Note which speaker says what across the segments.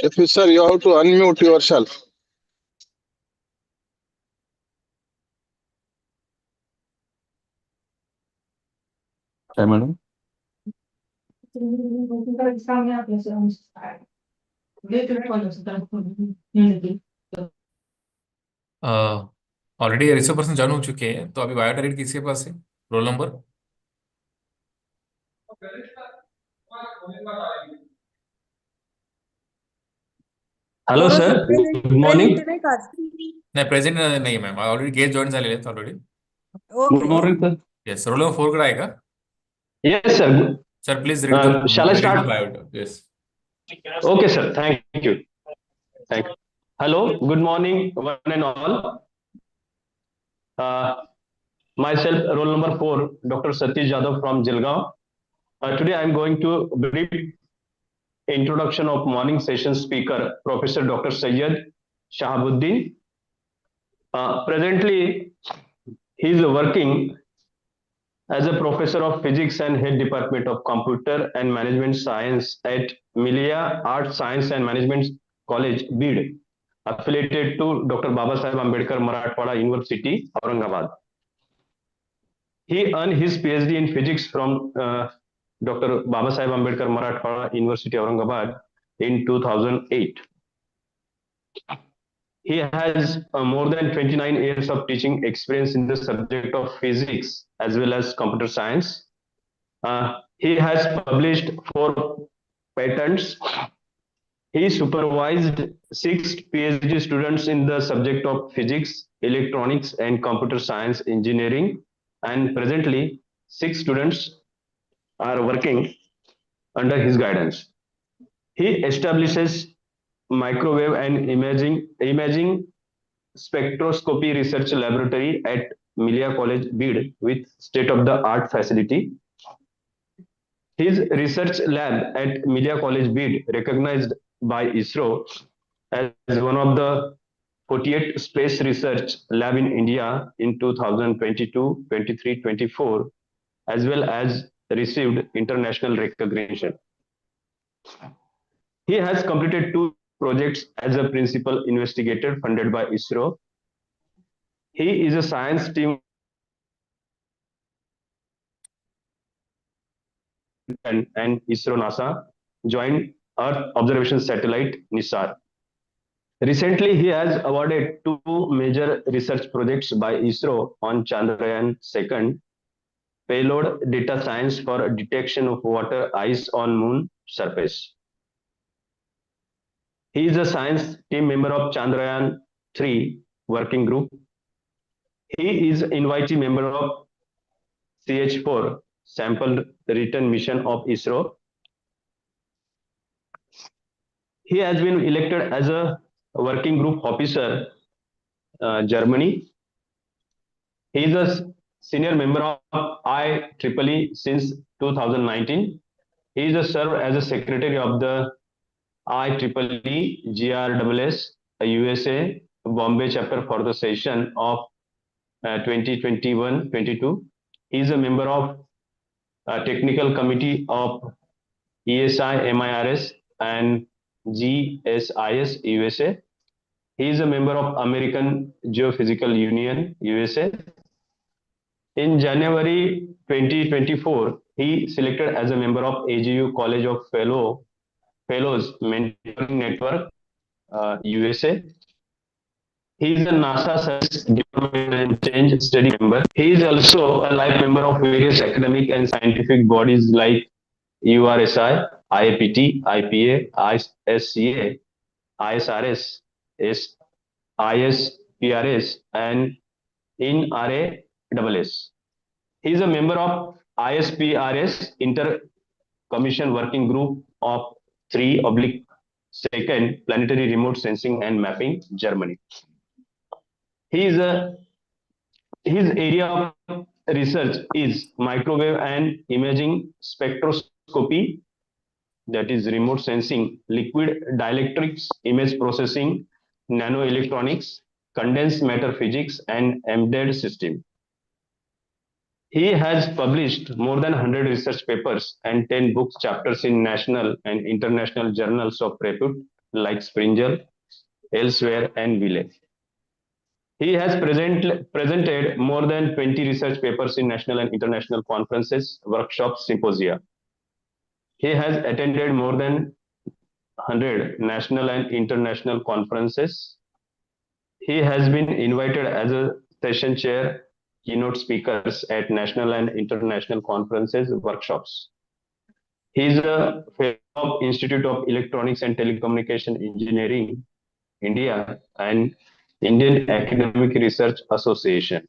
Speaker 1: Shafi sir, you have to unmute yourself.
Speaker 2: Hi, madam.
Speaker 3: Already research person join हो चुके हैं, तो अभी बायोडाटा किसके पास है? Roll number?
Speaker 4: Hello sir, good morning.
Speaker 3: नाही, प्रेझेंट नाही मॅम. ऑलरेडी गेस्ट जॉईन झालेले आहेत already.
Speaker 4: Good morning sir.
Speaker 3: Yes, roll number 4 कडे आहे का?
Speaker 4: Yes sir.
Speaker 3: Sir please read the
Speaker 4: Shall I start?
Speaker 3: Biodata. Yes.
Speaker 4: Okay sir, thank you. Hello, good morning one and all. Myself, roll number 4, Dr. Satish Yadav from Jalgaon. Today I am going to brief introduction of morning session speaker, Professor Dr. Sayyad Shahabuddin. Presently, he is working as a professor of physics and head department of computer and management science at Milia Art Science and Management College, Bid, affiliated to Dr. Babasaheb Ambedkar Marathwada University, Aurangabad. He earned his PhD in physics from Dr. Babasaheb Ambedkar Marathwada University, Aurangabad in 2008. He has more than 29 years of teaching experience in the subject of physics as well as computer science. He has published 4 patents. He supervised 6 PhD students in the subject of physics, electronics, and computer science engineering, and presently 6 students are working under his guidance. He establishes microwave and imaging spectroscopy research laboratory at Milia College, Bid, with state-of-the-art facility. His research lab at Milia College, Bid, recognized by ISRO as one of the 48 space research lab in India in 2022, 23, 24, as well as received international recognition. He has completed 2 projects as a principal investigator funded by ISRO. He is a science team and ISRO NASA joint Earth observation satellite NISAR. Recently, he has awarded 2 major research projects by ISRO on Chandrayaan 2 payload data science for detection of water ice on moon surface. He is a science team member of Chandrayaan 3 working group. He is invitee member of CH4 sample return mission of ISRO. He has been elected as a working group officer, Germany. He is a senior member of IEEE since 2019. He is a served as a secretary of the IEEE GRSS USA Bombay chapter for the session of 2021-22. He is a member of technical committee of ESI MIRS and GSIS USA. He is a member of American Geophysical Union USA. In January 2024, he selected as a member of AGU College of Fellows Mentoring Network USA. He is a NASA Science Development and Change Study member. He is also a life member of various academic and scientific bodies like URSI, IAPT, IPA, ISCA, ISRS, ISPRS, and in RASS. He is a member of ISPRS Inter-Commission Working Group of 3/2 Planetary Remote Sensing and Mapping, Germany. His area of research is microwave and imaging spectroscopy, that is remote sensing, liquid dielectrics, image processing, nanoelectronics, condensed matter physics, and embedded system. He has published more than 100 research papers and 10 books chapters in national and international journals of repute like Springer, elsewhere, and Ville. He has presented more than 20 research papers in national and international conferences, workshops, symposia. He has attended more than 100 national and international conferences. He has been invited as a session chair, keynote speakers at national and international conferences, workshops. He is a fellow of Institute of Electronics and Telecommunication Engineering, India, and Indian Academic Research Association.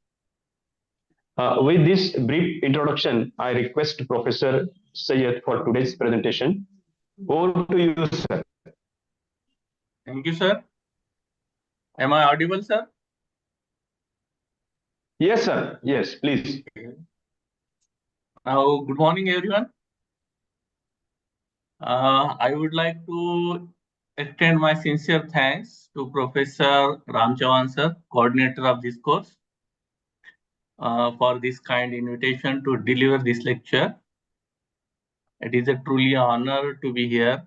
Speaker 4: With this brief introduction, I request Professor Sayyad for today's presentation. Over to you, sir.
Speaker 2: Thank you, sir. Am I audible, sir?
Speaker 4: Yes, sir. Yes, please.
Speaker 2: Now, good morning, everyone. I would like to extend my sincere thanks to Professor Ramchavan, sir, coordinator of this course, for this kind invitation to deliver this lecture. It is a truly honor to be here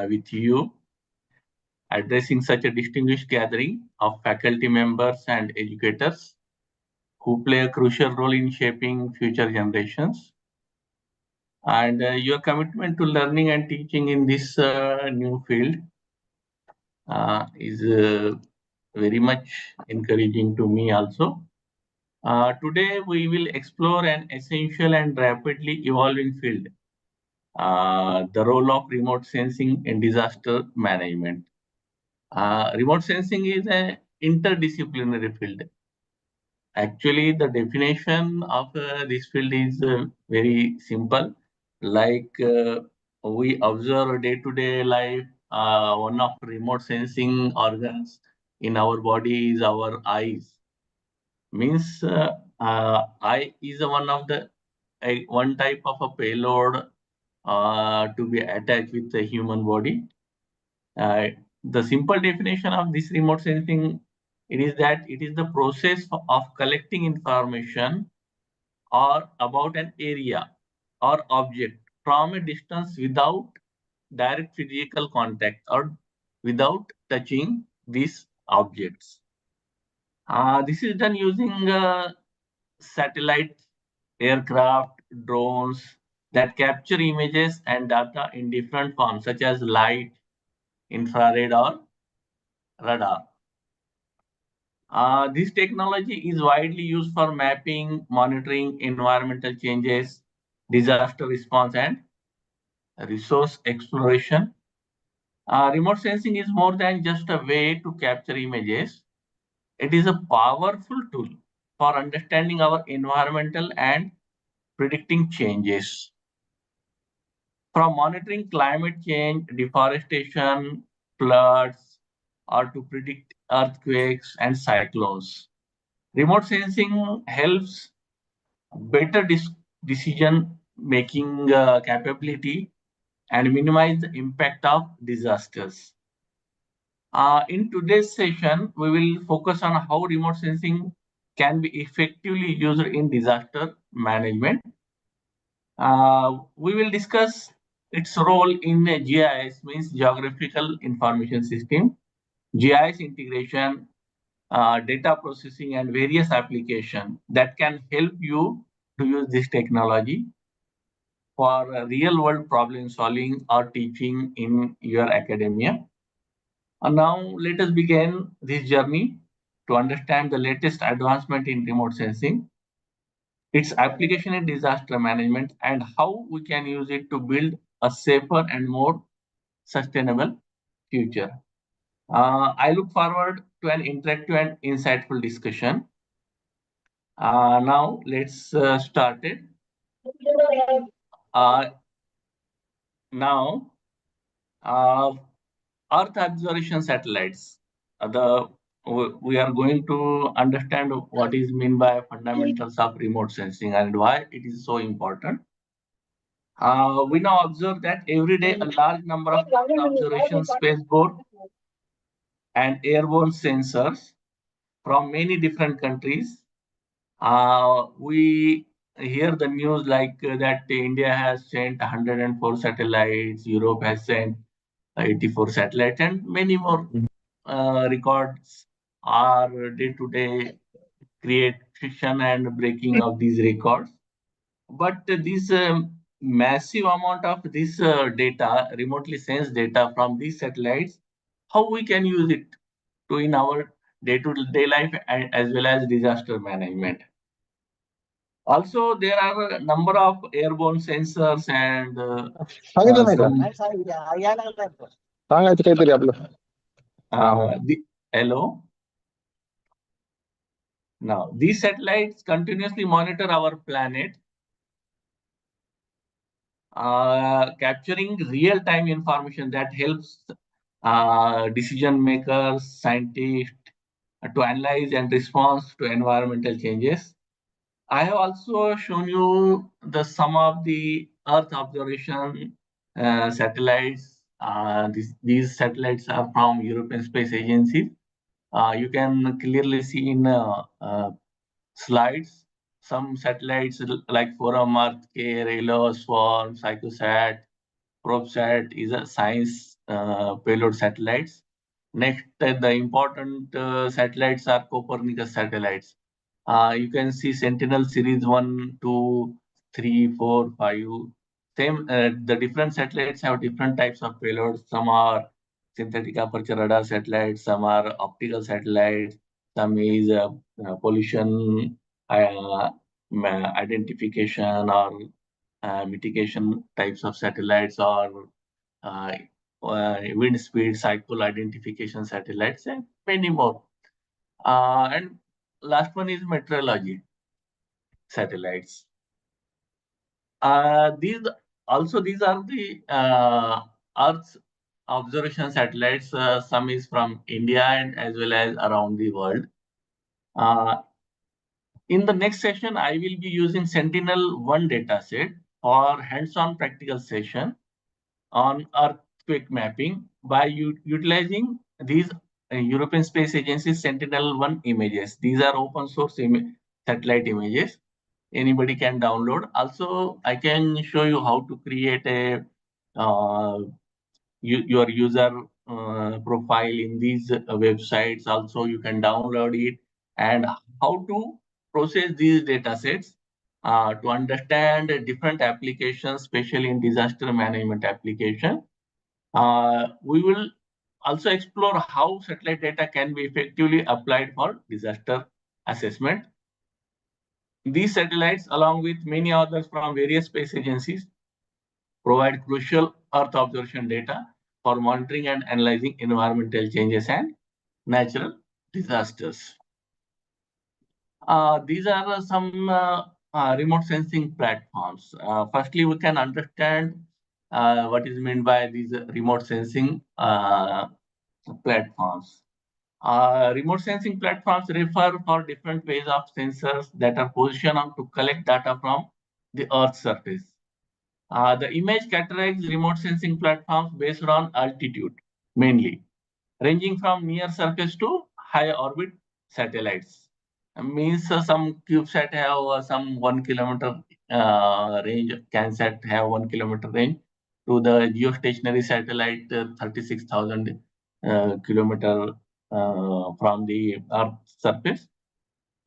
Speaker 2: with you, addressing such a distinguished gathering of faculty members and educators who play a crucial role in shaping future generations. And your commitment to learning and teaching in this new field is very much encouraging to me also. Today, we will explore an essential and rapidly evolving field, the role of remote sensing in disaster management. Remote sensing is an interdisciplinary field. Actually, the definition of this field is very simple. Like we observe day-to-day life, one of remote sensing organs in our body is our eyes. Means eye is one of the one type of a payload to be attached with the human body. The simple definition of this remote sensing, it is that it is the process of collecting information or about an area or object from a distance without direct physical contact or without touching these objects. This is done using satellite, aircraft, drones that capture images and data in different forms such as light, infrared, or radar. This technology is widely used for mapping, monitoring environmental changes, disaster response, and resource exploration. Remote sensing is more than just a way to capture images. It is a powerful tool for understanding our environmental and predicting changes. From monitoring climate change, deforestation, floods, or to predict earthquakes and cyclones. Remote sensing helps better decision making capability and minimize the impact of disasters. In today's session, we will focus on how remote sensing can be effectively used in disaster management. We will discuss its role in GIS, means Geographical Information System, GIS integration, data processing, and various applications that can help you to use this technology for real-world problem solving or teaching in your academia. And now let us begin this journey to understand the latest advancement in remote sensing, its application in disaster management, and how we can use it to build a safer and more sustainable future. I look forward to an interactive and insightful discussion. Now let's start it. Now, Earth observation satellites. We are going to understand what is meant by fundamentals of remote sensing and why it is so important. We now observe that every day a large number of observation spaceborne and airborne sensors from many different countries. We hear the news like that India has sent 104 satellites, Europe has sent 84 satellites, and many more records are day-to-day creation and breaking of these records. But this massive amount of this data, remotely sensed data from these satellites, how we can use it to in our day-to-day life as well as disaster management. Also, there are a number of airborne sensors and
Speaker 1: सांगितलं नाही का
Speaker 2: some
Speaker 1: सांगायचं काहीतरी आपलं
Speaker 2: hello. Now, these satellites continuously monitor our planet, capturing real-time information that helps decision makers, scientists to analyze and respond to environmental changes. I have also shown you some of the Earth observation satellites. These satellites are from European Space Agency. You can clearly see in slides some satellites like Forum, Earth, Relo, Swarm, Psychosat, ProbeSat is a science payload satellites. Next, the important satellites are Copernicus satellites. You can see Sentinel series 1, 2, 3, 4, 5. Same, the different satellites have different types of payloads. Some are synthetic aperture radar satellites, some are optical satellites, some is pollution identification or mitigation types of satellites, or wind speed cycle identification satellites, and many more. And last one is meteorology satellites. These are the Earth's observation satellites. Some is from India and as well as around the world. In the next session, I will be using Sentinel-1 dataset for hands-on practical session on earthquake mapping by utilizing these European Space Agency Sentinel-1 images. These are open source satellite images. Anybody can download. Also, I can show you how to create a your user profile in these websites. Also, you can download it, and how to process these data sets to understand different applications, especially in disaster management application. We will also explore how satellite data can be effectively applied for disaster assessment. These satellites, along with many others from various space agencies, provide crucial Earth observation data for monitoring and analyzing environmental changes and natural disasters. These are some remote sensing platforms. Firstly, we can understand what is meant by these remote sensing platforms. Remote sensing platforms refer for different ways of sensors that are positioned to collect data from the Earth's surface. The image categorizes remote sensing platforms based on altitude, mainly, ranging from near surface to high orbit satellites. Means some CubeSat have some 1 kilometer range, CanSat have 1 kilometer range, to the geostationary satellite 36,000 kilometer from the Earth's surface.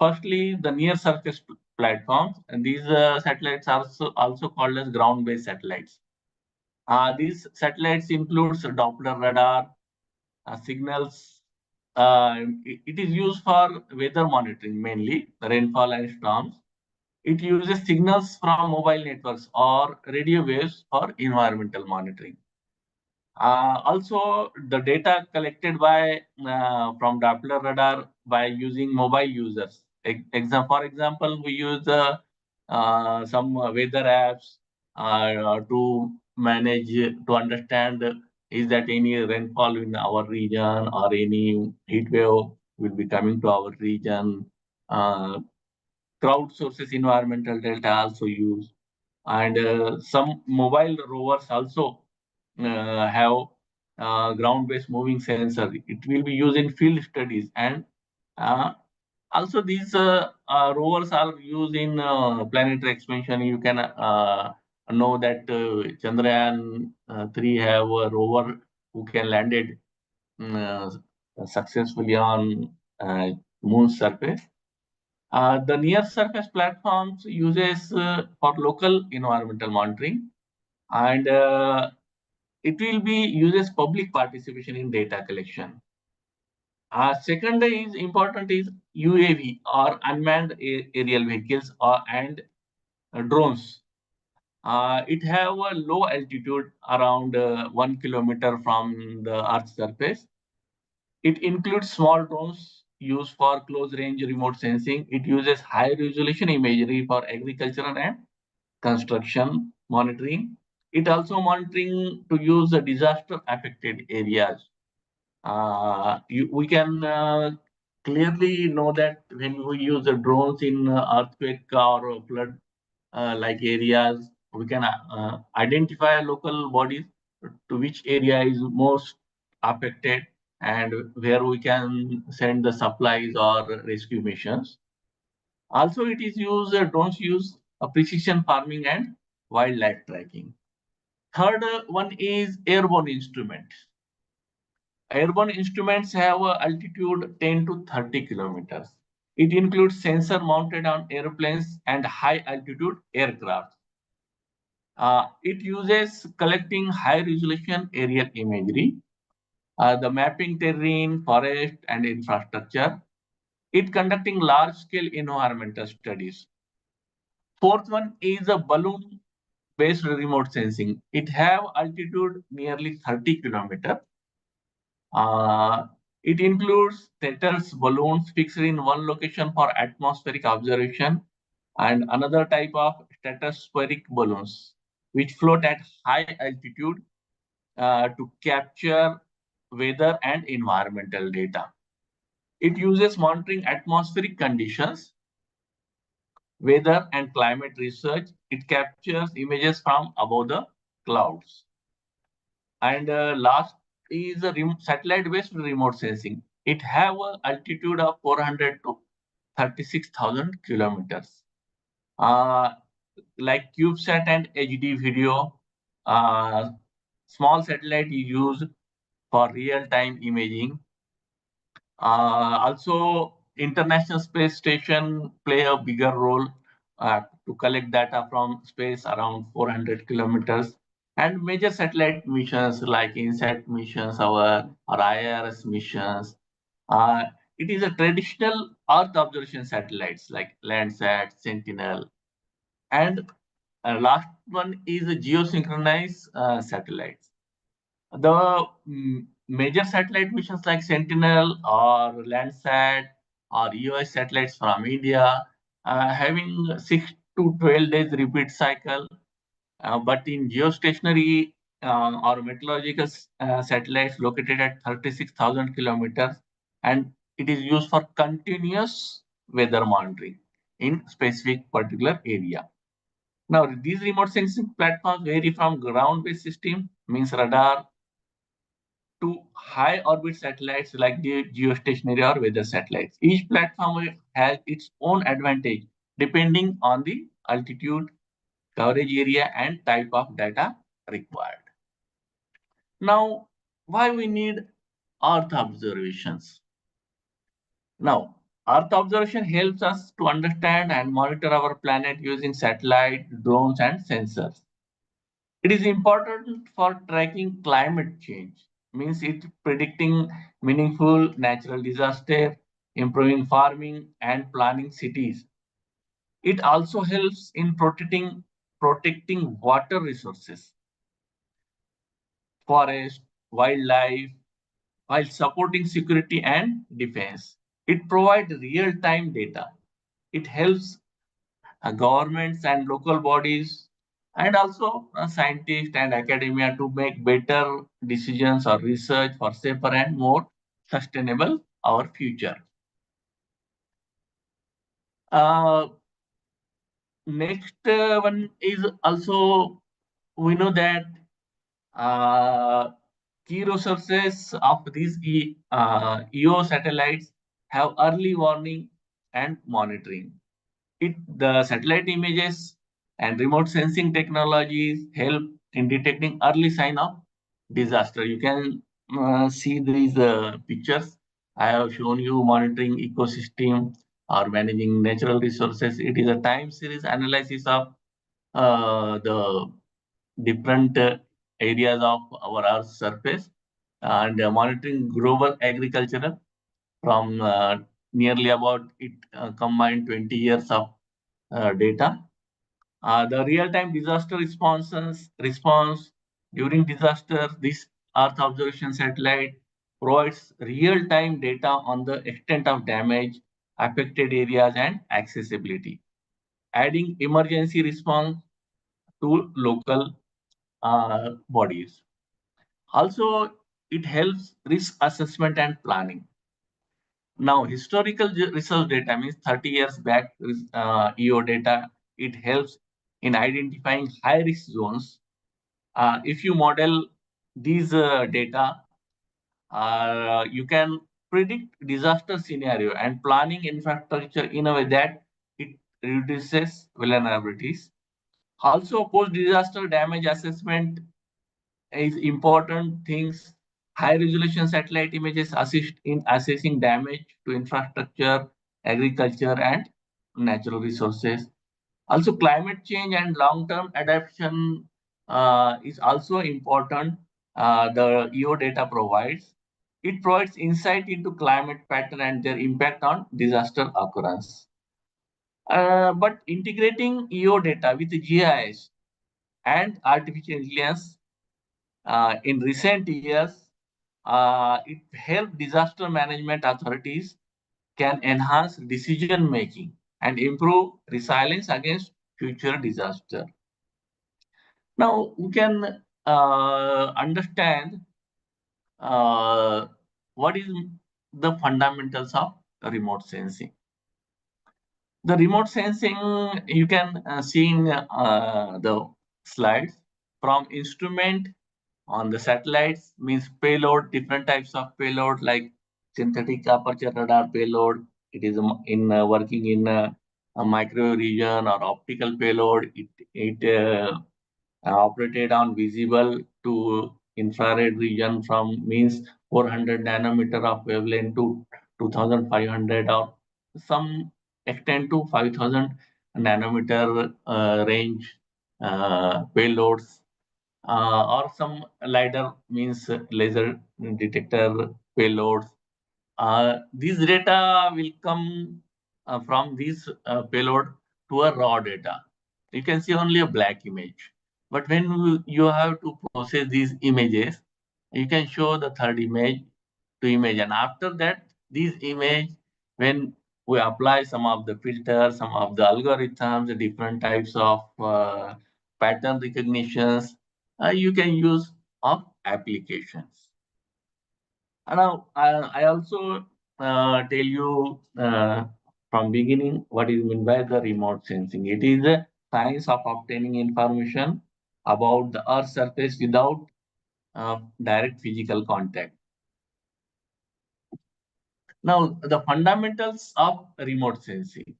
Speaker 2: Firstly, the near surface platforms, and these satellites are also called as ground-based satellites. These satellites includes Doppler radar, signals. It is used for weather monitoring, mainly rainfall and storms. It uses signals from mobile networks or radio waves for environmental monitoring. Also, the data collected by from Doppler radar by using mobile users. For example, we use some weather apps to manage, to understand is that any rainfall in our region or any heat wave will be coming to our region. Crowd sources environmental data also use, and some mobile rovers also have ground-based moving sensor. It will be used in field studies, and also these rovers are used in planetary expansion. You can know that Chandrayaan 3 have a rover who can landed successfully on moon's surface. The near surface platforms uses for local environmental monitoring, and it will be uses public participation in data collection. Second is important is UAV or unmanned aerial vehicles and drones. It have a low altitude around 1 kilometer from the Earth's surface. It includes small drones used for close range remote sensing. It uses high resolution imagery for agricultural and construction monitoring. It also monitoring to use the disaster affected areas. We can clearly know that when we use the drones in earthquake or flood like areas, we can identify local bodies to which area is most affected and where we can send the supplies or rescue missions. Also, it is used, drones use precision farming and wildlife tracking. Third one is airborne instruments. Airborne instruments have altitude 10 to 30 kilometers. It includes sensor mounted on airplanes and high altitude aircraft. It uses collecting high resolution aerial imagery, the mapping terrain, forest, and infrastructure. It conducting large scale environmental studies. Fourth one is a balloon based remote sensing. It have altitude nearly 30 kilometers. It includes status balloons fixed in one location for atmospheric observation and another type of stratospheric balloons which float at high altitude to capture weather and environmental data. It uses monitoring atmospheric conditions, weather and climate research. It captures images from above the clouds. And last is a satellite-based remote sensing. It have an altitude of 400 to 36,000 kilometers. Like CubeSat and HD video, small satellite is used for real-time imaging. Also, International Space Station play a bigger role to collect data from space around 400 kilometers. And major satellite missions like INSAT missions or IRS missions. It is a traditional Earth observation satellites like Landsat, Sentinel, and last one is a geosynchronized satellites. The major satellite missions like Sentinel or Landsat or EOS satellites from India having 6 to 12 days repeat cycle. But in geostationary or meteorological satellites located at 36,000 kilometers, and it is used for continuous weather monitoring in specific particular area. Now, these remote sensing platforms vary from ground-based system, means radar, to high orbit satellites like the geostationary or weather satellites. Each platform has its own advantage depending on the altitude, coverage area, and type of data required. Now, why we need Earth observations? Now, Earth observation helps us to understand and monitor our planet using satellite, drones, and sensors. It is important for tracking climate change, means it predicting meaningful natural disaster, improving farming, and planning cities. It also helps in protecting water resources, forest, wildlife, while supporting security and defense. It provides real-time data. It helps governments and local bodies and also scientists and academia to make better decisions or research for safer and more sustainable our future. Next one is also, we know that key resources of these EO satellites have early warning and monitoring. The satellite images and remote sensing technologies help in detecting early sign of disaster. You can see these pictures. I have shown you monitoring ecosystem or managing natural resources. It is a time series analysis of the different areas of our Earth's surface and monitoring global agriculture from nearly about it combined 20 years of data. The real-time disaster response during disaster, this Earth observation satellite provides real-time data on the extent of damage, affected areas, and accessibility, adding emergency response to local bodies. Also, it helps risk assessment and planning. Now, historical research data means 30 years back EO data. It helps in identifying high risk zones. If you model these data, you can predict disaster scenario and planning infrastructure in a way that it reduces vulnerabilities. Also, post-disaster damage assessment is important things. High resolution satellite images assist in assessing damage to infrastructure, agriculture, and natural resources. Also, climate change and long-term adaptation is also important. The EO data provides. It provides insight into climate pattern and their impact on disaster occurrence. But integrating EO data with GIS and artificial intelligence in recent years, it helped disaster management authorities can enhance decision making and improve resilience against future disaster. Now we can understand what is the fundamentals of remote sensing. The remote sensing you can see in the slides from instrument on the satellites means payload, different types of payload like synthetic aperture radar payload. It is in working in a micro region or optical payload. It operated on visible to infrared region from means 400 nanometer of wavelength to 2500 or some extent to 5000 nanometer range payloads or some LiDAR means laser detector payloads. These data will come from this payload to a raw data. You can see only a black image. But when you have to process these images, you can show the third image to image. And after that, these image, when we apply some of the filters, some of the algorithms, different types of pattern recognitions, you can use of applications. And now I also tell you from beginning what is meant by the remote sensing. It is a science of obtaining information about the Earth's surface without direct physical contact. Now, the fundamentals of remote sensing.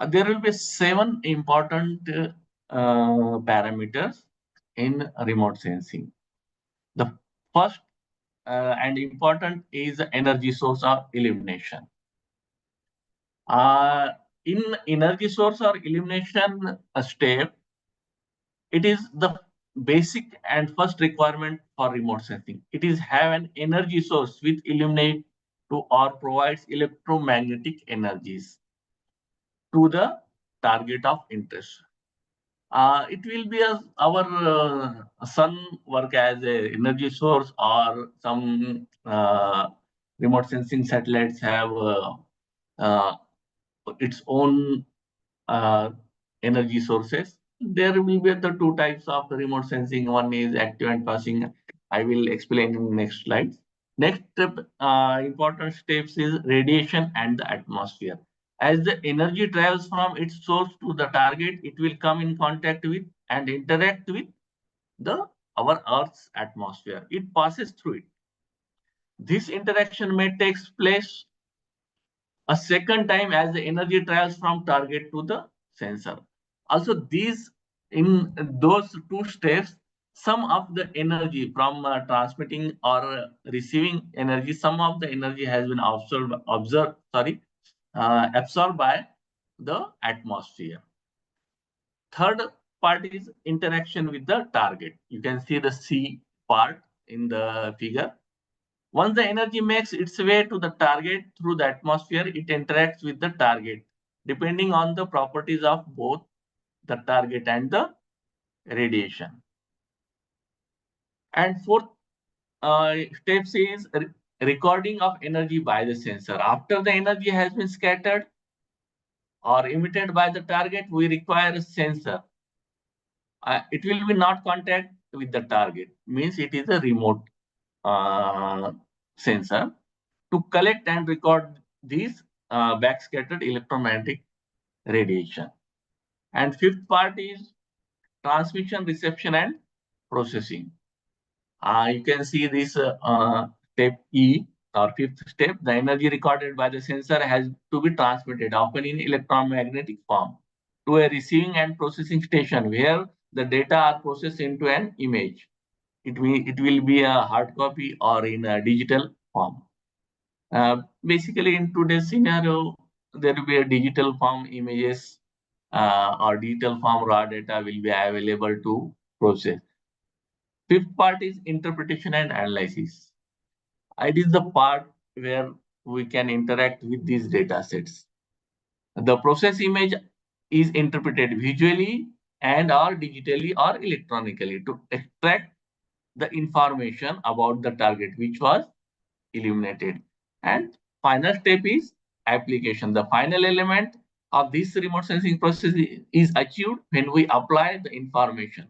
Speaker 2: There will be 7 important parameters in remote sensing. The first and important is the energy source or illumination. In energy source or illumination step, it is the basic and first requirement for remote sensing. It is have an energy source with illuminate to or provides electromagnetic energies to the target of interest. It will be our sun work as a energy source or some remote sensing satellites have uh, its own energy sources. There will be the 2 types of remote sensing. One is active and passive. I will explain in the next slide. Next step, important steps is radiation and the atmosphere. As the energy travels from its source to the target, it will come in contact with and interact with our Earth's atmosphere. It passes through it. This interaction may take place a second time as the energy travels from target to the sensor. Also, these in those 2 steps, some of the energy from transmitting or receiving energy, some of the energy has been absorbed by the atmosphere. Third part is interaction with the target. You can see the C part in the figure. Once the energy makes its way to the target through the atmosphere, it interacts with the target, depending on the properties of both the target and the radiation. And fourth step is recording of energy by the sensor. After the energy has been scattered or emitted by the target, we require a sensor. It will be not contact with the target, means it is a remote sensor to collect and record these backscattered electromagnetic radiation. And fifth part is transmission, reception, and processing. You can see this step E or fifth step. The energy recorded by the sensor has to be transmitted, often in electromagnetic form, to a receiving and processing station where the data are processed into an image. It will be a hard copy or in a digital form. Basically, in today's scenario, there will be a digital form images or digital form raw data will be available to process. Fifth part is interpretation and analysis. It is the part where we can interact with these data sets. The process image is interpreted visually and or digitally or electronically to extract the information about the target which was illuminated. And final step is application. The final element of this remote sensing process is achieved when we apply the information.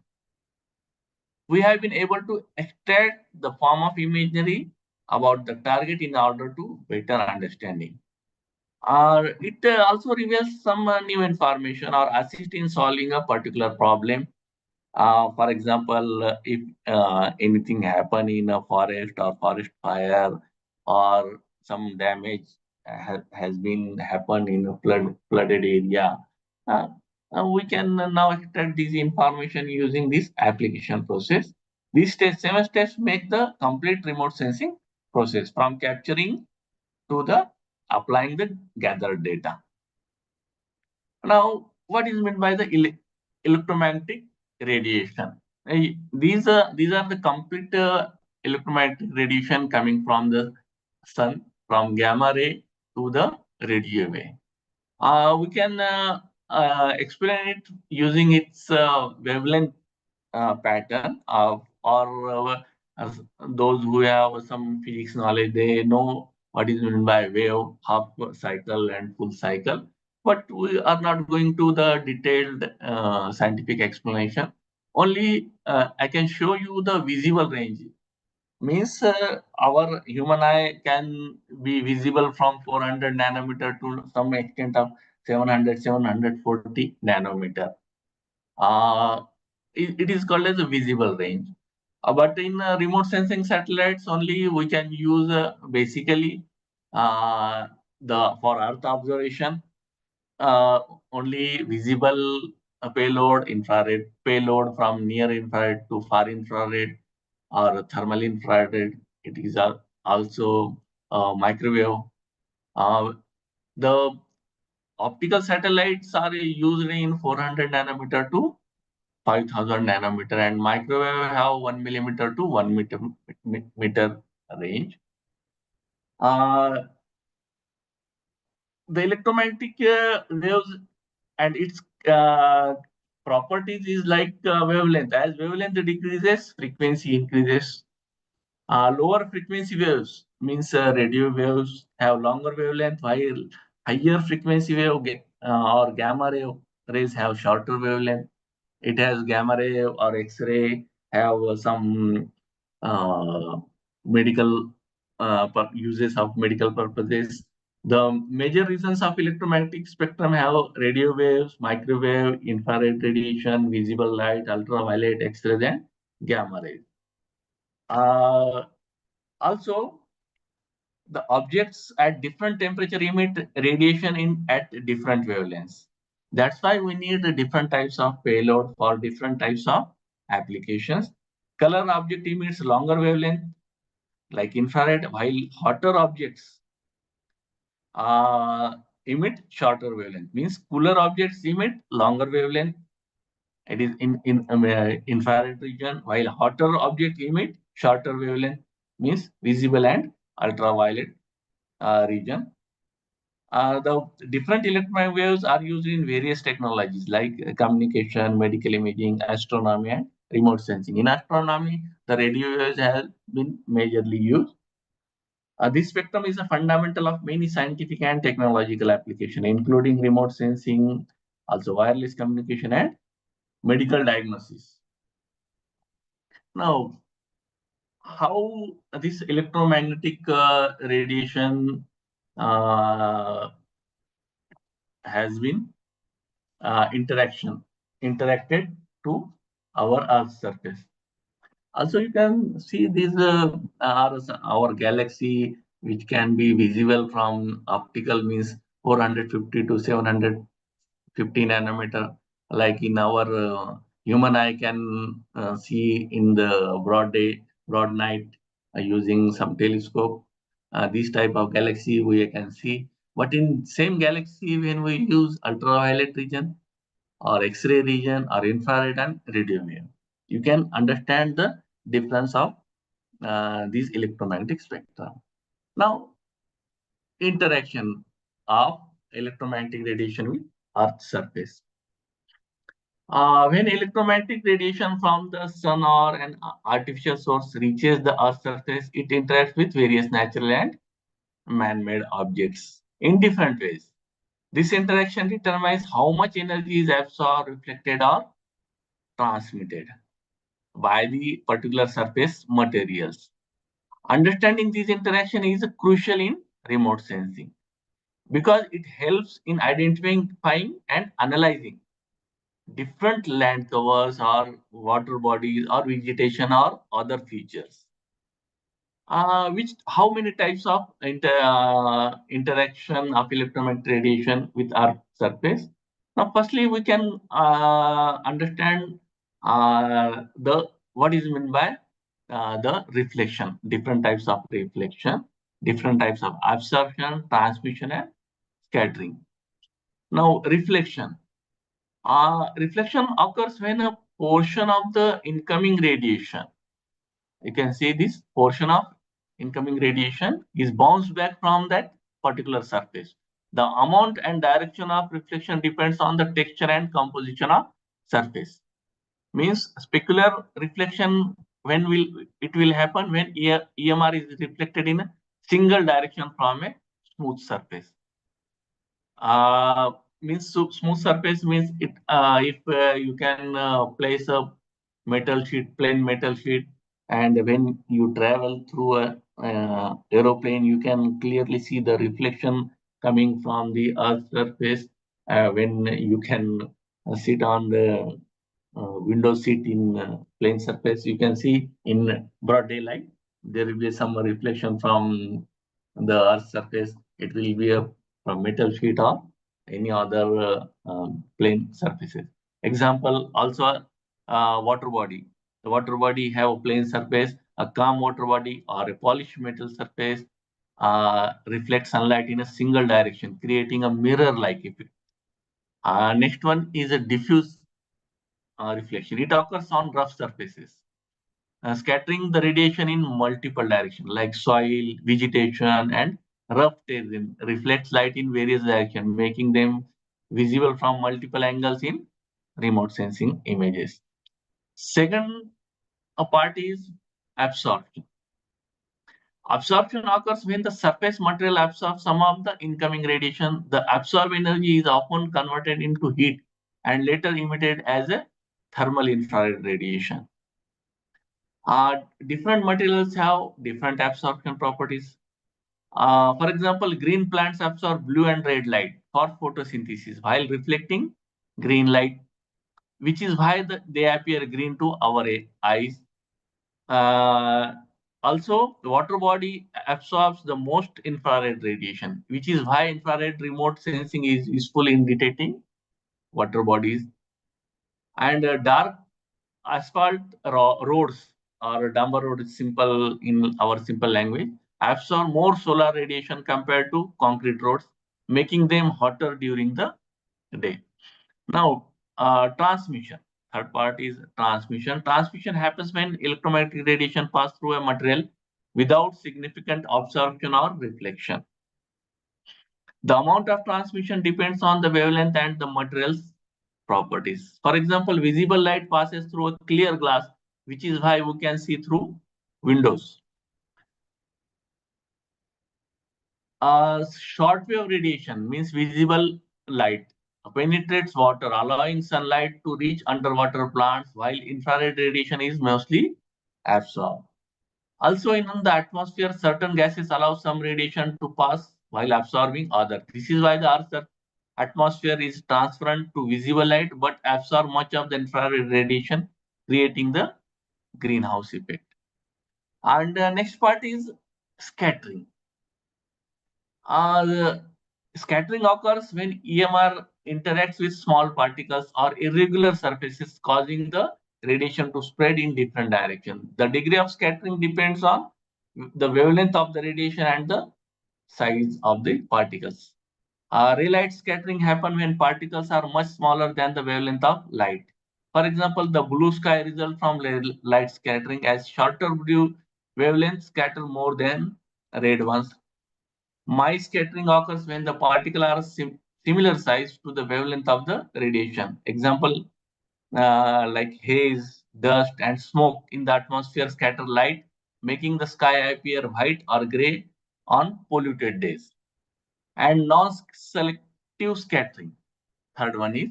Speaker 2: We have been able to extract the form of imagery about the target in order to better understanding. It also reveals some new information or assist in solving a particular problem. For example, if anything happen in a forest or forest fire or some damage has been happened in a flooded area, we can now extract this information using this application process. These seven steps make the complete remote sensing process from capturing to the applying the gathered data. Now, what is meant by the electromagnetic radiation? These are the complete electromagnetic radiation coming from the sun, from gamma ray to the radio wave. We can explain it using its wavelength pattern or those who have some physics knowledge, they know what is meant by wave, half cycle and full cycle. But we are not going to the detailed scientific explanation. Only I can show you the visible range. Means our human eye can be visible from 400 nanometer to some extent of 700, 740 nanometer. It is called as a visible range. But in remote sensing satellites only we can use basically for Earth observation only visible payload, infrared payload from near infrared to far infrared or thermal infrared. It is also microwave. The optical satellites are used in 400 nanometer to 5000 nanometer, and microwave have 1 millimeter to 1 meter range. The electromagnetic waves and its properties is like wavelength. As wavelength decreases, frequency increases. Lower frequency waves means radio waves have longer wavelength, while higher frequency wave or gamma ray rays have shorter wavelength. It has gamma ray or X-ray have some medical uses of medical purposes. The major reasons of electromagnetic spectrum have radio waves, microwave, infrared radiation, visible light, ultraviolet, X-rays, and gamma rays. Also, the objects at different temperature emit radiation at different wavelengths. That's why we need the different types of payload for different types of applications. Color object emits longer wavelength like infrared, while hotter objects emit shorter wavelength. Means cooler objects emit longer wavelength. It is in infrared region, while hotter objects emit shorter wavelength. Means visible and ultraviolet region. The different electromagnetic waves are used in various technologies like communication, medical imaging, astronomy, and remote sensing. In astronomy, the radio waves have been majorly used. This spectrum is a fundamental of many scientific and technological applications, including remote sensing, also wireless communication and medical diagnosis. Now, how this electromagnetic radiation has been interacted to our Earth's surface. Also, you can see these our galaxy, which can be visible from optical means 450 to 750 nanometer. Like in our human eye can see in the broad night using some telescope. This type of galaxy we can see. But in same galaxy, when we use ultraviolet region or X-ray region or infrared and radio wave, you can understand the difference of these electromagnetic spectra. Now, interaction of electromagnetic radiation with Earth's surface. When electromagnetic radiation from the sun or an artificial source reaches the Earth's surface, it interacts with various natural and man-made objects in different ways. This interaction determines how much energy is absorbed, reflected, or transmitted by the particular surface materials. Understanding these interactions is crucial in remote sensing because it helps in identifying and analyzing different land covers or water bodies or vegetation or other features. How many types of interaction of electromagnetic radiation with our surface? Now, firstly, we can understand what is meant by the reflection, different types of reflection, different types of absorption, transmission, and scattering. Now, reflection. Reflection occurs when a portion of the incoming radiation, you can see this portion of incoming radiation is bounced back from that particular surface. The amount and direction of reflection depends on the texture and composition of surface. Means specular reflection it will happen when EMR is reflected in a single direction from a smooth surface. Means smooth surface means it if you can place a plain metal sheet, and when you travel through a aeroplane, you can clearly see the reflection coming from the Earth's surface. When you can sit on the window seat in plain surface, you can see in broad daylight there will be some reflection from the Earth's surface. It will be from metal sheet or any other plain surfaces. Example also water body. The water body have a plain surface. A calm water body or a polished metal surface reflects sunlight in a single direction, creating a mirror-like effect. Next one is a diffuse reflection. It occurs on rough surfaces, scattering the radiation in multiple directions, like soil, vegetation, and rough terrain reflects light in various directions, making them visible from multiple angles in remote sensing images. Second part is absorption. Absorption occurs when the surface material absorbs some of the incoming radiation. The absorbed energy is often converted into heat and later emitted as a thermal infrared radiation. Different materials have different absorption properties. For example, green plants absorb blue and red light for photosynthesis while reflecting green light, which is why they appear green to our eyes. Also, the water body absorbs the most infrared radiation, which is why infrared remote sensing is useful in detecting water bodies. And dark asphalt roads or dumber road is simple in our simple language, absorb more solar radiation compared to concrete roads, making them hotter during the day. Now, transmission. Third part is transmission. Transmission happens when electromagnetic radiation passes through a material without significant absorption or reflection. The amount of transmission depends on the wavelength and the material's properties. For example, visible light passes through a clear glass, which is why we can see through windows. Shortwave radiation means visible light penetrates water, allowing sunlight to reach underwater plants, while infrared radiation is mostly absorbed. Also, in the atmosphere, certain gases allow some radiation to pass while absorbing others. This is why the Earth's atmosphere is transparent to visible light but absorb much of the infrared radiation, creating the greenhouse effect. And the next part is scattering. The scattering occurs when EMR interacts with small particles or irregular surfaces, causing the radiation to spread in different directions. The degree of scattering depends on the wavelength of the radiation and the size of the particles. Ray-light scattering happens when particles are much smaller than the wavelength of light. For example, the blue sky result from light scattering, as shorter blue wavelengths scatter more than red ones. Mild scattering occurs when the particles are similar size to the wavelength of the radiation. Example, like haze, dust, and smoke in the atmosphere scatter light, making the sky appear white or gray on polluted days. And non-selective scattering. Third one is,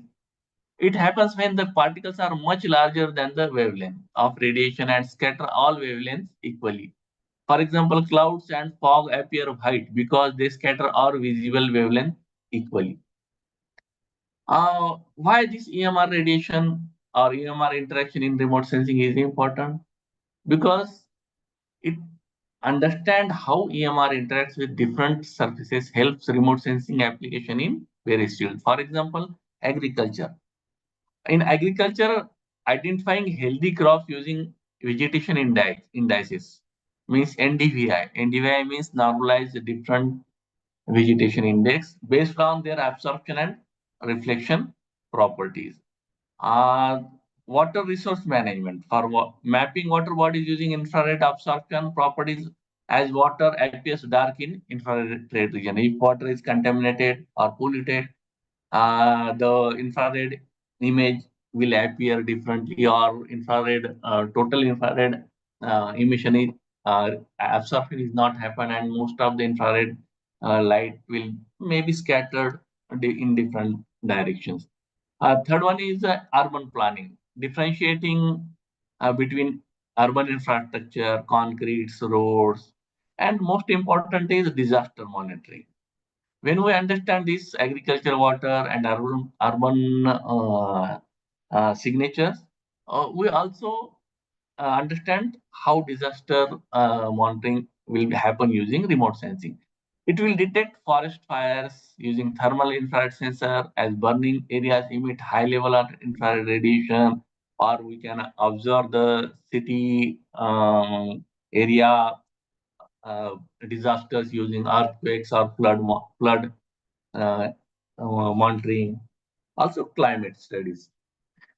Speaker 2: it happens when the particles are much larger than the wavelength of radiation and scatter all wavelengths equally. For example, clouds and fog appear white because they scatter all visible wavelength equally. Why this EMR radiation or EMR interaction in remote sensing is important? Because it understand how EMR interacts with different surfaces helps remote sensing application in various fields. For example, agriculture. In agriculture, identifying healthy crops using vegetation indices means NDVI. NDVI means normalized different vegetation index based on their absorption and reflection properties. Uh, Water resource management for mapping water bodies using infrared absorption properties, as water appears dark in infrared region. If water is contaminated or polluted, the infrared image will appear differently, or infrared total infrared emission is absorption is not happen, and most of the infrared light will maybe scattered in different directions. Third one is urban planning, differentiating between urban infrastructure, concretes, roads, and most important is disaster monitoring. When we understand this agriculture, water, and urban signatures, we also understand how disaster monitoring will happen using remote sensing. It will detect forest fires using thermal infrared sensor, as burning areas emit high level of infrared radiation, or we can observe the city area disasters using earthquakes or flood monitoring. Also climate studies.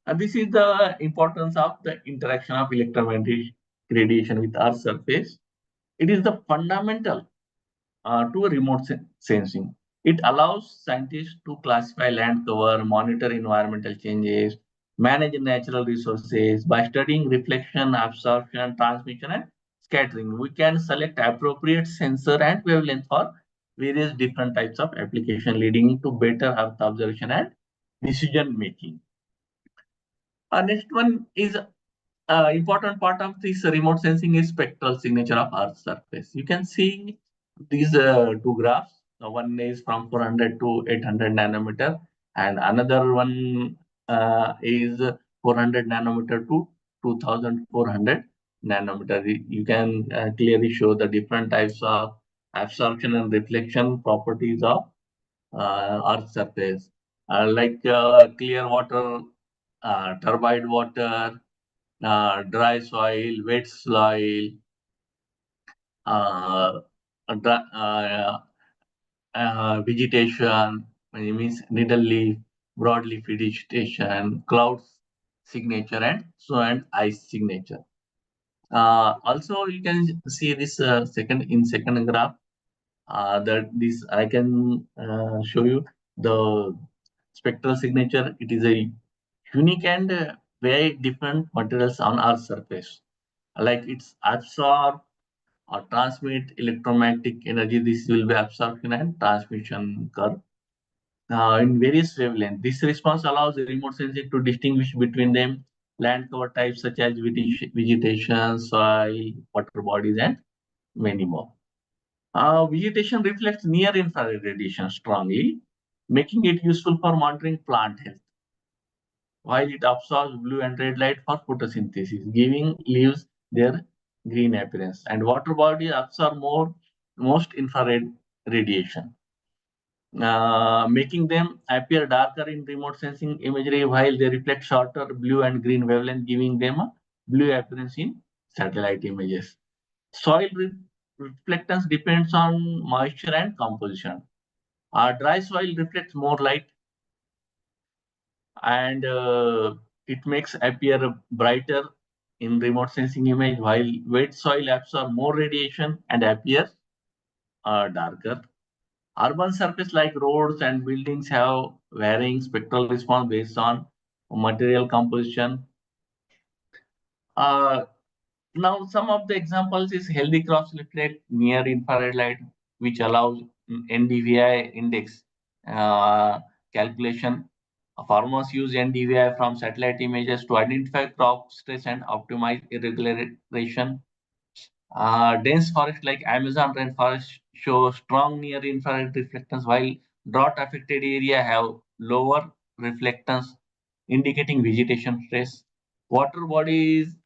Speaker 2: And this is the importance of the interaction of electromagnetic radiation with Earth's surface. It is the fundamental to remote sensing. It allows scientists to classify land cover, monitor environmental changes, manage natural resources. By studying reflection, absorption, transmission, and scattering, we can select appropriate sensor and wavelength for various different types of application, leading to better Earth observation and decision making. Next one is important part of this remote sensing is spectral signature of Earth's surface. You can see these two graphs. One is from 400 to 800 nanometer, and another one is 400 nanometer to 2400 nanometer. You can clearly show the different types of absorption and reflection properties of Earth's surface, like clear water, turbid water, dry soil, wet soil, uh, vegetation, it means needle leaf, broadleaf vegetation, clouds signature, and snow and ice signature. Also, you can see this second graph. That this I can show you the spectral signature. It is a unique and very different materials on our surface. Like it's absorb or transmit electromagnetic energy. This will be absorption and transmission curve in various wavelengths. This response allows the remote sensing to distinguish between them land cover types such as vegetation, soil, water bodies, and many more. Vegetation reflects near infrared radiation strongly, making it useful for monitoring plant health, while it absorbs blue and red light for photosynthesis, giving leaves their green appearance. And water bodies absorb most infrared radiation, making them appear darker in remote sensing imagery, while they reflect shorter blue and green wavelength, giving them a blue appearance in satellite images. Soil reflectance depends on moisture and composition. Dry soil reflects more light and it makes appear brighter in remote sensing image, while wet soil absorb more radiation and appear darker. Urban surface like roads and buildings have varying spectral response based on material composition. Uh, Now, some of the examples is healthy crops reflect near infrared light, which allows NDVI index calculation. Farmers use NDVI from satellite images to identify crop stress and optimize irrigation. Dense forests like Amazon rainforest show strong near infrared reflectance, while drought affected area have lower reflectance, indicating vegetation stress. Water bodies,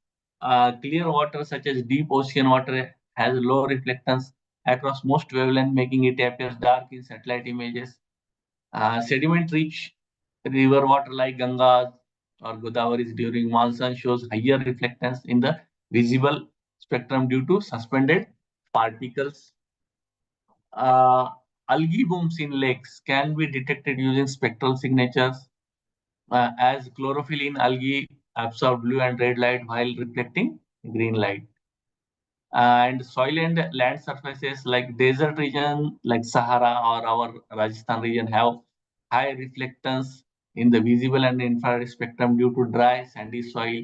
Speaker 2: clear water such as deep ocean water has low reflectance across most wavelength, making it appear dark in satellite images. Sediment-rich river water like Gangas or Godavari during monsoon shows higher reflectance in the visible spectrum due to suspended particles. Algae blooms in lakes can be detected using spectral signatures as chlorophyll in algae absorb blue and red light while reflecting green light. And soil and land surfaces like desert region like Sahara or our Rajasthan region have high reflectance in the visible and infrared spectrum due to dry sandy soil,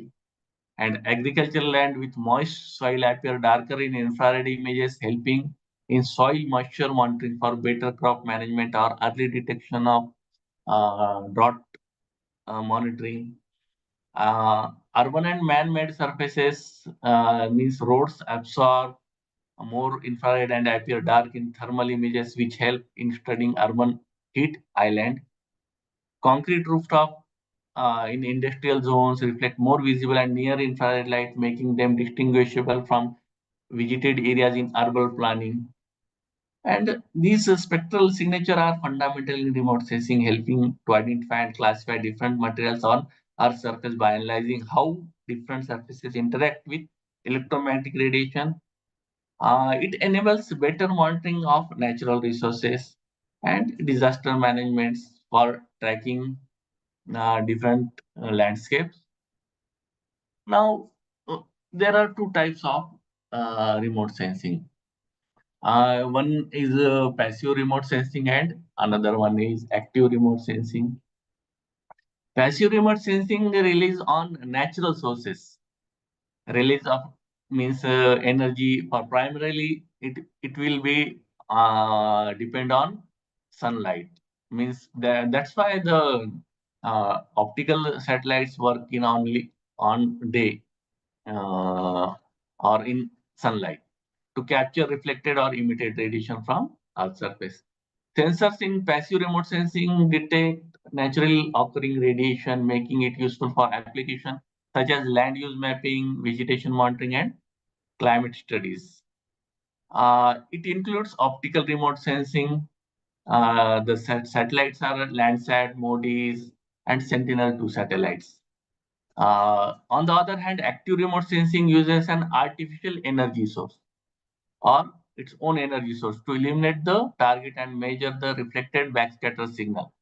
Speaker 2: and agricultural land with moist soil appear darker in infrared images, helping in soil moisture monitoring for better crop management or early detection of drought monitoring. Urban and man-made surfaces means roads absorb more infrared and appear dark in thermal images, which help in studying urban heat island. Concrete rooftop in industrial zones reflect more visible and near infrared light, making them distinguishable from vegetated areas in urban planning. And these spectral signature are fundamental in remote sensing, helping to identify and classify different materials on Earth's surface by analyzing how different surfaces interact with electromagnetic radiation. It enables better monitoring of natural resources and disaster management for tracking different landscapes. Now, there are two types of remote sensing. One is passive remote sensing and another one is active remote sensing. Passive remote sensing relies on natural sources. Release of means energy for primarily it will be depend on sunlight. Means that's why the optical satellites work in only on day or in sunlight to capture reflected or emitted radiation from Earth's surface. Sensors in passive remote sensing detect naturally occurring radiation, making it useful for application such as land use mapping, vegetation monitoring, and climate studies. It includes optical remote sensing. The satellites are Landsat, MODIS, and Sentinel-2 satellites. On the other hand, active remote sensing uses an artificial energy source or its own energy source to illuminate the target and measure the reflected backscatter signal.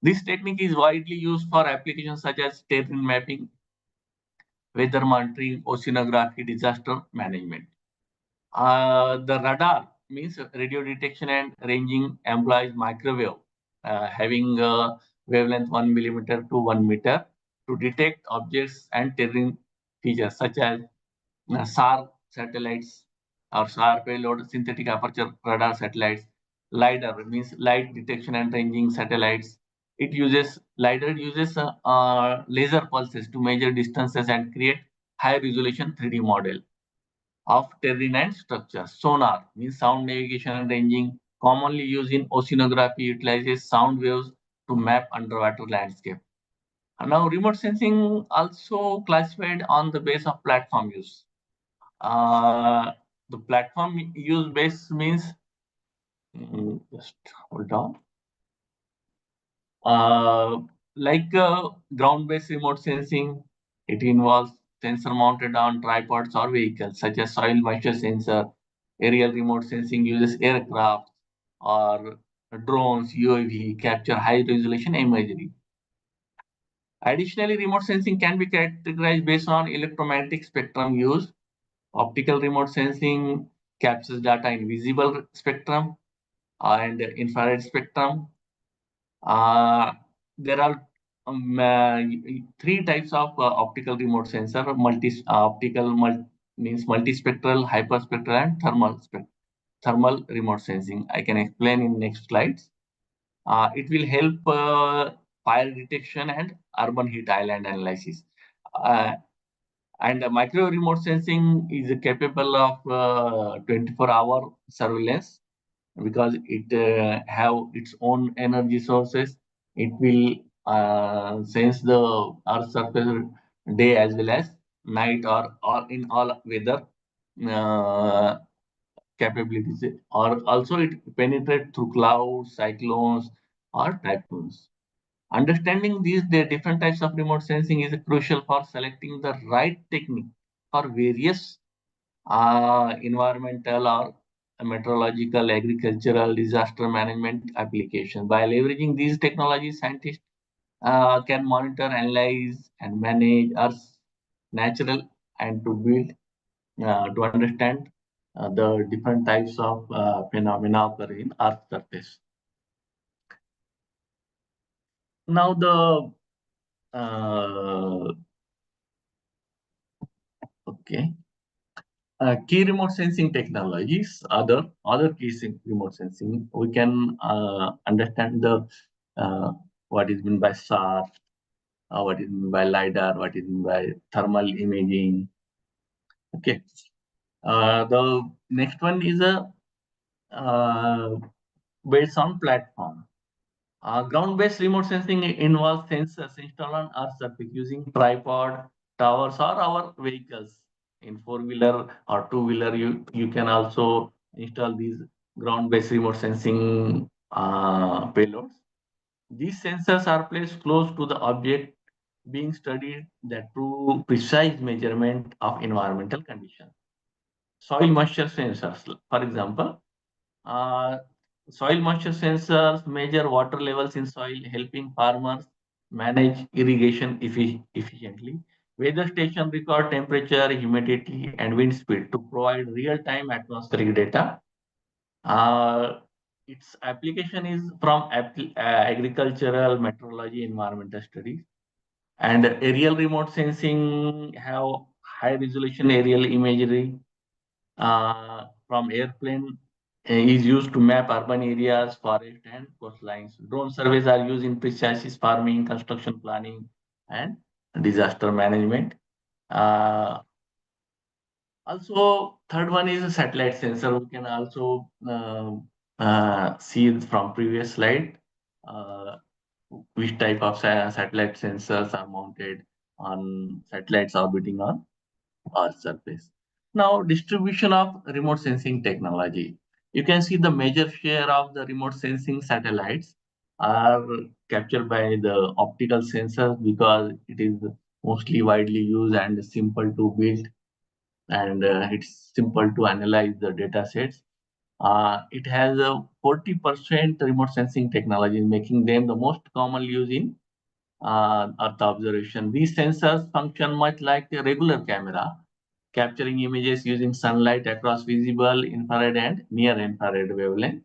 Speaker 2: This technique is widely used for applications such as terrain mapping, weather monitoring, oceanography, disaster management. The radar means radio detection and ranging employs microwave, having a wavelength 1 millimeter to 1 meter to detect objects and terrain features such as SAR satellites or SAR payload, synthetic aperture radar satellites. LiDAR means light detection and ranging satellites. LiDAR uses laser pulses to measure distances and create high resolution 3D model of terrain and structures. Sonar means sound navigation and ranging, commonly used in oceanography, utilizes sound waves to map underwater landscape. And now, remote sensing also classified on the base of platform use. The platform use base means, just hold on. Like ground-based remote sensing, it involves sensor mounted on tripods or vehicles, such as soil moisture sensor. Aerial remote sensing uses aircraft or drones, UAV, capture high-resolution imagery. Additionally, remote sensing can be categorized based on electromagnetic spectrum used. Optical remote sensing captures data in visible spectrum and infrared spectrum. There are three types of optical remote sensor. Means multispectral, hyperspectral, and thermal remote sensing. I can explain in next slides. It will help fire detection and urban heat island analysis. And micro remote sensing is capable of 24-hour surveillance because it have its own energy sources. It will sense the Earth surface day as well as night or in all weather uh, capabilities. Or also it penetrates through clouds, cyclones, or typhoons. Understanding the different types of remote sensing is crucial for selecting the right technique for various environmental or meteorological, agricultural, disaster management applications. By leveraging these technologies, scientists can monitor, analyze, and manage Earth's natural and to build to understand the different types of phenomena occurring in Earth's surface. Now the okay. Key remote sensing technologies, other remote sensing, we can understand the what is meant by SAR, what is meant by LiDAR, what is meant by thermal imaging. Okay. The next one is a based on platform. Ground-based remote sensing involves sensors installed on Earth surface using tripod, towers, or our vehicles. In four-wheeler or two-wheeler, you can also install these ground-based remote sensing payloads. These sensors are placed close to the object being studied that prove precise measurement of environmental conditions. Soil moisture sensors, for example, uh, soil moisture sensors measure water levels in soil, helping farmers manage irrigation efficiently. Weather station record temperature, humidity, and wind speed to provide real-time atmospheric data. Its application is from agricultural, meteorology, environmental studies. And aerial remote sensing have high-resolution aerial imagery from airplane is used to map urban areas, forest, and coastlines. Drone surveys are used in precise farming, construction planning, and disaster management. Also, third one is a satellite sensor. We can also see from previous slide which type of satellite sensors are mounted on satellites orbiting on Earth's surface. Now, distribution of remote sensing technology. You can see the major share of the remote sensing satellites are captured by the optical sensors because it is mostly widely used and simple to build, and it's simple to analyze the data sets. It has a 40% remote sensing technology, making them the most commonly used in Earth observation. These sensors function much like a regular camera, capturing images using sunlight across visible, infrared, and near infrared wavelength.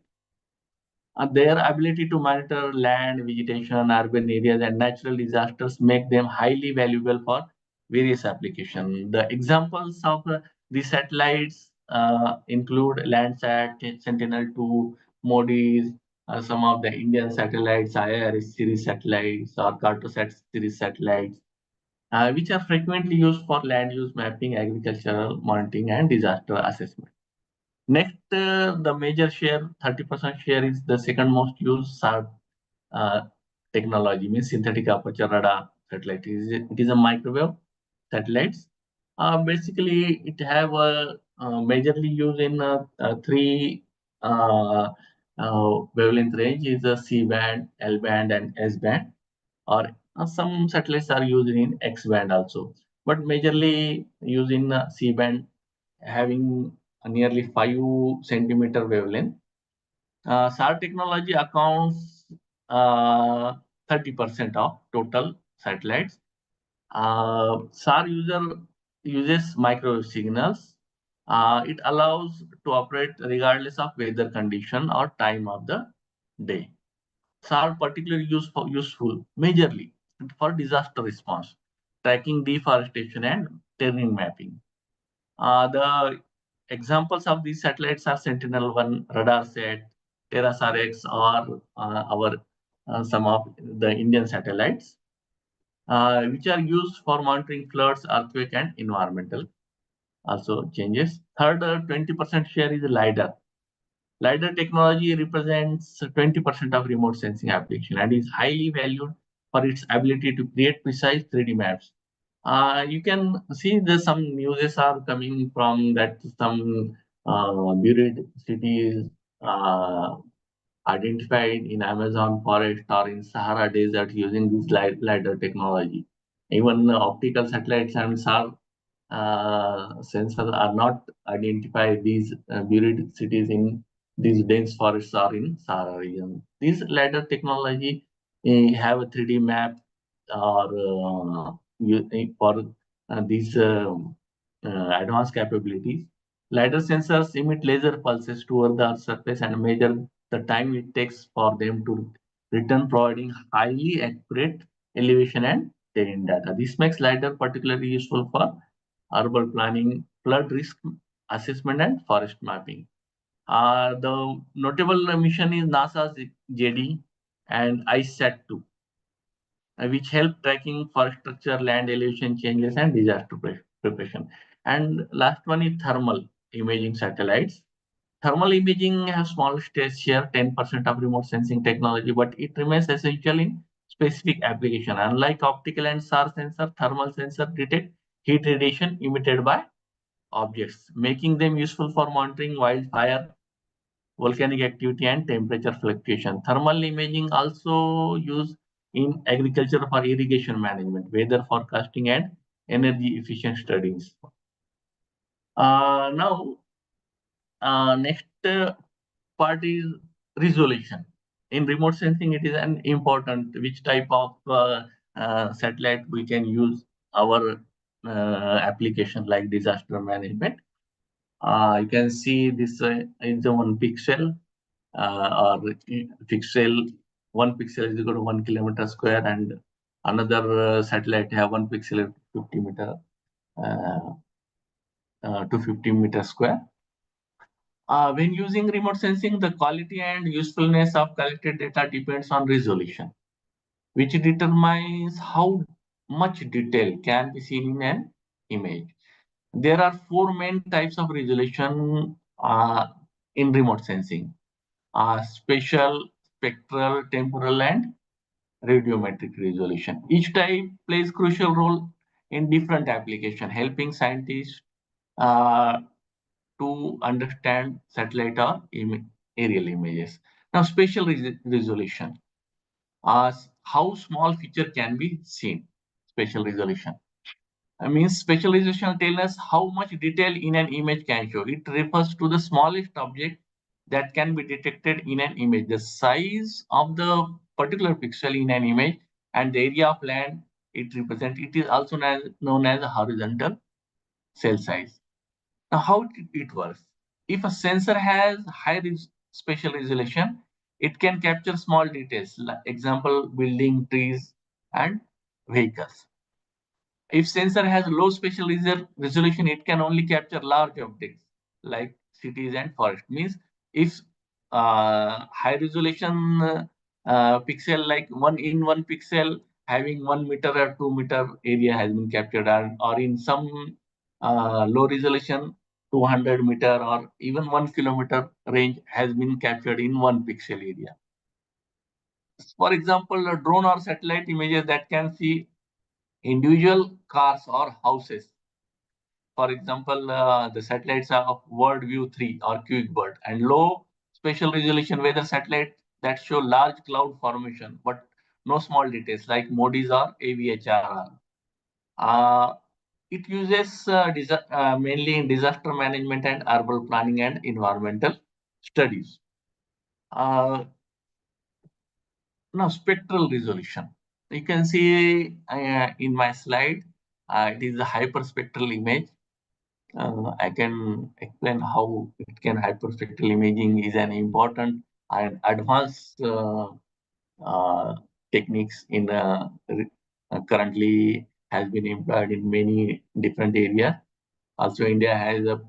Speaker 2: Their ability to monitor land, vegetation, urban areas, and natural disasters make them highly valuable for various applications. The examples of the satellites include Landsat, Sentinel-2, MODIS, some of the Indian satellites, IRS series satellites, or Cartosat series satellites, which are frequently used for land use mapping, agricultural monitoring, and disaster assessment. Next, the major share, 30% share, is the second most used uh, technology, means synthetic aperture radar satellite. It is a microwave satellites. Basically, it have a majorly used in three wavelength range, is the C band, L band, and S band. Or some satellites are used in X band also, but majorly used in C band, having a nearly 5 centimeter wavelength. SAR technology accounts 30% of total satellites. SAR uses microwave signals. It allows to operate regardless of weather condition or time of the day. SAR particularly useful majorly for disaster response, tracking deforestation, and terrain mapping. The examples of these satellites are Sentinel-1, RadarSat, TerraSAR-X, or our some of the Indian satellites, which are used for monitoring floods, earthquake, and environmental also changes. Third, 20% share is LiDAR. LiDAR technology represents 20% of remote sensing application and is highly valued for its ability to create precise 3D maps. You can see some news are coming from that some buried cities identified in Amazon forest or in Sahara Desert using this LiDAR technology. Even optical satellites and SAR sensors are not identify these buried cities in these dense forests or in Sahara region. This LiDAR technology have a 3D map or for these advanced capabilities. LiDAR sensors emit laser pulses toward the Earth's surface and measure the time it takes for them to return, providing highly accurate elevation and terrain data. This makes LiDAR particularly useful for urban planning, flood risk assessment, and forest mapping. The notable mission is NASA's JD and ICESat-2, which help tracking forest structure, land elevation changes, and disaster preparation. And last one is thermal imaging satellites. Thermal imaging has small stage share, 10% of remote sensing technology, but it remains essential in specific application. Unlike optical and SAR sensor, thermal sensor detect heat radiation emitted by objects, making them useful for monitoring wildfire, volcanic activity, and temperature fluctuation. Thermal imaging also used in agriculture for irrigation management, weather forecasting, and energy efficient studies. Now, next part is resolution. In remote sensing, it is an important which type of satellite we can use our application like disaster management. You can see this is the 1 pixel or pixel. 1 pixel is equal to 1 kilometer square, and another satellite have 1 pixel 50 meter to 50 meter square. When using remote sensing, the quality and usefulness of collected data depends on resolution, which determines how much detail can be seen in an image. There are four main types of resolution in remote sensing: spatial, spectral, temporal, and radiometric resolution. Each type plays crucial role in different applications, helping scientists uh, to understand satellite or aerial images. Now, spatial resolution, how small feature can be seen. Spatial resolution. Means specialization tells us how much detail in an image can show. It refers to the smallest object that can be detected in an image. The size of the particular pixel in an image and the area of land it represents. It is also known as a horizontal cell size. Now, how it works? If a sensor has high spatial resolution, it can capture small details, like example, building, trees, and vehicles. If sensor has low spatial resolution, it can only capture large objects like cities and forest. Means if high resolution pixel like one pixel having 1 meter or 2 meter area has been captured, or in some low resolution 200 meter or even 1 kilometer range has been captured in 1 pixel area. For example, a drone or satellite images that can see individual cars or houses. For example, the satellites are of World View 3 or QuickBird, and low spatial resolution weather satellites that show large cloud formation but no small details like MODIS or AVHRR. It uses mainly in disaster management and urban planning and environmental studies. Now, spectral resolution. You can see in my slide, it is a hyperspectral image. I can explain how it can hyperspectral imaging is an important and advanced techniques in currently has been employed in many different areas. Also, India has a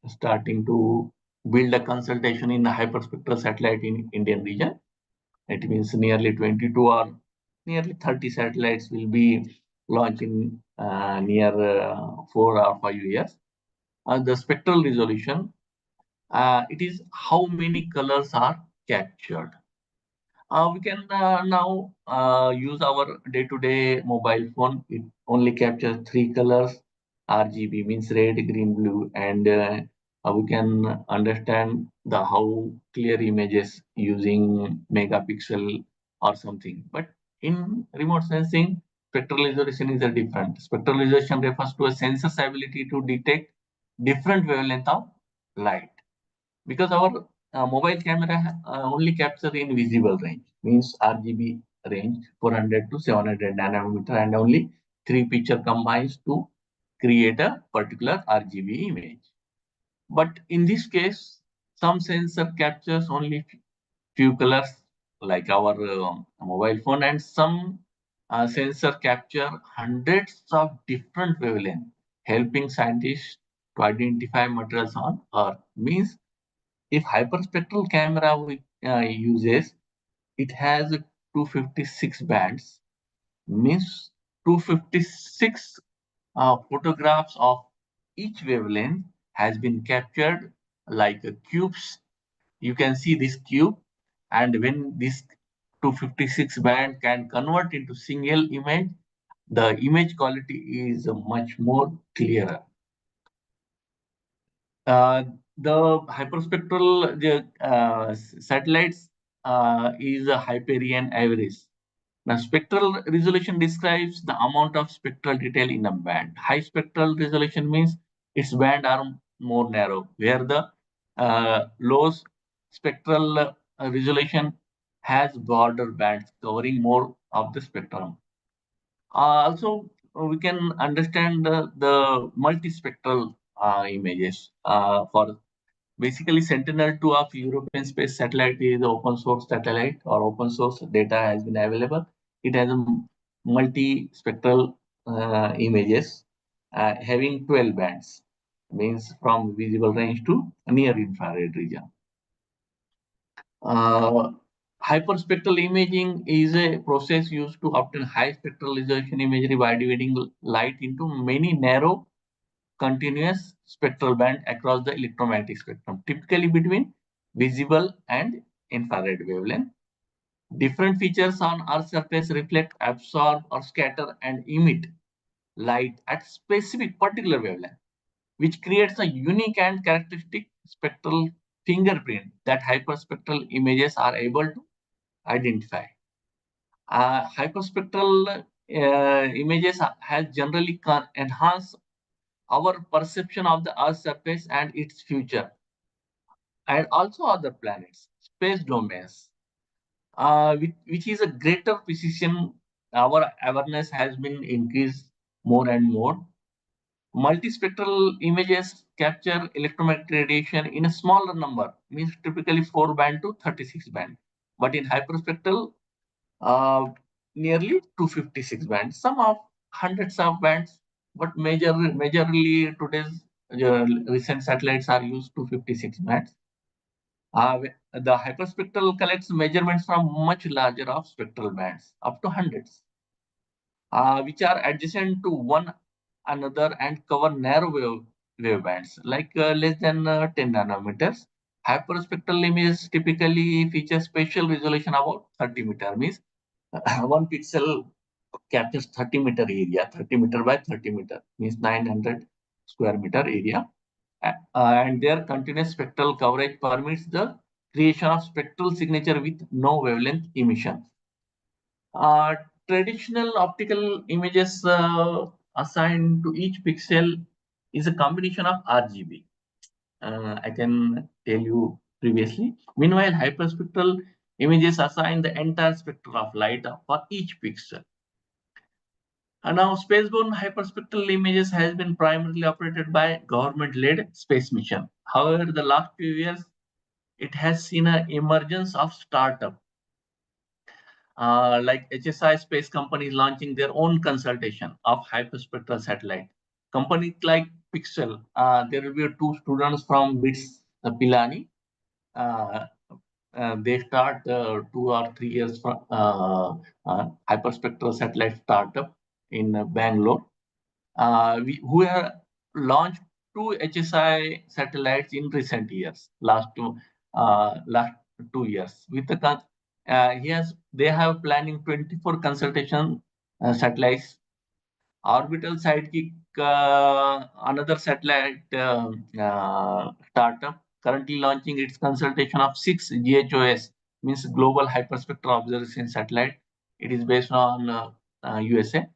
Speaker 2: starting to build a consultation in the hyperspectral satellite in Indian region. It means nearly 22 or nearly 30 satellites will be launched in near 4 or 5 years. The spectral resolution, it is how many colors are captured. We can now use our day-to-day mobile phone. It only captures 3 colors. RGB means red, green, blue, and we can understand the how clear images using megapixel or something. But in remote sensing, spectral resolution is a different. Spectral resolution refers to a sensor's ability to detect different wavelength of light, because our mobile camera only capture in visible range, means RGB range 400 to 700 nanometer, and only 3 picture combines to create a particular RGB image. But in this case, some sensor captures only few colors like our mobile phone, and some sensor capture hundreds of different wavelengths, helping scientists to identify materials on Earth. Means if hyperspectral camera uses, it has 256 bands, means 256 photographs of each wavelength has been captured like cubes. You can see this cube, and when this 256 band can convert into single image, the image quality is much more clearer. The hyperspectral satellites is a Hyperion average. Now, spectral resolution describes the amount of spectral detail in a band. High spectral resolution means its band are more narrow, where the low spectral resolution has broader bands covering more of the spectrum. Also, we can understand the multispectral images for basically Sentinel-2 of European Space Satellite is open source satellite, or open source data has been available. It has a multispectral images having 12 bands, means from visible range to near infrared region. Hyperspectral imaging is a process used to obtain high spectral resolution imagery by dividing light into many narrow continuous spectral band across the electromagnetic spectrum, typically between visible and infrared wavelength. Different features on Earth's surface reflect, absorb, or scatter and emit light at specific particular wavelength, which creates a unique and characteristic spectral fingerprint that hyperspectral images are able to identify. Hyperspectral images has generally enhanced our perception of the Earth's surface and its future, and also other planets, space domains, which is a greater precision. Our awareness has been increased more and more. Multispectral images capture electromagnetic radiation in a smaller number, means typically 4 band to 36 band. But in hyperspectral, uh, nearly 256 bands, some of hundreds of bands, but majorly today's recent satellites are used 256 bands. The hyperspectral collects measurements from much larger of spectral bands, up to hundreds, which are adjacent to one another and cover narrow wave bands, like less than 10 nanometers. Hyperspectral images typically feature spatial resolution about 30 meter, means one pixel captures 30-meter area, 30 meter by 30 meter, means 900 square meter area. And their continuous spectral coverage permits the creation of spectral signature with no wavelength emission. Uh, Traditional optical images assigned to each pixel is a combination of RGB. I can tell you previously. Meanwhile, hyperspectral images assign the entire spectrum of light for each pixel. And now, spaceborne hyperspectral images has been primarily operated by government-led space mission. However, the last few years, it has seen an emergence of startup like HSI space companies launching their own consultation of hyperspectral satellite. Companies like Pixel, there will be two students from BITS Pilani. Uh, they start 2 or 3 years from hyperspectral satellite startup in Bangalore. Who have launched 2 HSI satellites in recent years, last 2 years. With the they have planning 24 consultation satellites. Orbital Sidekick, another satellite startup, currently launching its consultation of 6 GHOS, means Global Hyperspectral Observation Satellite. It is based on USA.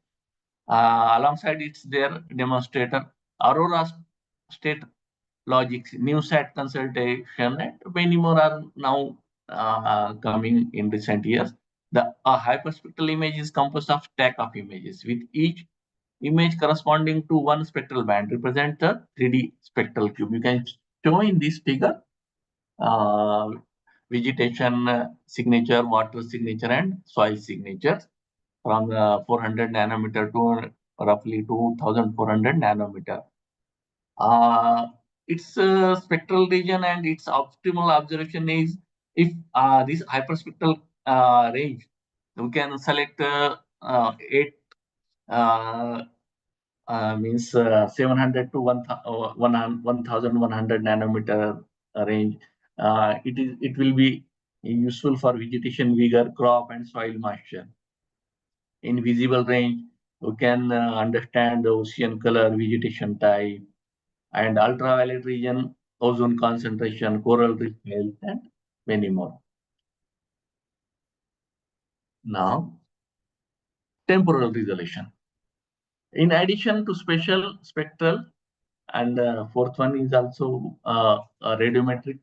Speaker 2: Alongside its their demonstrator, Aurora State Logic's NewSat consultation, and many more are now coming in recent years. The hyperspectral image is composed of stack of images, with each image corresponding to one spectral band represent a 3D spectral cube. You can show in this figure uh, vegetation signature, water signature, and soil signatures from 400 nanometer to roughly 2400 nanometer. Its spectral region and its optimal observation is if this hyperspectral range, we can select 8 means 700 to 1100 nanometer range. It will be useful for vegetation vigor, crop, and soil moisture. In visible range, we can understand the ocean color, vegetation type, and ultraviolet region, ozone concentration, coral reef health, and many more. Now, temporal resolution. In addition to spatial, spectral, and fourth one is also a radiometric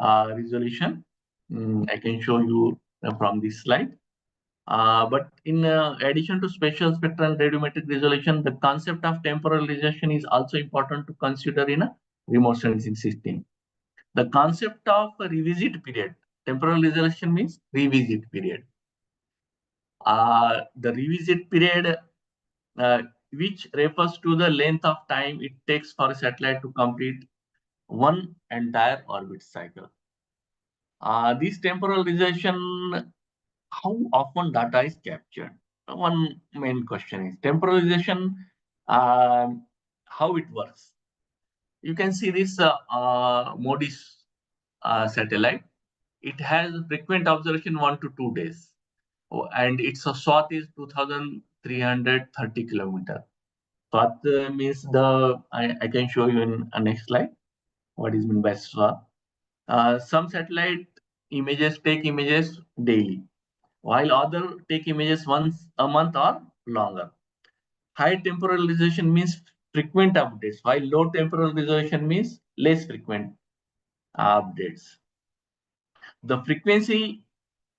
Speaker 2: resolution. I can show you from this slide. But in addition to spatial, spectral, and radiometric resolution, the concept of temporal resolution is also important to consider in a remote sensing system. The concept of a revisit period, temporal resolution means revisit period. The revisit period, which refers to the length of time it takes for a satellite to complete one entire orbit cycle. This temporal resolution, how often data is captured? One main question is temporalization, how it works. You can see this MODIS satellite. It has frequent observation 1 to 2 days, and its swath is 2,330 kilometers. Swath means I can show you in a next slide what is meant by swath. Some satellite images take images daily, while other take images once a month or longer. High temporal resolution means frequent updates, while low temporal resolution means less frequent updates. The frequency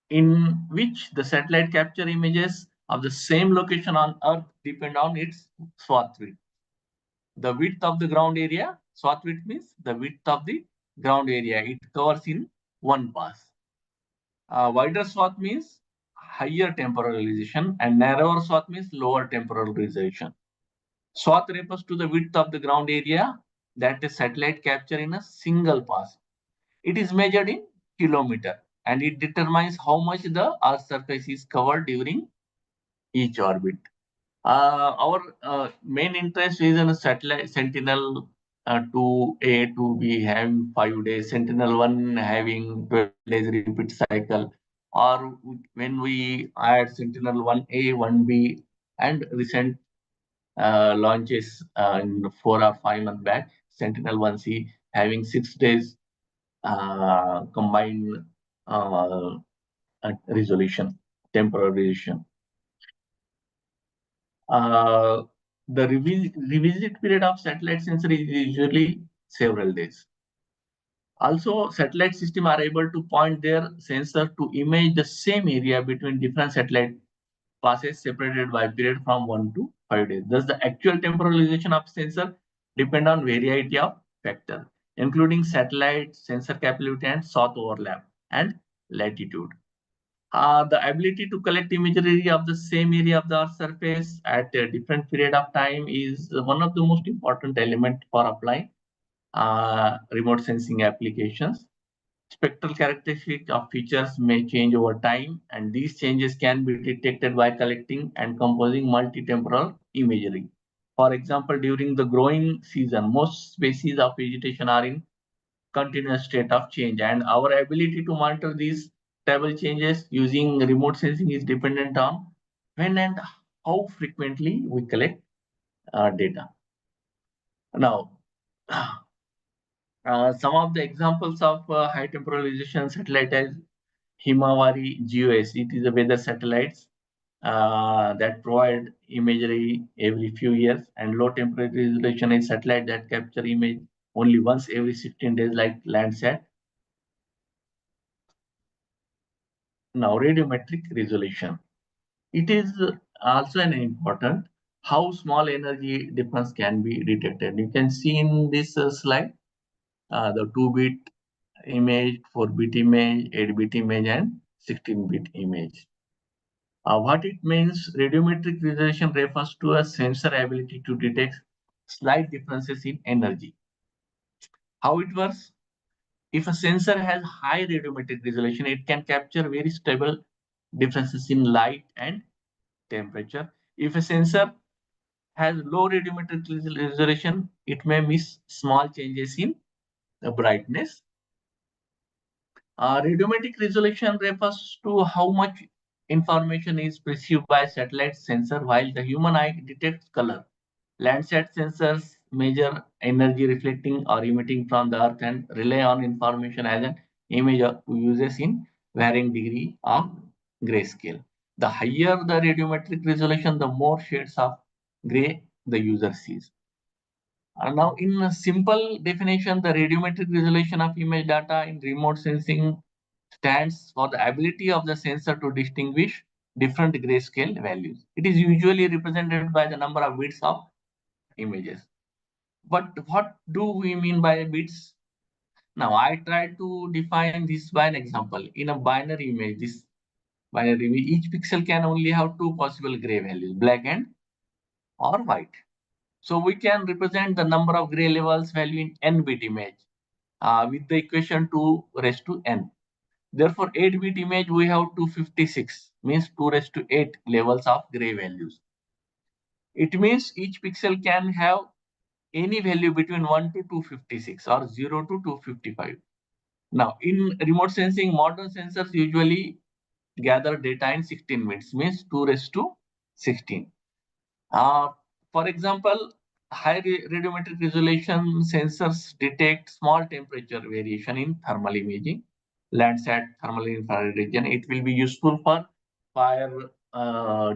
Speaker 2: in which the satellite capture images of the same location on Earth depend on its swath width. The width of the ground area, swath width means the width of the ground area it covers in one pass. Wider swath means higher temporal resolution and narrower swath means lower temporal resolution. Swath refers to the width of the ground area that the satellite capture in a single pass. It is measured in kilometer and it determines how much the Earth's surface is covered during each orbit. Our main interest is in satellite Sentinel 2A, 2B having 5 days, Sentinel 1 having 12 days repeat cycle, or when we add Sentinel 1A, 1B, and recent launches in 4 or 5 months back, Sentinel 1C having 6 days combined resolution, temporal resolution. The revisit period of satellite sensor is usually several days. Also, satellite systems are able to point their sensor to image the same area between different satellite passes separated by period from 1 to 5 days. Thus, the actual temporalization of sensor depend on variety of factors, including satellite, sensor capability, and swath overlap, and latitude. The ability to collect imagery of the same area of the Earth's surface at a different period of time is one of the most important elements for applying remote sensing applications. Spectral characteristics of features may change over time, and these changes can be detected by collecting and composing multi-temporal imagery. For example, during the growing season, most species of vegetation are in continuous state of change, and our ability to monitor these stable changes using remote sensing is dependent on when and how frequently we collect data. Now, some of the examples of high temporalization satellite is Himawari GOS. It is a weather satellites that provide imagery every few years, and low temporal resolution is satellite that capture image only once every 16 days, like Landsat. Now, radiometric resolution. It is also an important how small energy difference can be detected. You can see in this slide the 2-bit image, 4-bit image, 8-bit image, and 16-bit image. What it means, radiometric resolution refers to a sensor ability to detect slight differences in energy. How it works? If a sensor has high radiometric resolution, it can capture very stable differences in light and temperature. If a sensor has low radiometric resolution, it may miss small changes in the brightness. Radiometric resolution refers to how much information is perceived by satellite sensor while the human eye detects color. Landsat sensors measure energy reflecting or emitting from the Earth and rely on information as an image of uses in varying degree of grayscale. The higher the radiometric resolution, the more shades of gray the user sees. Now, in a simple definition, the radiometric resolution of image data in remote sensing stands for the ability of the sensor to distinguish different grayscale values. It is usually represented by the number of bits of images. But what do we mean by bits? Now, I try to define this by an example. In a binary image, this binary image, each pixel can only have two possible gray values, black and or white. So we can represent the number of gray levels value in n-bit image with the equation 2 raised to n. Therefore, 8-bit image we have 256, means 2 raised to 8 levels of gray values. It means each pixel can have any value between 1 to 256 or 0 to 255. Now, in remote sensing, modern sensors usually gather data in 16 bits, means 2 raised to 16. For example, high radiometric resolution sensors detect small temperature variation in thermal imaging. Landsat thermal infrared region. It will be useful for fire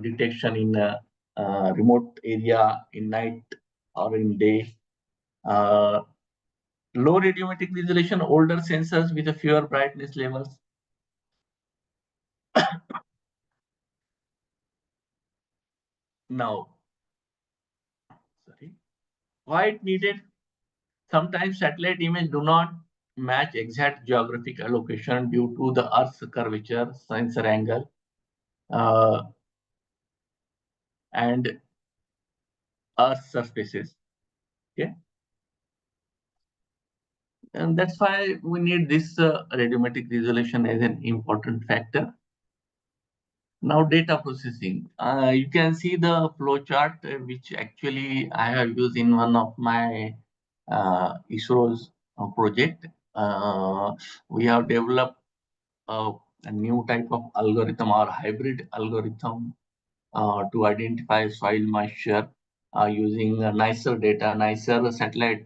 Speaker 2: detection in remote area in night or in day. Low radiometric resolution, older sensors with a fewer brightness levels. Now, why it needed? Sometimes satellite images do not match exact geographic location due to the Earth's curvature, sensor angle, and Earth's surfaces. Okay, and that's why we need this radiometric resolution as an important factor. Now, data processing. You can see the flow chart, which actually I have used in one of my ISRO's project. We have developed a new type of algorithm or hybrid algorithm to identify soil moisture using nicer data. Nicer satellite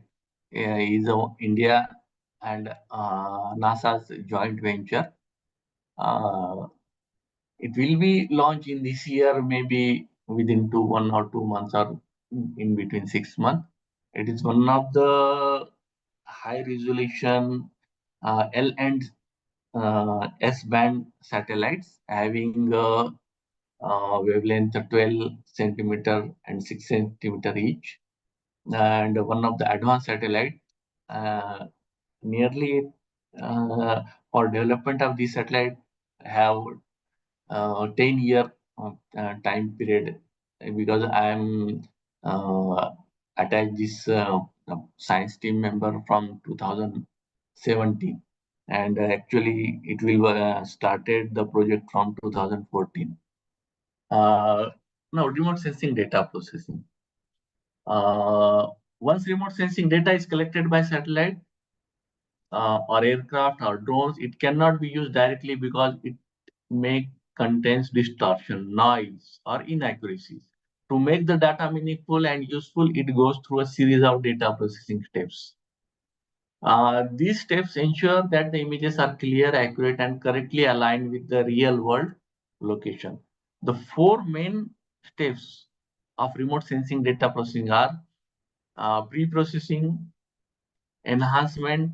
Speaker 2: is India and NASA's joint venture. It will be launched in this year, maybe within 1 or 2 months or in between 6 months. It is one of the high resolution L and S-band satellites having wavelength 12 centimeter and 6 centimeter each. And one of the advanced satellite, nearly for development of this satellite have 10-year time period, because I am attached this science team member from 2017, and actually it will started the project from 2014. Now, remote sensing data processing. Once remote sensing data is collected by satellite or aircraft or drones, it cannot be used directly because it may contains distortion, noise, or inaccuracies. To make the data meaningful and useful, it goes through a series of data processing steps. These steps ensure that the images are clear, accurate, and correctly aligned with the real world location. The 4 main steps of remote sensing data processing are pre-processing, enhancement,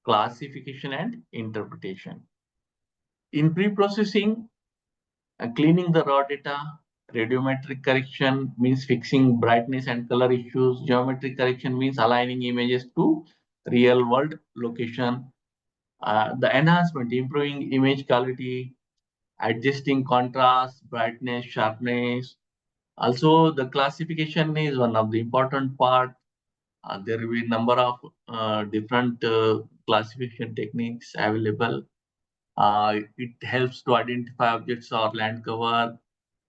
Speaker 2: classification, and interpretation. In pre-processing, cleaning the raw data, radiometric correction means fixing brightness and color issues, geometric correction means aligning images to real world location, the enhancement, improving image quality, adjusting contrast, brightness, sharpness. Also, the classification is one of the important part. There will be a number of different classification techniques available. It helps to identify objects or land cover,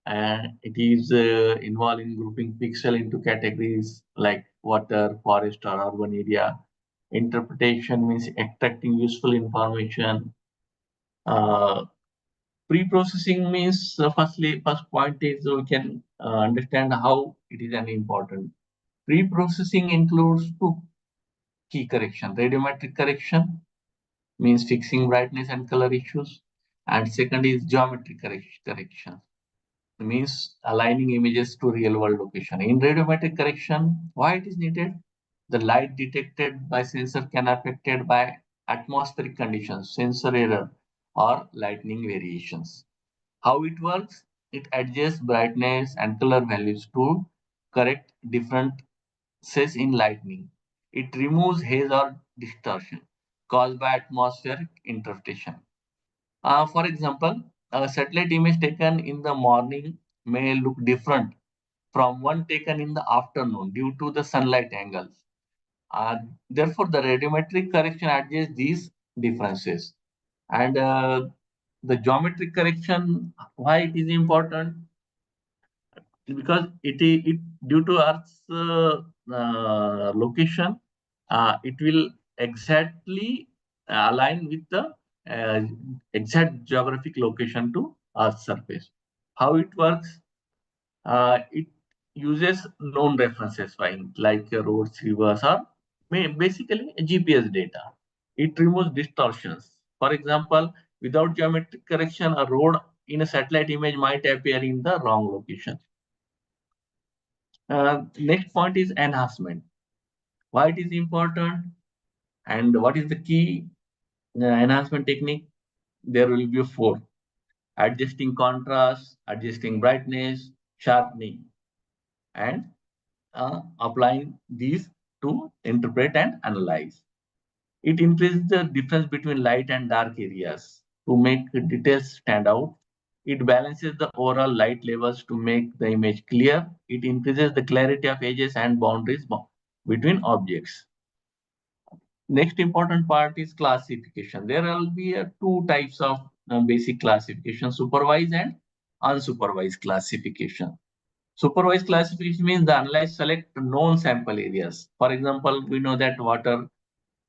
Speaker 2: and it is involved in grouping pixel into categories like water, forest, or urban area. Interpretation means extracting useful information. Pre-processing means first point is we can understand how it is an important. Pre-processing includes 2 key correction: radiometric correction means fixing brightness and color issues, and second is geometric correction means aligning images to real world location. In radiometric correction, why it is needed? The light detected by sensor can affected by atmospheric conditions, sensor error, or lightning variations. How it works? It adjusts brightness and color values to correct differences in lighting. It removes haze or distortion caused by atmospheric interpretation. For example, a satellite image taken in the morning may look different from one taken in the afternoon due to the sunlight angles. Therefore, the radiometric correction adjusts these differences. And the geometric correction, why it is important? Because it due to Earth's location, it will exactly align with the uh, exact geographic location to Earth's surface. How it works? It uses known references fine like roads, rivers, or basically GPS data. It removes distortions. For example, without geometric correction, a road in a satellite image might appear in the wrong location. Next point is enhancement. Why it is important and what is the key enhancement technique? There will be four: adjusting contrast, adjusting brightness, sharpening, and applying these to interpret and analyze. It increases the difference between light and dark areas to make details stand out. It balances the overall light levels to make the image clear. It increases the clarity of edges and boundaries between objects. Next important part is classification. There will be two types of basic classification: supervised and unsupervised classification. Supervised classification means the analyzer select known sample areas. For example, we know that water,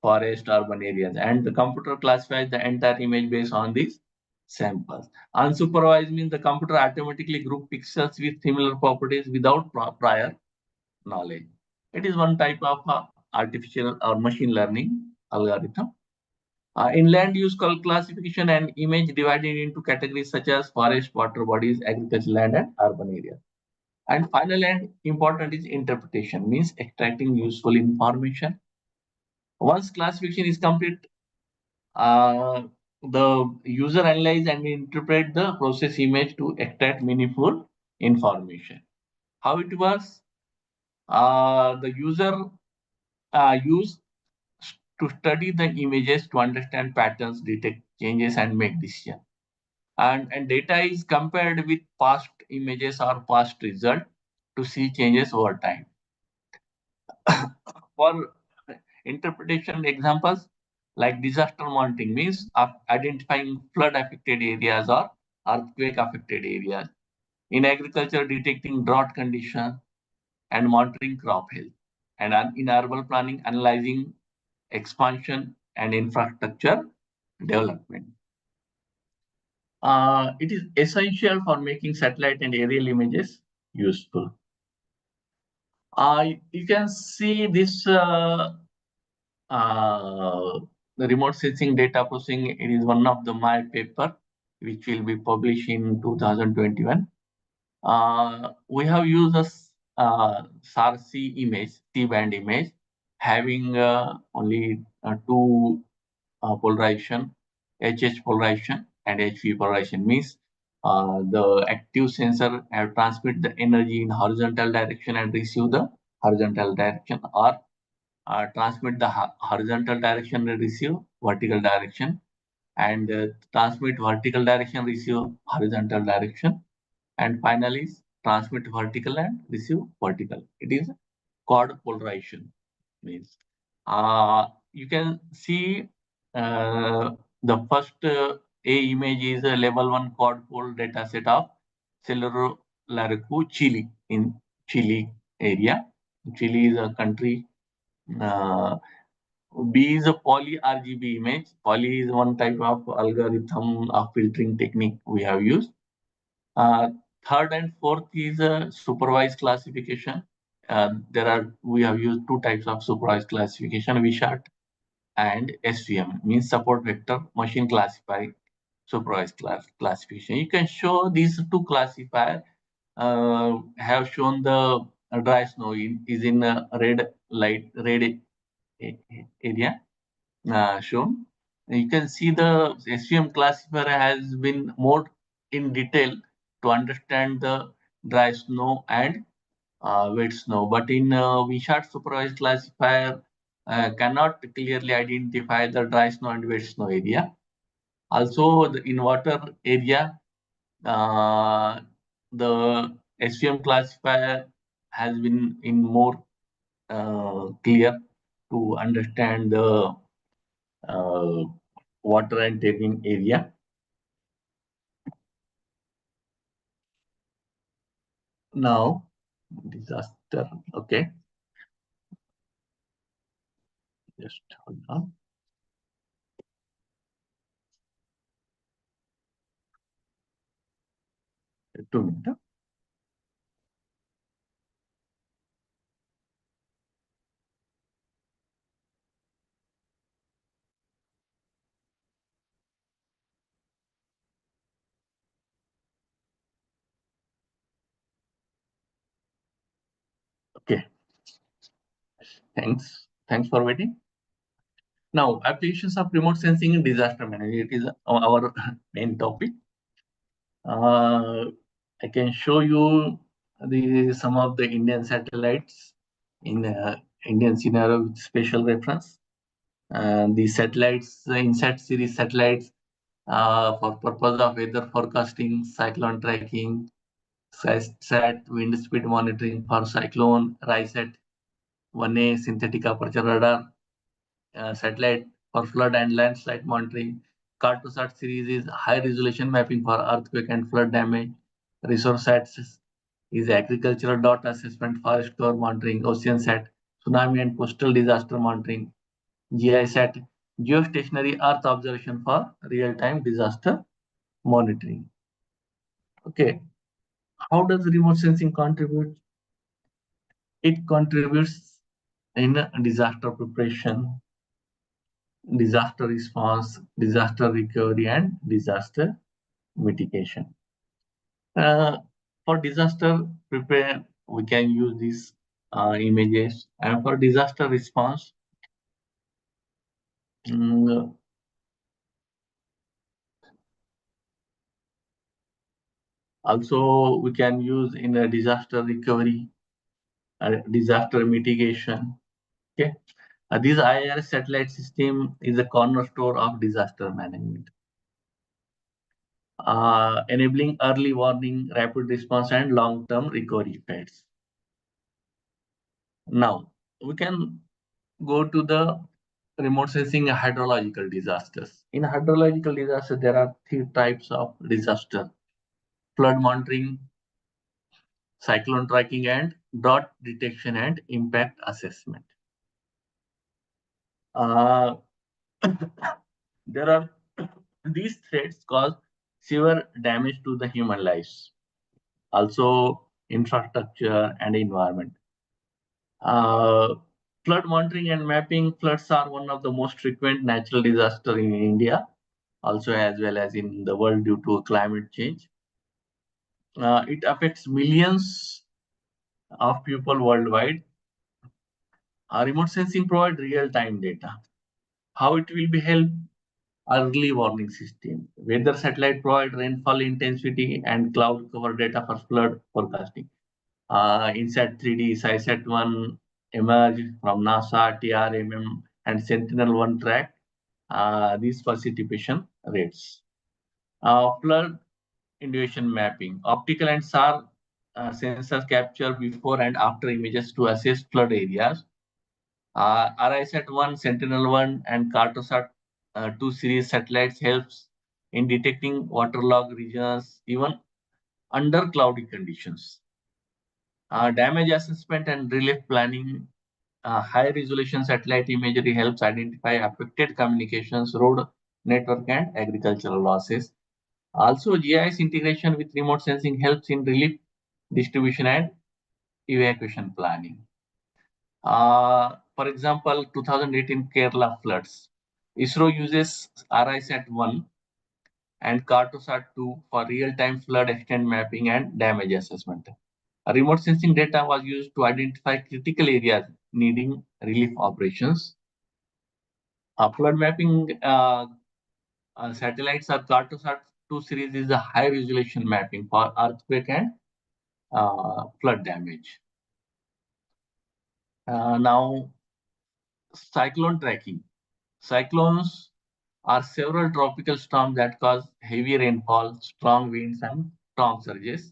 Speaker 2: forest, urban areas, and the computer classifies the entire image based on these samples. Unsupervised means the computer automatically group pixels with similar properties without prior knowledge. It is one type of artificial or machine learning algorithm. In land use classification, an image divided into categories such as forest, water bodies, agricultural land, and urban areas. And final and important is interpretation, means extracting useful information. Once classification is complete, the user analyze and interpret the process image to extract meaningful information. How it works? The user use to study the images to understand patterns, detect changes, and make decisions. And data is compared with past images or past result to see changes over time. For interpretation examples, like disaster monitoring means of identifying flood affected areas or earthquake affected areas. In agriculture, detecting drought conditions and monitoring crop health. And in urban planning, analyzing expansion and infrastructure development. It is essential for making satellite and aerial images useful. You can see this the remote sensing data processing. It is one of the my paper which will be published in 2021. We have used a SAR-C image, C-band image, having only two polarization, HH polarization and HV polarization. Means the active sensor have transmit the energy in horizontal direction and receive the horizontal direction, or transmit the horizontal direction and receive vertical direction, and transmit vertical direction, receive horizontal direction, and finally transmit vertical and receive vertical. It is quad polarization. Means you can see the first A image is a level 1 quad pole data set of Cerro Largo, Chile, in Chile area. Chile is a country. uh, B is a poly RGB image. Poly is one type of algorithm of filtering technique we have used. Uh, Third and fourth is a supervised classification. We have used two types of supervised classification: VSHART and SVM, means support vector machine classify supervised classification. You can show these two classifiers have shown the dry snow is in red light red area shown. You can see the SVM classifier has been more in detail to understand the dry snow and wet snow. But in VSHART supervised classifier cannot clearly identify the dry snow and wet snow area. Also, in water area, uh, the SVM classifier has been in more clear to understand the uh, water and taking area. Now, disaster. Okay, just hold on. 2 minutes. Okay. Thanks for waiting. Now, applications of remote sensing in disaster management, it is our main topic. I can show you some of the Indian satellites in Indian scenario with special reference. The satellites, the INSAT series satellites, for purpose of weather forecasting, cyclone tracking, SAT, wind speed monitoring for cyclone, RISAT 1A, synthetic aperture radar, satellite for flood and landslide monitoring. Cartosat series is high resolution mapping for earthquake and flood damage. ResourceSat is agricultural data assessment, forest cover monitoring. OceanSat, tsunami and coastal disaster monitoring. GISAT, geostationary earth observation for real-time disaster monitoring. Okay, how does remote sensing contribute? It contributes in disaster preparation, disaster response, disaster recovery, and disaster mitigation. For disaster prepare, we can use these images, and for disaster response, also we can use in a disaster recovery, disaster mitigation. Okay, this IIRS satellite system is a cornerstone of disaster management. Enabling early warning, rapid response, and long-term recovery effects. Now, we can go to the remote sensing hydrological disasters. In hydrological disasters, there are three types of disaster: flood monitoring, cyclone tracking, and drought detection and impact assessment. There are these threats cause severe damage to the human lives, also infrastructure and environment. Flood monitoring and mapping. Floods are one of the most frequent natural disasters in India, also as well as in the world due to climate change. It affects millions of people worldwide. Remote sensing provides real-time data. How it will be helped? Early warning system. Weather satellite provide rainfall intensity and cloud cover data for flood forecasting. INSAT 3D, SciSat 1 emerge from NASA, TRMM, and Sentinel-1 track these precipitation rates. Flood induction mapping. Optical and SAR sensors capture before and after images to assess flood areas. RISAT-1, Sentinel-1, and Cartosat 2 series satellites helps in detecting waterlogged regions even under cloudy conditions. Damage assessment and relief planning. High-resolution satellite imagery helps identify affected communications, road network, and agricultural losses. Also, GIS integration with remote sensing helps in relief distribution and evacuation planning. For example, 2018 Kerala floods. ISRO uses RISAT-1 and Cartosat-2 for real-time flood extent mapping and damage assessment. Remote sensing data was used to identify critical areas needing relief operations. Flood mapping satellites are Cartosat 2 series is a high resolution mapping for earthquake and flood damage. Now, cyclone tracking. Cyclones are several tropical storms that cause heavy rainfall, strong winds, and storm surges.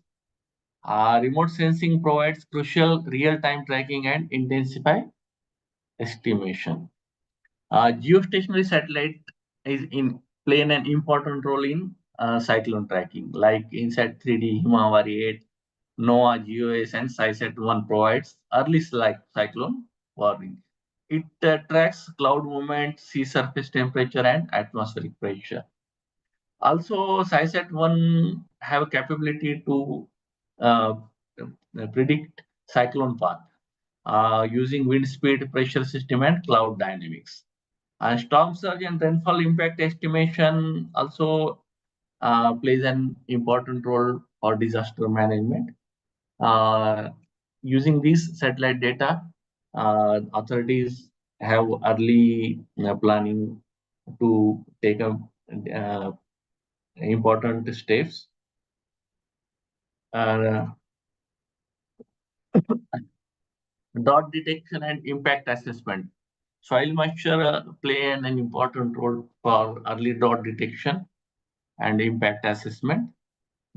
Speaker 2: Remote sensing provides crucial real-time tracking and intensify estimation. Geostationary satellite play an important role in cyclone tracking, like INSAT 3D, Himawari 8, NOAA, GOS, and SciSat 1 provides early cyclone warning. It tracks cloud movement, sea surface temperature, and atmospheric pressure. Also, SciSat 1 have a capability to predict cyclone path using wind speed, pressure system, and cloud dynamics. And storm surge and rainfall impact estimation also plays an important role for disaster management. using this satellite data, authorities have early planning to take up important steps. Dot detection and impact assessment. Soil moisture play an important role for early dot detection and impact assessment.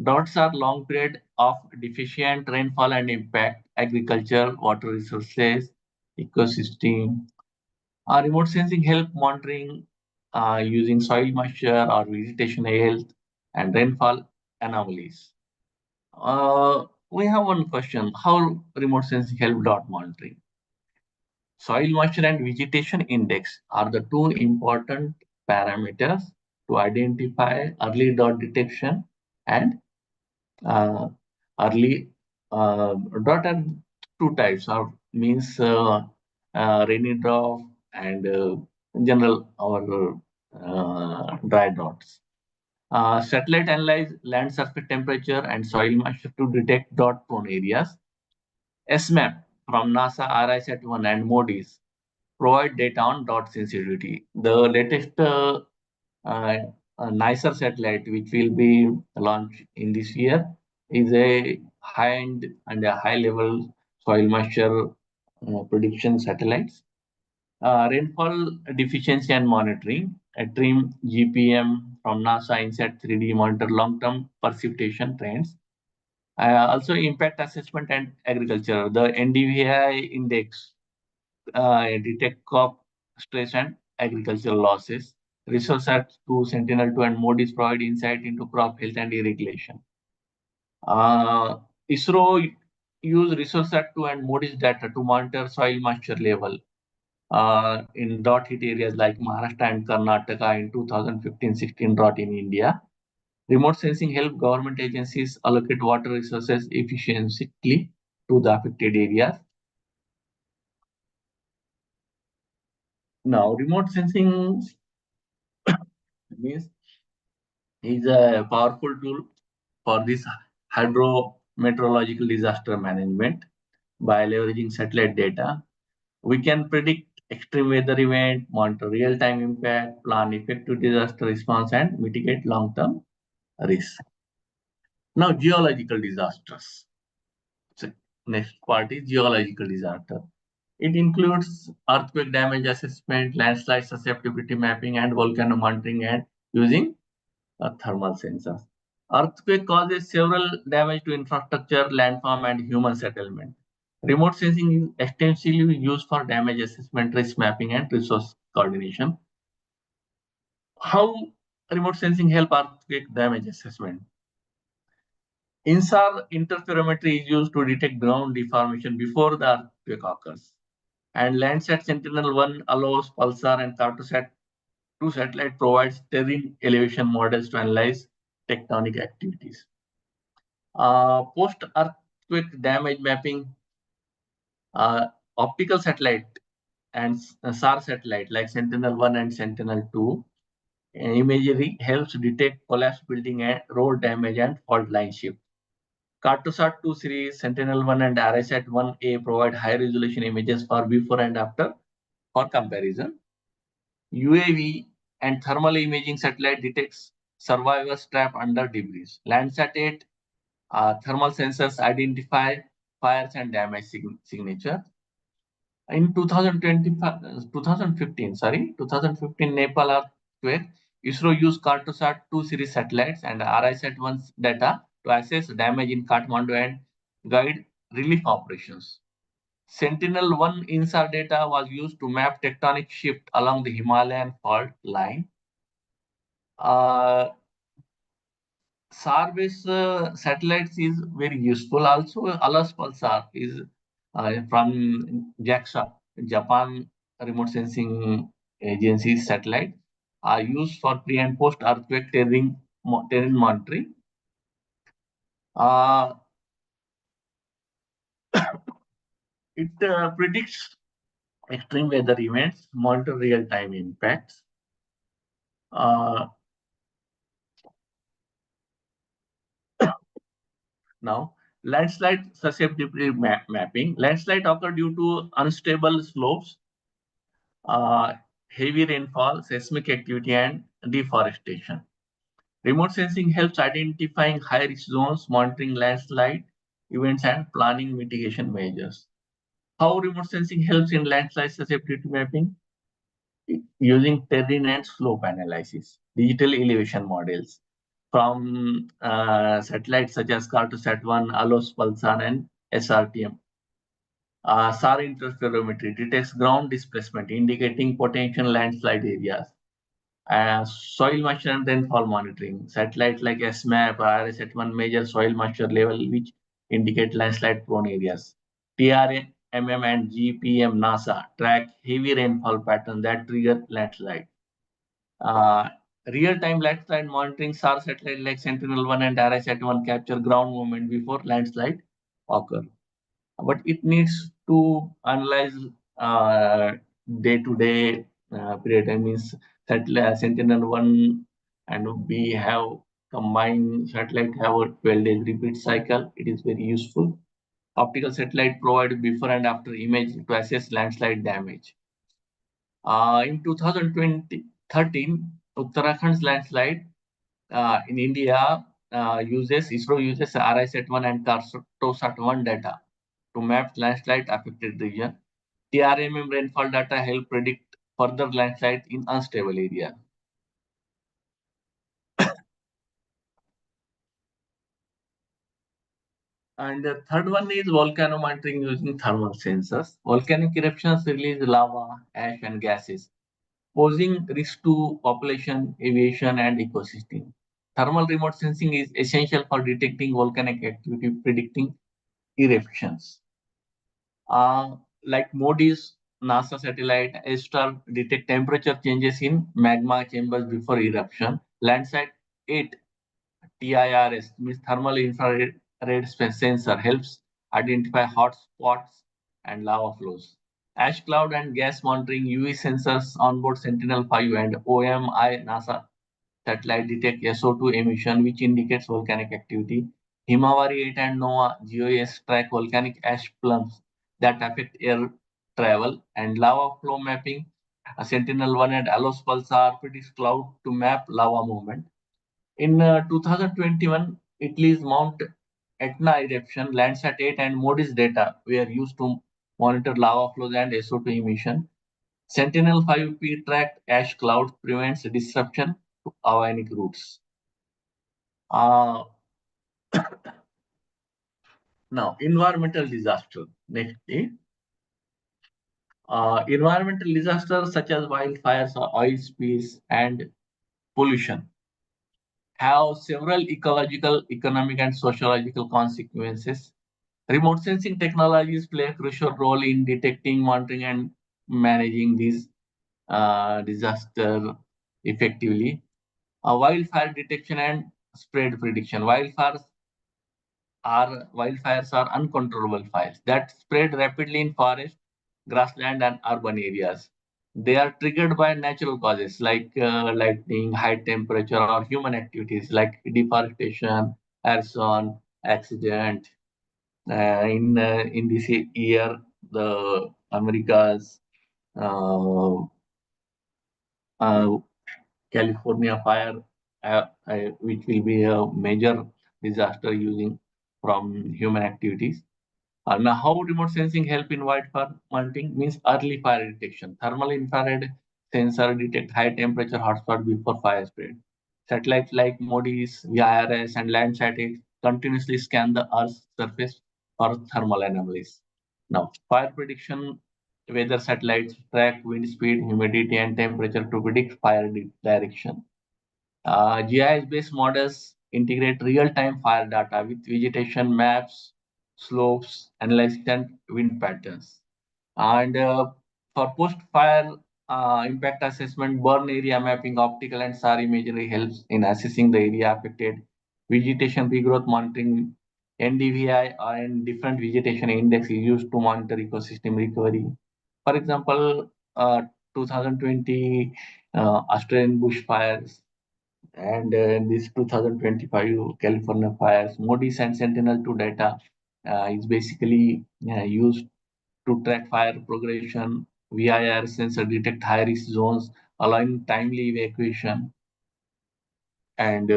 Speaker 2: Dots are long period of deficient rainfall and impact agriculture, water resources, ecosystem. Remote sensing help monitoring using soil moisture or vegetation health and rainfall anomalies. We have one question: how remote sensing help dot monitoring? Soil moisture and vegetation index are the two important parameters to identify early dot detection and uh, early dot are two types of means rainy drop and in general our dry dots. Satellite analyze land surface temperature and soil moisture to detect dot prone areas. SMAP from NASA RISAT-1 and MODIS provide data on dot sensitivity. The latest uh, nicer satellite which will be launched in this year is a high-end and a high-level soil moisture prediction satellites. Rainfall deficiency and monitoring. A TRIM GPM from NASA INSAT 3D monitor long-term precipitation trends. Also impact assessment and agriculture. The NDVI index detect crop stress and agricultural losses. Resource Act to Sentinel-2 and MODIS provide insight into crop health and irrigation. ISRO use Resource Act 2 and MODIS data to monitor soil moisture level in dot hit areas like Maharashtra and Karnataka in 2015-16 drought in India. Remote sensing help government agencies allocate water resources efficiently to the affected areas. Now, remote sensing means is a powerful tool for this hydrometeorological disaster management. By leveraging satellite data, we can predict extreme weather event, monitor real-time impact, plan effective disaster response, and mitigate long-term risk. Now, geological disasters. So next part is geological disaster. It includes earthquake damage assessment, landslide susceptibility mapping, and volcano monitoring and using thermal sensors. Earthquake causes several damage to infrastructure, landform, and human settlement. Remote sensing is extensively used for damage assessment, risk mapping, and resource coordination. How remote sensing help earthquake damage assessment? INSAR interferometry is used to detect ground deformation before the earthquake occurs. And Landsat Sentinel-1 allows Pulsar and Cartosat-2 satellite provides terrain elevation models to analyze tectonic activities. Post-earthquake damage mapping, optical satellite and SAR satellite like Sentinel-1 and Sentinel-2 imagery helps detect collapsed building and road damage and fault line shift. Cartosat 2 series, Sentinel-1 and RISAT-1A provide high-resolution images for before and after for comparison. UAV and thermal imaging satellite detects survivors trapped under debris. Landsat 8 thermal sensors identify fires and damage signature. In 2015 Nepal earthquake, ISRO used Cartosat 2 series satellites and RISAT-1 data to assess damage in Kathmandu and guide relief operations. Sentinel-1 INSAR data was used to map tectonic shift along the Himalayan fault line. SAR-based satellites is very useful. Also, ALAS Pulsar is from JAXA, Japan Remote Sensing Agency satellite, are used for pre and post earthquake terrain monitoring. It predicts extreme weather events, monitor real-time impacts. Now, Landslide susceptibility mapping. Landslide occur due to unstable slopes, uh, heavy rainfall, seismic activity, and deforestation. Remote sensing helps identifying high-risk zones, monitoring landslide events, and planning mitigation measures. How remote sensing helps in landslide susceptibility mapping? Using terrain and slope analysis, digital elevation models from satellites such as Cartosat-1, ALOS, Pulsar, and SRTM. SAR interferometry detects ground displacement, indicating potential landslide areas. Soil moisture and rainfall monitoring. Satellites like SMAP or RSAT-1 measure soil moisture level, which indicate landslide-prone areas. TRMM and GPM NASA track heavy rainfall patterns that trigger landslide. Real-time landslide monitoring SAR satellite like Sentinel-1 and RSAT-1 capture ground movement before landslide occur. But it needs to analyze day-to-day period. I means Sentinel-1 and we have combined satellite have a 12-day repeat cycle. It is very useful. Optical satellite provide before and after image to assess landslide damage. In 2013, Uttarakhand's landslide in India ISRO uses RISAT-1 and Cartosat-1 data to map landslide affected region. TRMM rainfall data help predict further landslide in unstable area. And the third one is volcano monitoring using thermal sensors. Volcanic eruptions release lava, ash, and gases, posing risk to population, aviation, and ecosystem. Thermal remote sensing is essential for detecting volcanic activity, predicting eruptions. Like MODIS, NASA satellite, ASTAR detect temperature changes in magma chambers before eruption. Landsat 8 TIRS means thermal infrared sensor helps identify hot spots and lava flows. Ash cloud and gas monitoring UV sensors onboard Sentinel-5 and OMI NASA satellite detect SO2 emission, which indicates volcanic activity. Himawari 8 and NOAA GOS track volcanic ash plumes that affect air travel, and lava flow mapping. Sentinel-1 and ALOS Pulsar predicts cloud to map lava movement. In 2021, Italy's Mount Etna eruption, Landsat 8 and MODIS data were used to monitor lava flows and SO2 emission. Sentinel-5P tracked ash clouds prevents disruption to oceanic routes. Now, environmental disaster. Next day. Environmental disasters such as wildfires, oil spills, and pollution have several ecological, economic, and sociological consequences. Remote sensing technologies play a crucial role in detecting, monitoring, and managing these disasters effectively. Wildfire detection and spread prediction. Wildfires are uncontrollable fires that spread rapidly in forest, grassland, and urban areas. They are triggered by natural causes like lightning, high temperature, or human activities like deforestation, arson, accident. In this year, the Americas uh, uh, California fire, which will be a major disaster using from human activities. Now, how remote sensing help in wildfire monitoring means early fire detection. Thermal infrared sensor detect high temperature hotspot before fire spread. Satellites like MODIS, VIRS, and Landsat continuously scan the Earth's surface for thermal anomalies. Now, fire prediction. Weather satellites track wind speed, humidity, and temperature to predict fire direction. GIS-based models integrate real-time fire data with vegetation maps, slopes, analysis, and wind patterns. And for post-fire impact assessment, burn area mapping, optical and SAR imagery helps in assessing the area affected. Vegetation regrowth monitoring, NDVI and different vegetation index is used to monitor ecosystem recovery. For example, 2020 Australian bushfires And this 2025 California fires, Moody's and Sentinel-2 data is basically used to track fire progression. VIR sensor detect high-risk zones, allowing timely evacuation. And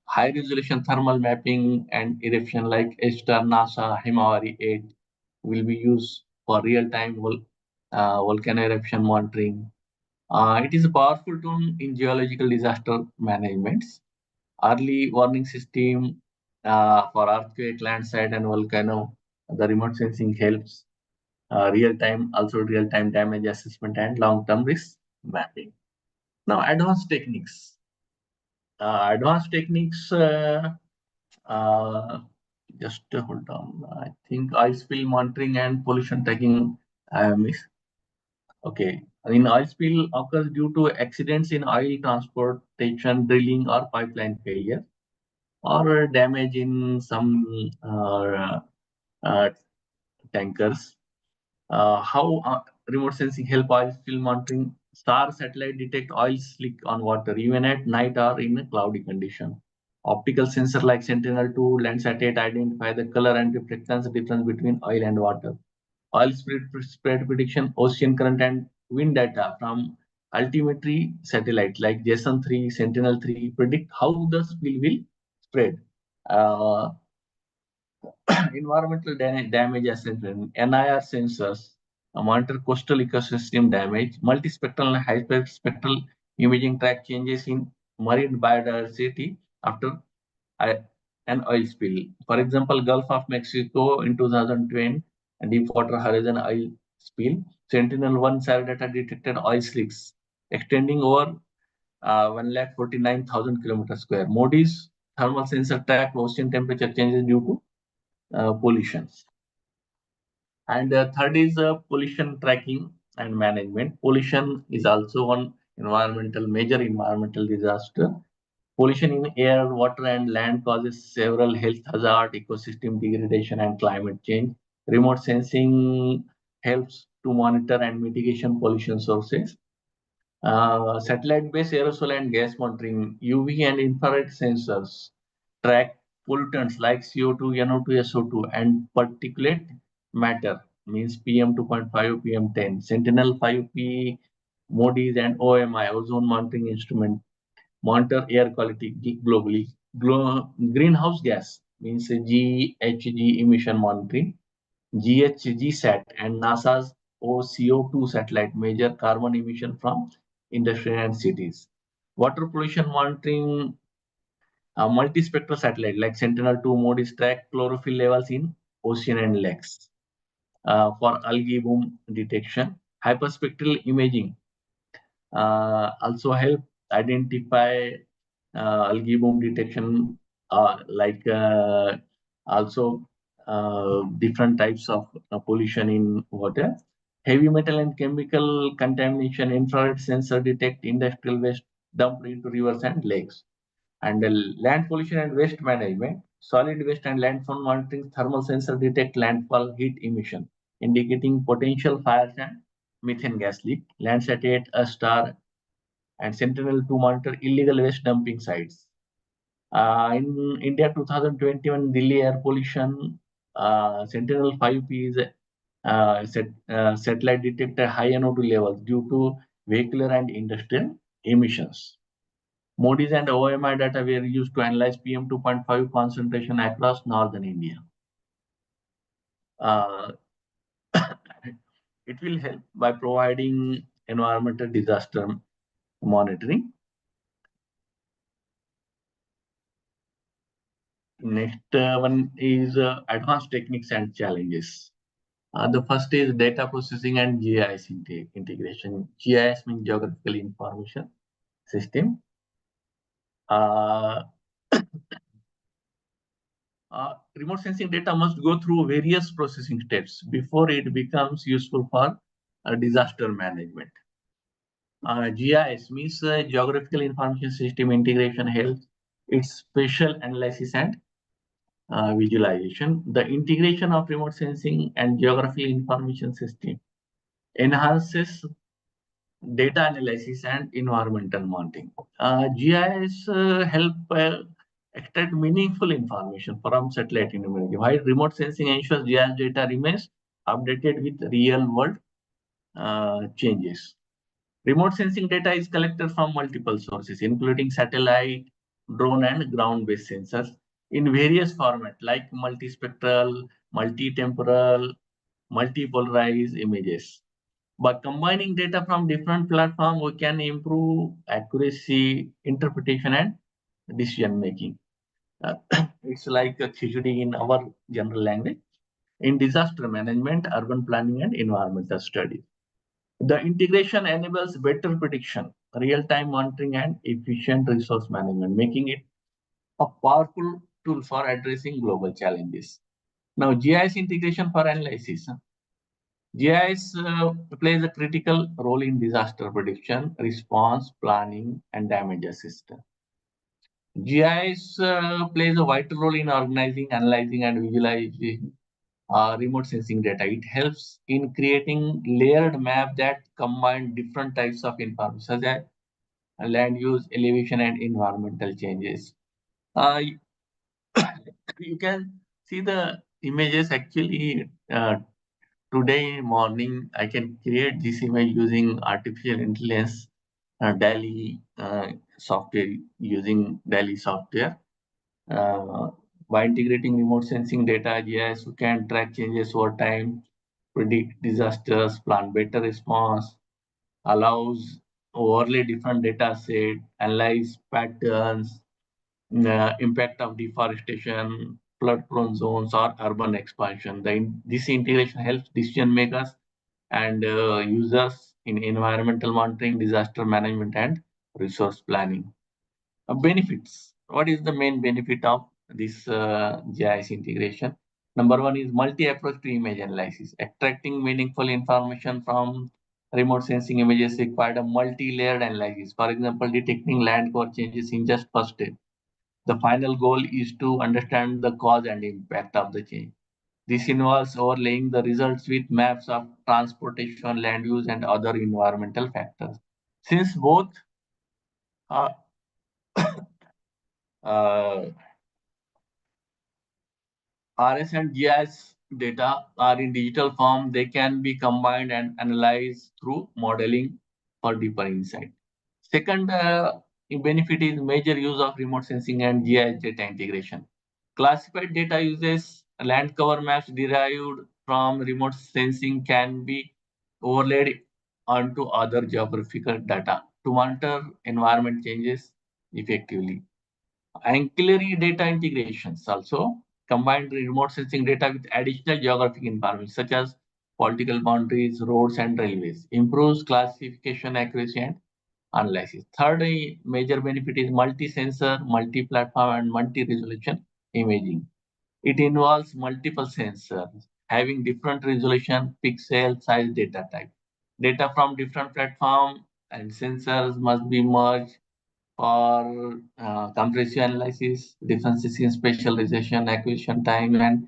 Speaker 2: high-resolution thermal mapping and eruption like ESTAR, NASA, Himawari 8 will be used for real-time volcano eruption monitoring. It is a powerful tool in geological disaster management. Early warning system for earthquake, landslide, and volcano. The remote sensing helps real-time damage assessment and long-term risk mapping. Now, advanced techniques. Advanced techniques. Just hold on. I think oil spill monitoring and pollution tracking. I missed. Okay. In oil spill occurs due to accidents in oil transportation, drilling, or pipeline failure, or damage in some tankers. How remote sensing help oil spill monitoring? STAR satellite detect oil slick on water even at night or in a cloudy condition. Optical sensor like Sentinel-2, Landsat 8 identify the color and reflectance difference between oil and water. Oil spread prediction, ocean current and wind data from altimetry satellite like JSON-3, Sentinel-3 predict how the spill will spread. Environmental damage assessment, NIR sensors monitor coastal ecosystem damage, multispectral and hyperspectral imaging track changes in marine biodiversity after an oil spill. For example, Gulf of Mexico in 2020, Deepwater Horizon oil spill, Sentinel-1 SAR data detected oil slicks extending over 149,000 kilometers square. Moody's thermal sensor track ocean temperature changes due to pollution. And third is pollution tracking and management. Pollution is also one major environmental disaster. Pollution in air, water, and land causes several health hazards, ecosystem degradation, and climate change. Remote sensing helps to monitor and mitigation pollution sources. Satellite-based aerosol and gas monitoring, UV and infrared sensors track pollutants like CO2, NO2, SO2, and particulate matter, means PM 2.5, PM 10. Sentinel 5P, MODIS, and OMI, ozone monitoring instrument, monitor air quality globally. Greenhouse gas, means GHG emission monitoring. GHGSat and NASA's OCO2 satellite measure carbon emission from industry and cities. Water pollution monitoring, multispectral satellite like Sentinel-2 MODIS track chlorophyll levels in ocean and lakes. For algae bloom detection, hyperspectral imaging also help identify algae bloom detection, also different types of pollution in water. Heavy metal and chemical contamination, infrared sensor detect industrial waste dumped into rivers and lakes. And land pollution and waste management, solid waste and landfall monitoring, thermal sensor detect landfall heat emission, indicating potential fires and methane gas leak. Landsat 8, a star, and Sentinel to monitor illegal waste dumping sites. In India, 2021 Delhi air pollution, Sentinel 5P is satellite detected high NO2 levels due to vehicular and industrial emissions. MODIS and OMI data were used to analyze PM 2.5 concentration across northern India. It will help by providing environmental disaster monitoring. Next one is advanced techniques and challenges. The first is data processing and GIS integration. GIS means Geographical Information System. Remote sensing data must go through various processing steps before it becomes useful for disaster management. GIS means Geographical Information System integration helps its spatial analysis and visualization. The integration of remote sensing and geographical information system enhances data analysis and environmental monitoring. GIS help extract meaningful information from satellite imagery, while remote sensing ensures GIS data remains updated with real-world changes. Remote sensing data is collected from multiple sources, including satellite, drone, and ground-based sensors in various formats like multispectral, multi-temporal, multi-polarized images. By combining data from different platforms, we can improve accuracy, interpretation, and decision making. It's like a khichdi in our general language. In disaster management, urban planning, and environmental studies, the integration enables better prediction, real-time monitoring, and efficient resource management, making it a powerful tool for addressing global challenges. Now, GIS integration for analysis. GIS plays a critical role in disaster prediction, response, planning, and damage assistance. GIS plays a vital role in organizing, analyzing, and visualizing remote sensing data. It helps in creating layered map that combine different types of information, such as land use, elevation, and environmental changes. Uh, you can see the images actually. Today morning, I can create this image using artificial intelligence, DALI software, using DALI software. Uh, by integrating remote sensing data, GIS, we can track changes over time, predict disasters, plan better response, allows overlay different data set, analyze patterns, impact of deforestation, flood-prone zones, or urban expansion. This integration helps decision makers and users in environmental monitoring, disaster management, and resource planning. Benefits. What is the main benefit of this GIS integration? Number one is multi-approach to image analysis. Extracting meaningful information from remote sensing images required a multi-layered analysis. For example, detecting land cover changes in just first step. The final goal is to understand the cause and impact of the change. This involves overlaying the results with maps of transportation, land use, and other environmental factors. Since both are uh, RS and GIS data are in digital form, they can be combined and analyzed through modeling for deeper insight. Second benefit is major use of remote sensing and GIS data integration. Classified data uses land cover maps derived from remote sensing can be overlaid onto other geographical data to monitor environment changes effectively. Ancillary data integrations also combine remote sensing data with additional geographic information such as political boundaries, roads, and railways, improves classification accuracy and analysis. Third major benefit is multi-sensor, multi-platform, and multi-resolution imaging. It involves multiple sensors having different resolution, pixel, size, data type. Data from different platforms and sensors must be merged for comprehensive analysis. Differences in spatialization, acquisition time, and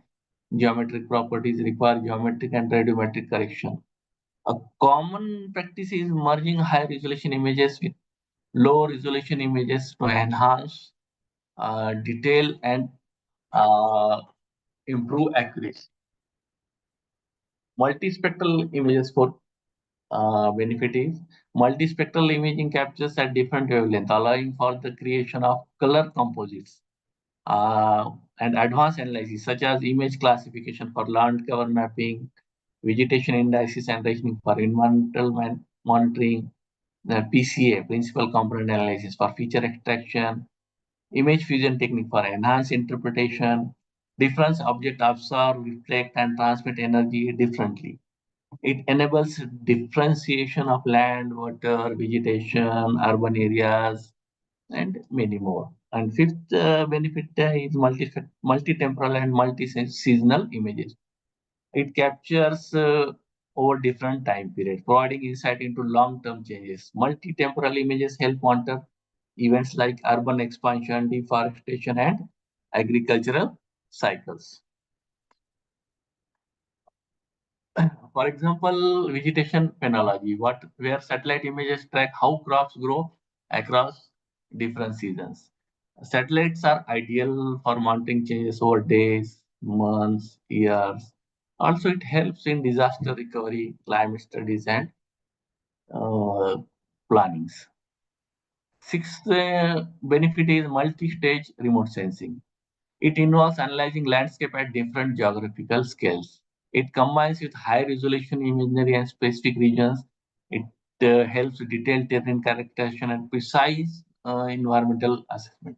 Speaker 2: geometric properties require geometric and radiometric correction. A common practice is merging high resolution images with low resolution images to enhance detail and uh, improve accuracy. Multispectral images for benefit is multispectral imaging captures at different wavelengths, allowing for the creation of color composites and advanced analysis such as image classification for land cover mapping, vegetation indices and rationing for environmental monitoring, the PCA, principal component analysis for feature extraction, image fusion technique for enhanced interpretation, different objects absorb, reflect, and transmit energy differently. It enables differentiation of land, water, vegetation, urban areas, and many more. And fifth benefit is multi-temporal and multi-seasonal images. It captures over different time periods, providing insight into long-term changes. Multi-temporal images help monitor events like urban expansion, deforestation, and agricultural cycles. For example, vegetation phenology, where satellite images track how crops grow across different seasons. Satellites are ideal for monitoring changes over days, months, years. Also, it helps in disaster recovery, climate studies, and uh, plannings. Sixth benefit is multi-stage remote sensing. It involves analyzing landscape at different geographical scales. It combines with high resolution imagery and specific regions. It helps detailed terrain characterization and precise environmental assessment.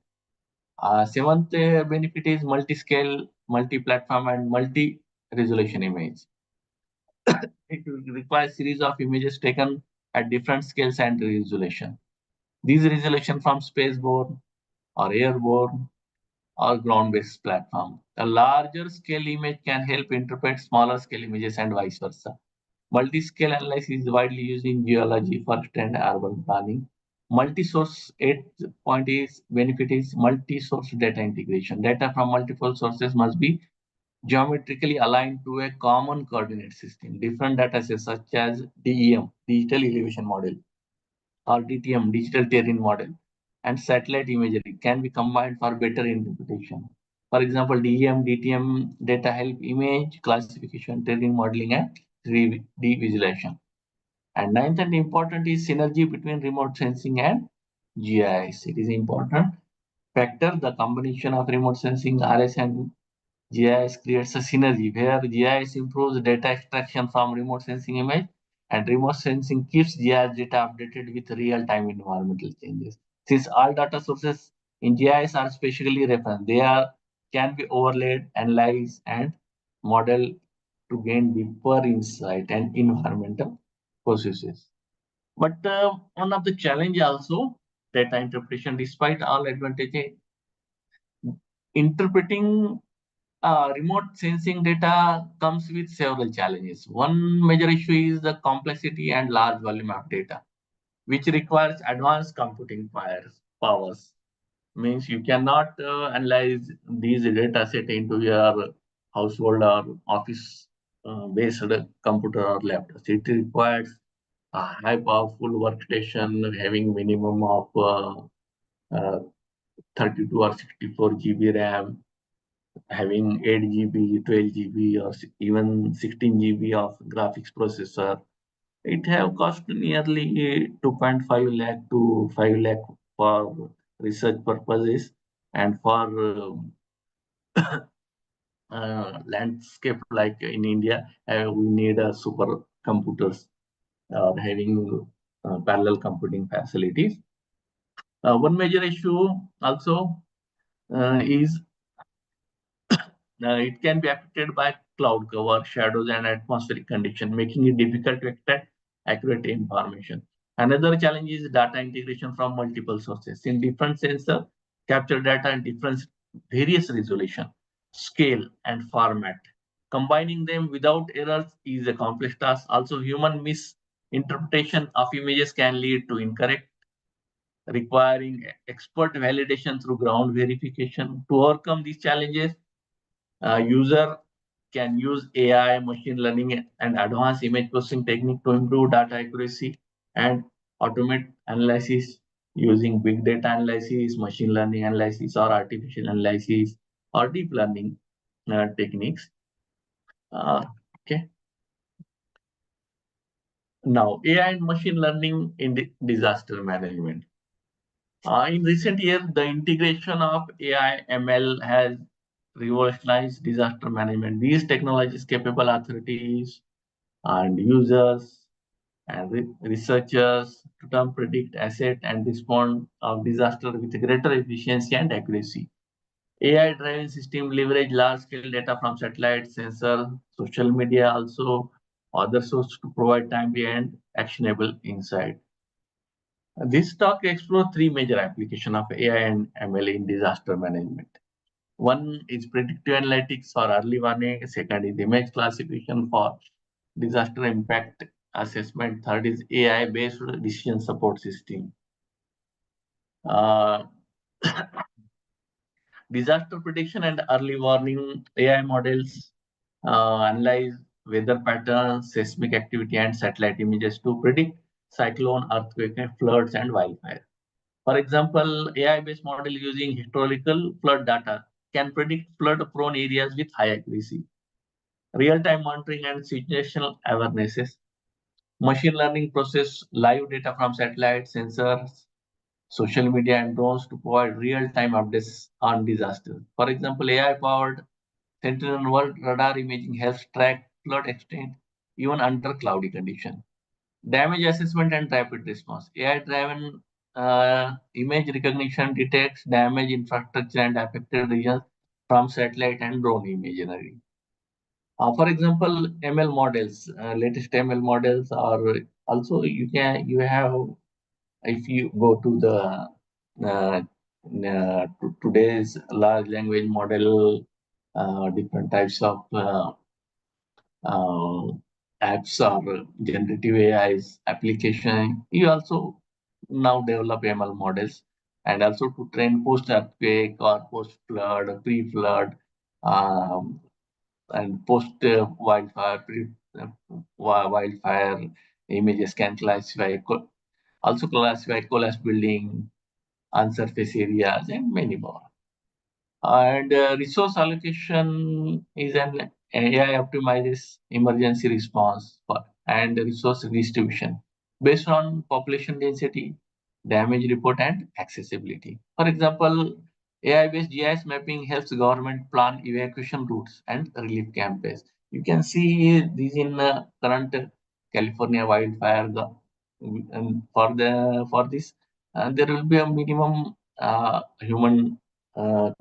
Speaker 2: Seventh benefit is multi-scale, multi-platform, and multi-resolution image. It requires series of images taken at different scales and resolution. These resolution from spaceborne or airborne or ground-based platform. A larger scale image can help interpret smaller scale images and vice versa. Multi-scale analysis is widely used in geology, forest, and urban planning. Multi-source, eighth point is benefit is multi-source data integration. Data from multiple sources must be geometrically aligned to a common coordinate system. Different data sets such as DEM, digital elevation model, or DTM, digital terrain model, and satellite imagery can be combined for better interpretation. For example, DEM, DTM data help image classification, terrain modeling, and 3D visualization. And ninth and important is synergy between remote sensing and GIS. It is important factor. The combination of remote sensing, RS, and GIS creates a synergy where GIS improves data extraction from remote sensing image and remote sensing keeps GIS data updated with real-time environmental changes. Since all data sources in GIS are specially referenced, can be overlaid, analyzed, and modeled to gain deeper insight and environmental processes. But one of the challenge also data interpretation, despite all advantages, interpreting remote sensing data comes with several challenges. One major issue is the complexity and large volume of data, which requires advanced computing powers. Means you cannot analyze these data set into your household or office based computer or laptop. It requires a high powerful workstation having minimum of uh, 32 or 64 GB RAM, having 8 GB, 12 GB, or even 16 GB of graphics processor. It have cost nearly 2.5 lakh to 5 lakh for research purposes, and for landscape like in India, we need super computers having parallel computing facilities. One major issue also is it can be affected by cloud cover, shadows, and atmospheric condition, making it difficult to extract accurate information. Another challenge is data integration from multiple sources. In different sensor, capture data in different various resolution, scale, and format. Combining them without errors is a complex task. Also, human misinterpretation of images can lead to incorrect, requiring expert validation through ground verification. To overcome these challenges, user can use AI, machine learning, and advanced image processing technique to improve data accuracy and automate analysis using big data analysis, machine learning analysis, or artificial analysis, or deep learning techniques. Okay. Now, AI and machine learning in disaster management. In recent years, the integration of AI ML has revolutionized disaster management. These technologies capable authorities and users and researchers to term predict, asset, and respond of disaster with greater efficiency and accuracy. AI-driven system leverage large-scale data from satellite, sensor, social media, also other sources to provide timely and actionable insight. This talk explores three major applications of AI and ML in disaster management. One is predictive analytics for early warning. Second is image classification for disaster impact assessment. Third is AI-based decision support system. Uh, disaster prediction and early warning AI models analyze weather patterns, seismic activity, and satellite images to predict cyclone, earthquake, floods, and wildfire. For example, AI-based model using historical flood data can predict flood-prone areas with high accuracy. Real-time monitoring and situational awarenesses. Machine learning process live data from satellite sensors, social media, and drones to provide real-time updates on disasters. For example, AI-powered Sentinel World radar imaging helps track flood extent even under cloudy conditions. Damage assessment and rapid response. AI-driven image recognition detects damage infrastructure and affected regions from satellite and drone imagery. For example, ML models, latest ML models are also you have if you go to the today's large language model, different types of apps or generative AI's application. You also now develop ML models and also to train post-earthquake or post-flood, pre-flood, and post-wildfire, wildfire images can classify, also classify collapse building, unsurface areas, and many more. And resource allocation is an AI optimizes emergency response and resource distribution based on population density, damage report, and accessibility. For example, AI-based GIS mapping helps government plan evacuation routes and relief campaigns. You can see these in current California wildfire. And for this, there will be a minimum human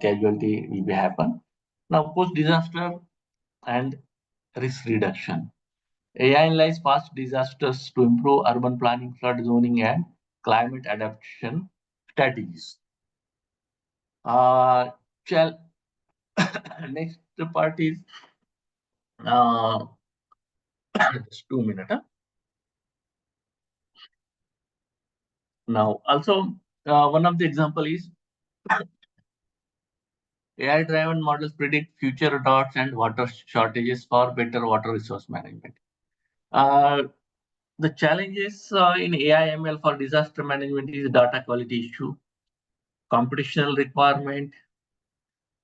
Speaker 2: casualty will be happen. Now, post-disaster and risk reduction. AI analyze past disasters to improve urban planning, flood zoning, and climate adaptation strategies. Next part is just 2 minutes. Now, also one of the example is AI-driven models predict future droughts and water shortages for better water resource management. The challenges in AI ML for disaster management is data quality issue, computational requirement,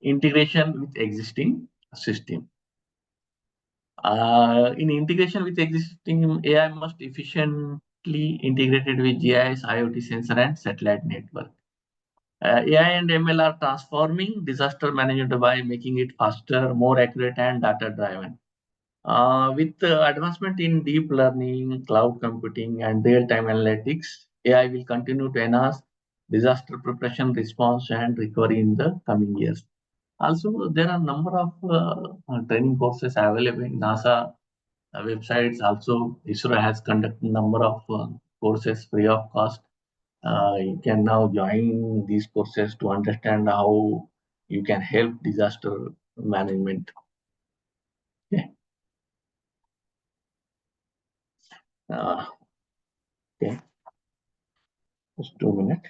Speaker 2: integration with existing system. In integration with existing, AI must efficiently integrated with GIS, IoT sensor, and satellite network. AI and ML are transforming disaster management by making it faster, more accurate, and data-driven. With advancement in deep learning, cloud computing, and real-time analytics, AI will continue to enhance disaster preparation, response, and recovery in the coming years. Also, there are a number of training courses available in NASA websites. Also, ISRO has conducted a number of courses free of cost. You can now join these courses to understand how you can help disaster management. Okay. Okay. Just 2 minutes.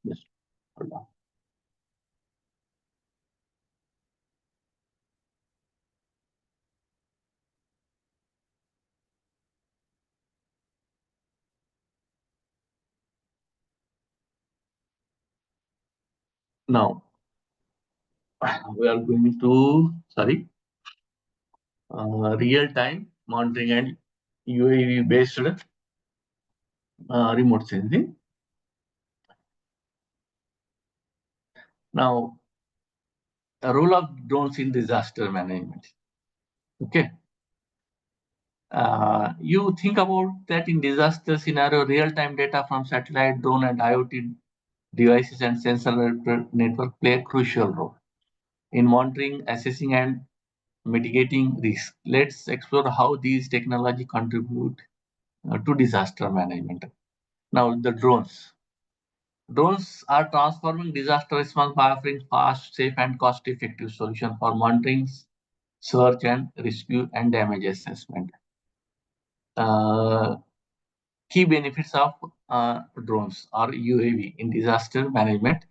Speaker 2: Just hold on. Now, we are going to, real-time monitoring and UAV-based remote sensing. Now, a role of drones in disaster management. Okay. You think about that in disaster scenario, real-time data from satellite, drone, and IoT devices and sensor network play a crucial role in monitoring, assessing, and mitigating risk. Let's explore how these technology contribute to disaster management. Now, the drones. Drones are transforming disaster response by offering fast, safe, and cost-effective solutions for monitoring, search and rescue, and damage assessment. Key benefits of drones or UAV in disaster management.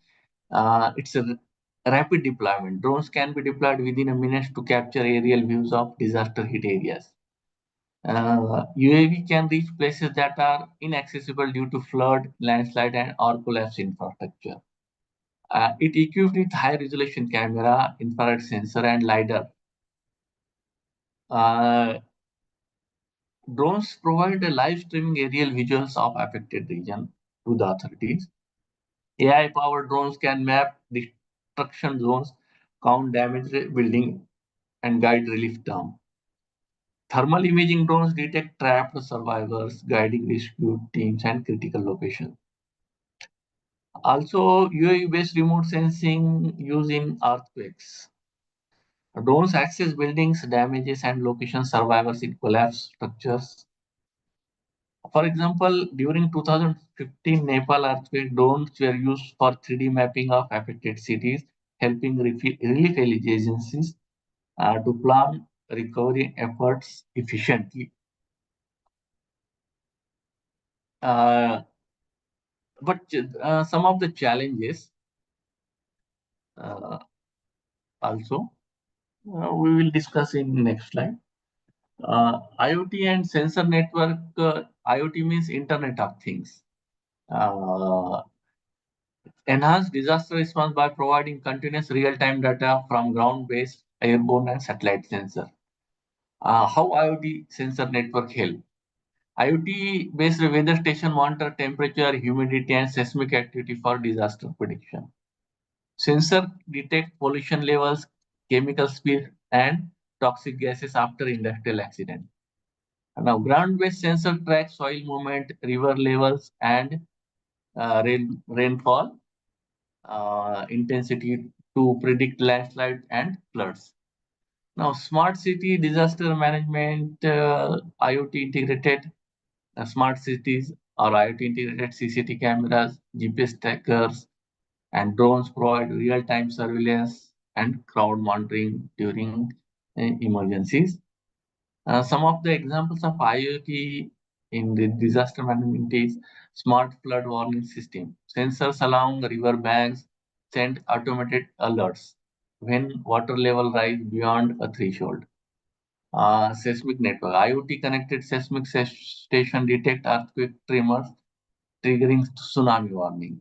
Speaker 2: It's a rapid deployment. Drones can be deployed within a minute to capture aerial views of disaster hit areas. UAV can reach places that are inaccessible due to flood, landslide, or collapse infrastructure. It equipped with high resolution camera, infrared sensor, and LiDAR. Drones provide a live streaming aerial visuals of affected region to the authorities. AI-powered drones can map destruction zones, count damaged building, and guide relief down. Thermal imaging drones detect trapped survivors, guiding rescue teams and critical locations. Also, UAV-based remote sensing used in earthquakes. Drones access buildings, damages, and location survivors in collapsed structures. For example, during 2015 Nepal earthquake, drones were used for 3D mapping of affected cities, helping relief agencies to plan recovery efforts efficiently. But some of the challenges also we will discuss in next slide. IoT and sensor network. IoT means Internet of Things. Enhanced disaster response by providing continuous real-time data from ground-based, airborne, and satellite sensor. How IoT sensor network help? IoT-based weather station monitor temperature, humidity, and seismic activity for disaster prediction. Sensor detect pollution levels, chemical spill, and toxic gases after industrial accident. Now, ground-based sensor tracks soil movement, river levels, and rainfall intensity to predict landslide and floods. Now, smart city disaster management, IoT integrated smart cities or IoT integrated CCTV cameras, GPS trackers, and drones provide real-time surveillance and crowd monitoring during emergencies. Some of the examples of IoT in the disaster management is smart flood warning system. Sensors along river banks send automated alerts when water level rise beyond a threshold. Seismic network. IoT connected seismic station detect earthquake tremors, triggering tsunami warning.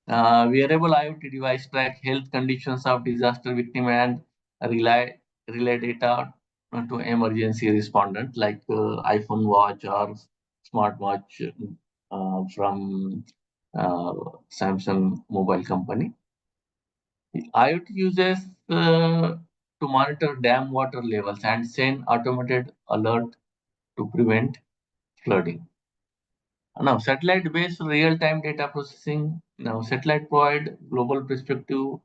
Speaker 2: Wearable IoT device track health conditions of disaster victim and relay data to emergency respondent like iPhone watch or smartwatch from Samsung mobile company. IoT uses to monitor dam water levels and send automated alert to prevent flooding. Now, satellite-based real-time data processing. Now, satellite provide global perspective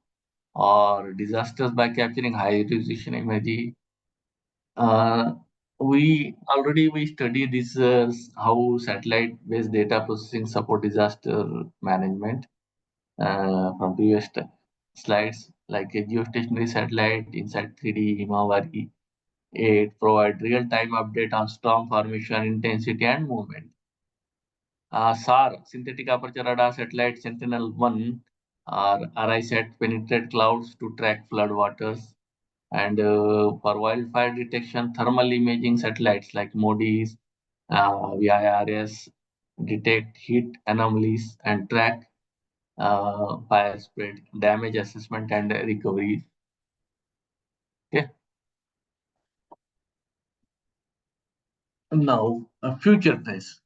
Speaker 2: or disasters by capturing high-resolution imagery. We studied this how satellite-based data processing support disaster management from previous slides, like a geostationary satellite inside 3D Himawari. It provides real-time update on storm formation, intensity, and movement. SAR, synthetic aperture radar satellite Sentinel-1, or RISAT penetrate clouds to track flood waters. And for wildfire detection, thermal imaging satellites like MODIS, VIRS detect heat anomalies and track fire spread, damage assessment, and recovery. Okay. Now, future trends,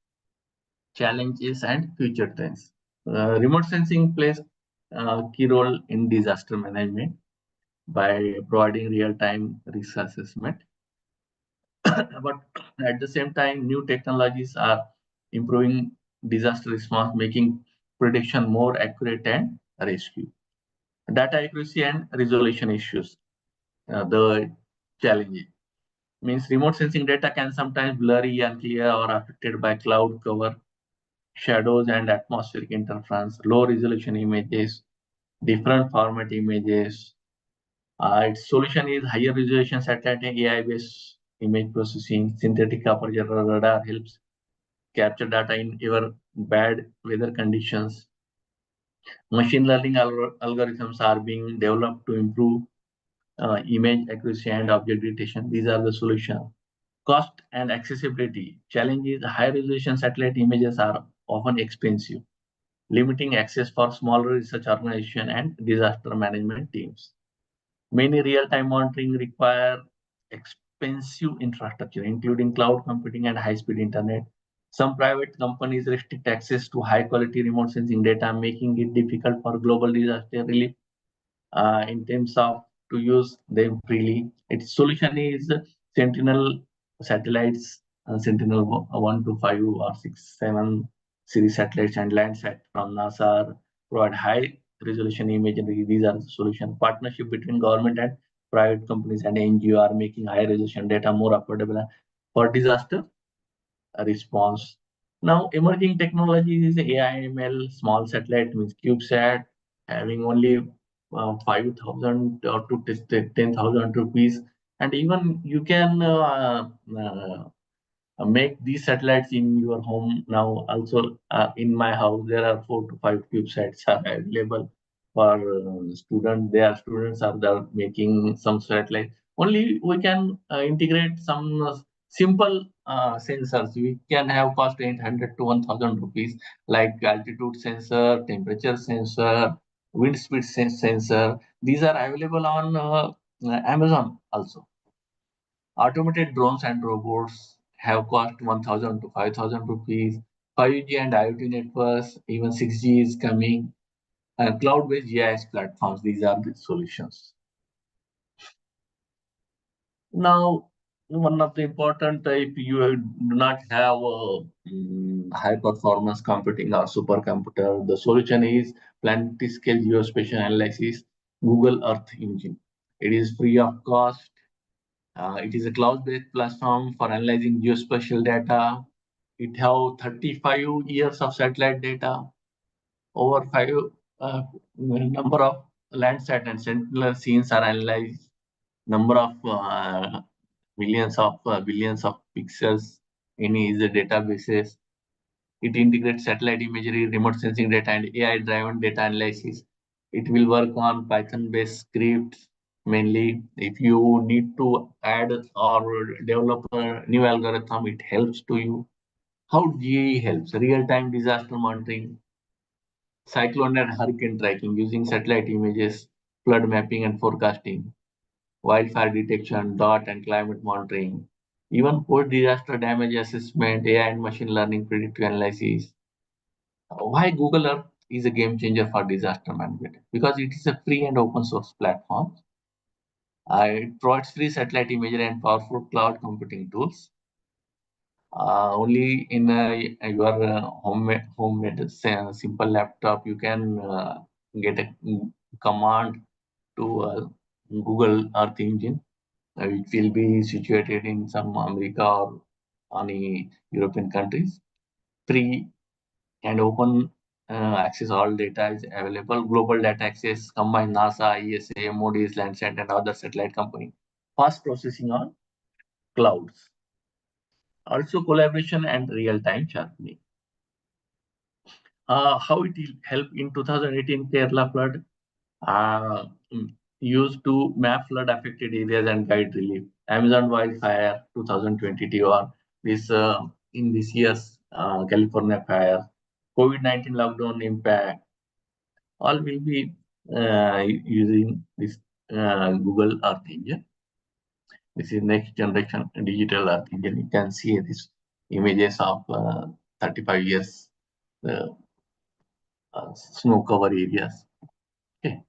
Speaker 2: challenges, and future trends. Remote sensing plays a key role in disaster management by providing real-time risk assessment. But at the same time, new technologies are improving disaster response, making prediction more accurate and rescue. Data accuracy and resolution issues. The challenge means remote sensing data can sometimes blurry, unclear, or affected by cloud cover, shadows, and atmospheric interference, low resolution images, different format images. Its solution is higher resolution satellite AI-based image processing, synthetic aperture radar helps capture data in even bad weather conditions. Machine learning algorithms are being developed to improve image accuracy and object detection. These are the solutions. Cost and accessibility. Challenge is high resolution satellite images are often expensive, limiting access for smaller research organizations and disaster management teams. Many real-time monitoring require expensive infrastructure, including cloud computing and high-speed internet. Some private companies restrict access to high-quality remote sensing data, making it difficult for global disaster relief in terms of to use them freely. Its solution is Sentinel satellites, Sentinel 1 to 5 or 6, 7 series satellites and Landsat from NASA provide high resolution imagery. These are the solution. Partnership between government and private companies and NGO are making high resolution data more affordable for disaster response. Now, emerging technologies is AI, ML, small satellite means CubeSat, having only 5,000 or to 10,000 rupees, and even you can make these satellites in your home now. Also, in my house, there are 4 to 5 CubeSats are available for students. Their students are there making some satellite. Only we can integrate some simple sensors. We can have cost 800 to 1,000 rupees, like altitude sensor, temperature sensor, wind speed sensor. These are available on Amazon also. Automated drones and robots have cost 1,000 to 5,000 rupees. 5G and IoT networks, even 6G is coming. Cloud-based GIS platforms, these are the solutions. Now, one of the important type, you do not have high performance computing or supercomputer. The solution is planetary scale geospatial analysis, Google Earth Engine. It is free of cost. It is a cloud-based platform for analyzing geospatial data. It has 35 years of satellite data, over five number of Landsat and Sentinel scenes are analyzed, number of billions of pixels in its databases. It integrates satellite imagery, remote sensing data, and AI-driven data analysis. It will work on Python-based scripts mainly. If you need to add or develop a new algorithm, it helps to you. How GE helps? Real-time disaster monitoring, cyclone and hurricane tracking using satellite images, flood mapping and forecasting, wildfire detection, dot and climate monitoring, even post-disaster damage assessment, AI and machine learning predictive analysis. Why Google Earth is a game changer for disaster management? Because it is a free and open source platform. It provides free satellite imagery and powerful cloud computing tools. Only in your homemade simple laptop, you can get a command to Google Earth Engine, which will be situated in some America or any European countries. Free and open access, all data is available. Global data access combine NASA, ESA, Moody's, Landsat, and other satellite company. Fast processing on clouds. Also collaboration and real-time sharpening. How it will help in 2018 Kerala flood? Used to map flood affected areas and guide relief. Amazon wildfire 2022 or this in this year's California fire. COVID-19 lockdown impact. All will be using this Google Earth Engine. This is next generation digital Earth Engine. You can see these images of 35 years snow cover areas. Okay.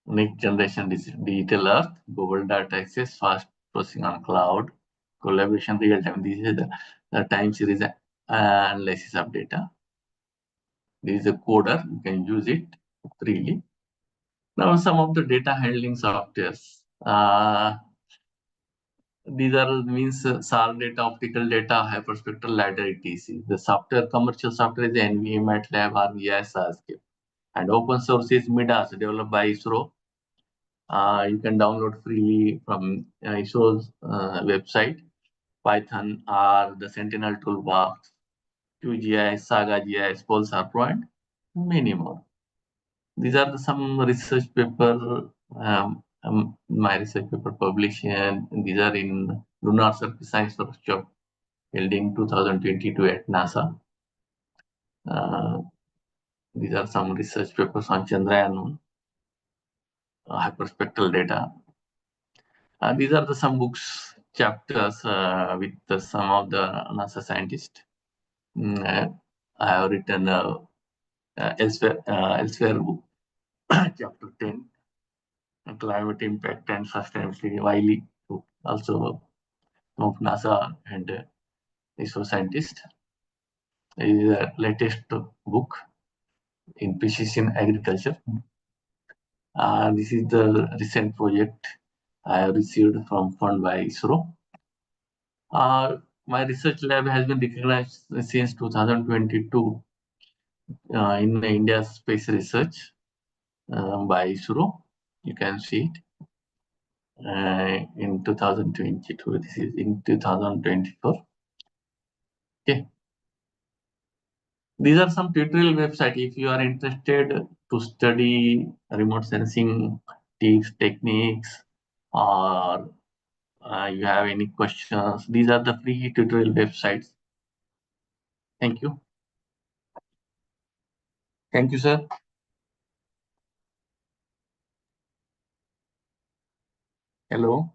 Speaker 2: Next generation digital Earth, global data access, fast processing on cloud, collaboration real time. This is the time series analysis of data. This is a coder, you can use it freely. Now, some of the data handling softwares. These are means SAR data, optical data, hyperspectral LiDAR, etc. The software, commercial software is NVM, MATLAB, or VIS, and open source is MIDAS, developed by ISRO. You can download freely from ISO's website. Python R, the Sentinel Toolbox, QGIS, Saga GIS, Pulsar Pro, and many more. These are some research paper, my research paper published, and these are in Lunar Surface Science Workshop held in 2022 at NASA. These are some research papers on Chandrayaan hyperspectral data. These are some books, chapters with some of the NASA scientists. I have written elsewhere book, chapter 10, climate impact and sustainability, Wiley, also of NASA and ISRO scientist. This is the latest book in precision agriculture. This is the recent project I have received from fund by ISRO. My research lab has been recognized since 2022 in India's space research by ISRO. You can see it. In 2022, this is in 2024. Okay. These are some tutorial websites. If you are interested to study remote sensing tips, techniques, or you have any questions, these are the free tutorial websites. Thank you. Thank you, sir. Hello.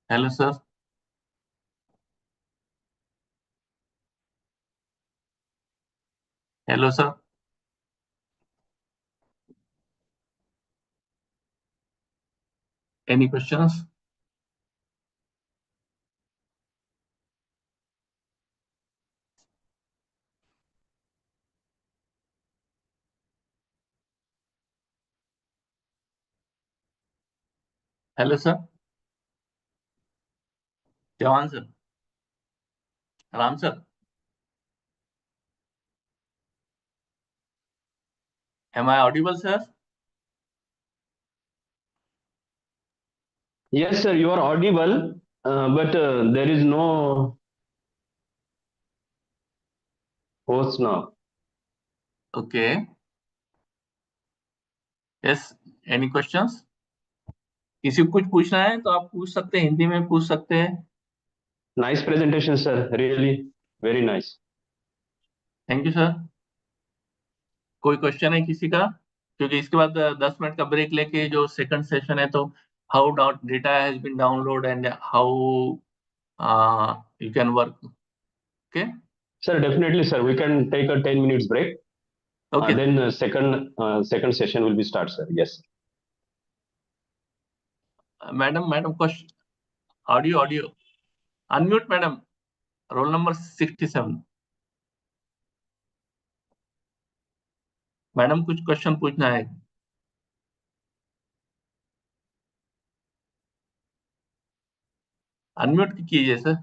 Speaker 2: Hello, sir. Hello, sir. Any questions? Hello, sir. Jawan, sir. Ram, sir. Am I audible, sir?
Speaker 4: Yes, sir, you are audible, but there is no host now.
Speaker 2: Okay. Yes. Any questions? किसी को कुछ पूछना है तो आप पूछ सकते हैं, हिंदी में पूछ सकते हैं.
Speaker 4: Nice presentation, sir. Really, very nice.
Speaker 2: Thank you sir. कोई क्वेश्चन है किसी का? क्योंकि इसके बाद 10 मिनट का ब्रेक लेके जो सेकंड सेशन है, तो how data has been download and how you can work. Okay.
Speaker 4: Sir, definitely, sir. We can take a 10 minutes break.
Speaker 2: Okay.
Speaker 4: Then second session will be start, sir. Yes.
Speaker 2: Madam, question. Audio. Unmute, madam. Roll number 67. Madam कुछ question पूछना है. Unmute कीजिए sir.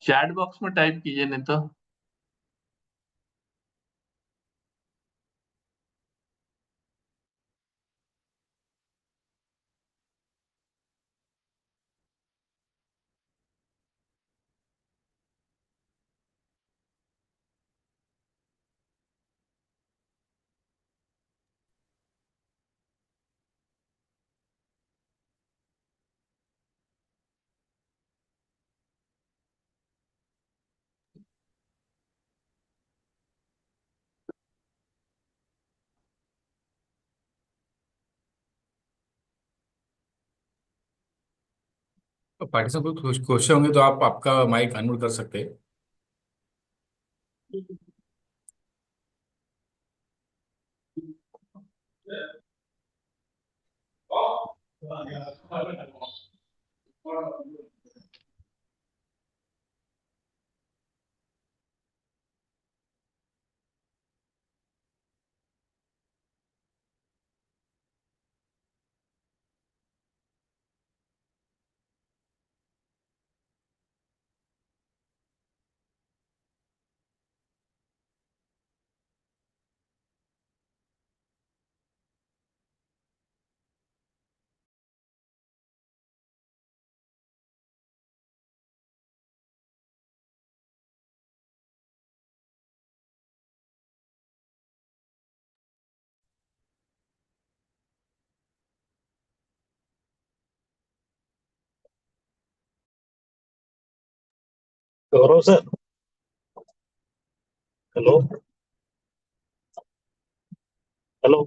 Speaker 2: Chat box में type कीजिए, नहीं तो.
Speaker 3: Participant कुछ question होंगे तो आप आपका माइक अनम्यूट कर सकते हैं.
Speaker 1: Gaurav sir, hello hello.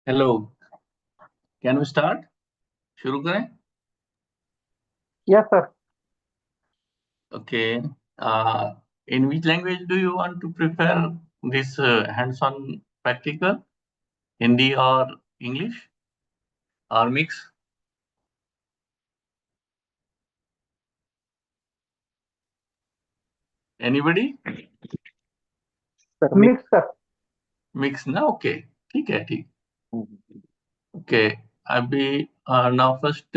Speaker 2: Hello, can we start? शुरू करें?
Speaker 1: Yes, sir.
Speaker 2: Okay. In which language do you want to prefer this hands-on practical? Hindi or English or mix? Anybody?
Speaker 1: Mix, sir.
Speaker 2: Mix ना? Okay, ठीक है, ठीक. Okay, अभी now first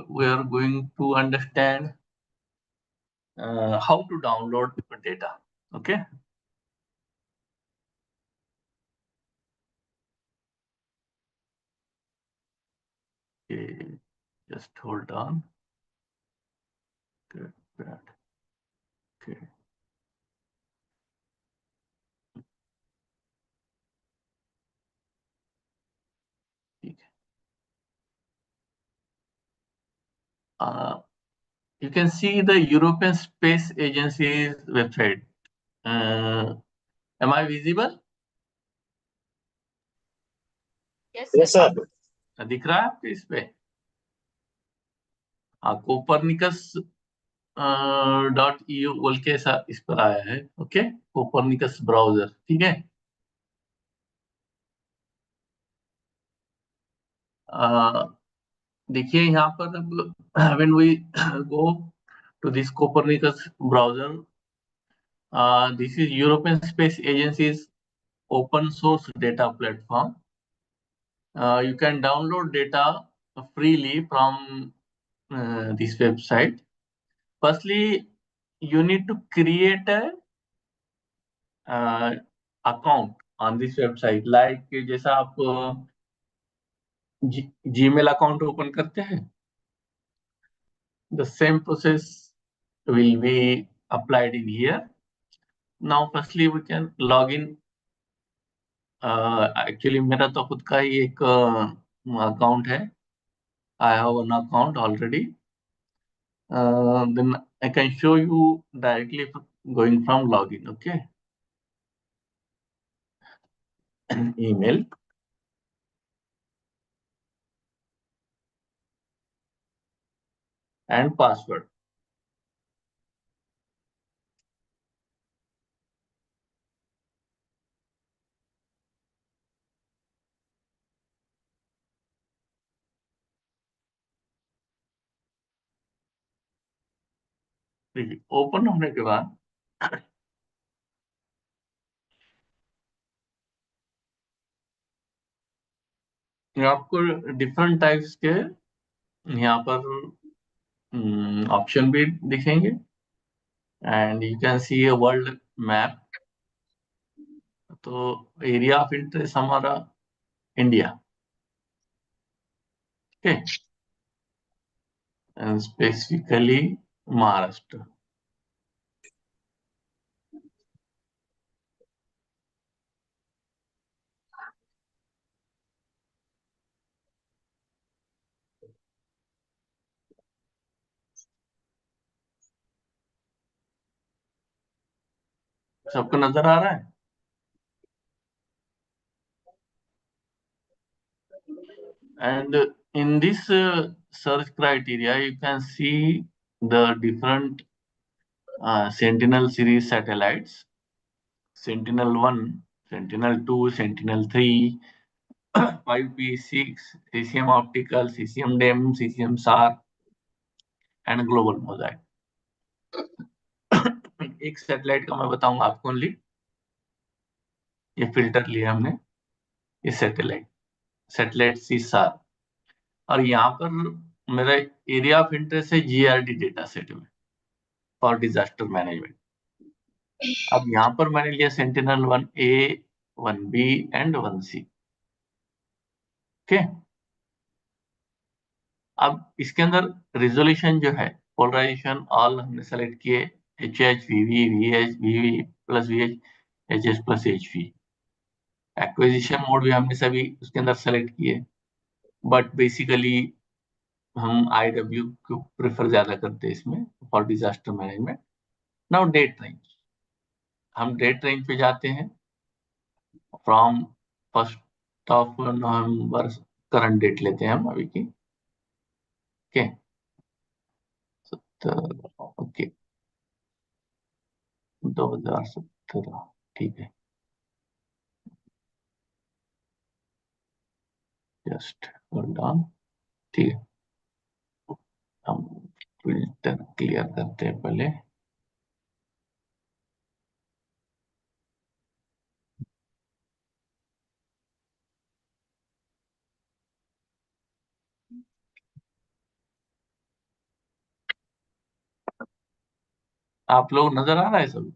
Speaker 2: we are going to understand how to download data. Okay. Okay, just hold on. Good, good. Okay. ठीक है. You can see the European Space Agency's website. Am I visible?
Speaker 1: Yes, sir.
Speaker 2: दिख रहा है आपको इस पे? हाँ, Copernicus .eu बोल के ऐसा इस पर आया है. Okay, Copernicus browser. ठीक है. देखिए यहाँ पर अब when we go to this Copernicus browser, this is European Space Agency's open source data platform. You can download data freely from this website. Firstly, you need to create a account on this website. Like जैसा आप Gmail account open करते हैं, the same process will be applied in here. Now, firstly, we can log in. Actually, मेरा तो खुद का ही एक account है. I have an account already. Then I can show you directly going from login. Okay. Email. And password. देखिए, open होने के बाद आपको डिफरेंट टाइप्स के यहाँ पर ऑप्शन भी दिखेंगे. And you can C a world map. तो एरिया ऑफ इंटरेस्ट हमारा India. Okay. And specifically Maharashtra. सबको नजर आ रहा है? And in this search criteria, you can see the different Sentinel series satellites. Sentinel-1, Sentinel-2, Sentinel-3, 5P6, CCM Optical, CCM DEM, CCM SAR, and Global Mosaic. एक satellite का मैं बताऊंगा आपको only. ये फिल्टर लिया हमने, ये सैटेलाइट सी SAR. और यहाँ पर मेरा एरिया ऑफ इंटरेस्ट है GRD डेटा सेट में फॉर डिजास्टर मैनेजमेंट. अब यहाँ पर मैंने लिया Sentinel-1A, 1B and 1C. Okay. अब इसके अंदर रिजोल्यूशन जो है, पोलराइजेशन ऑल हमने सेलेक्ट किए, HH, VV, VH, VV plus VH, HS plus HV. Acquisition mode भी हमने सभी उसके अंदर सेलेक्ट किए. बट बेसिकली हम IW को प्रेफर ज्यादा करते हैं इसमें for disaster management. Now date range. हम डेट रेंज पे जाते हैं from 1 of November current date लेते हैं हम अभी की। ओके 17 ओके 2017 ठीक है। Just hold on. ठीक है हम फिल्टर क्लियर करते हैं पहले। आप लोग नजर आ रहा है सब?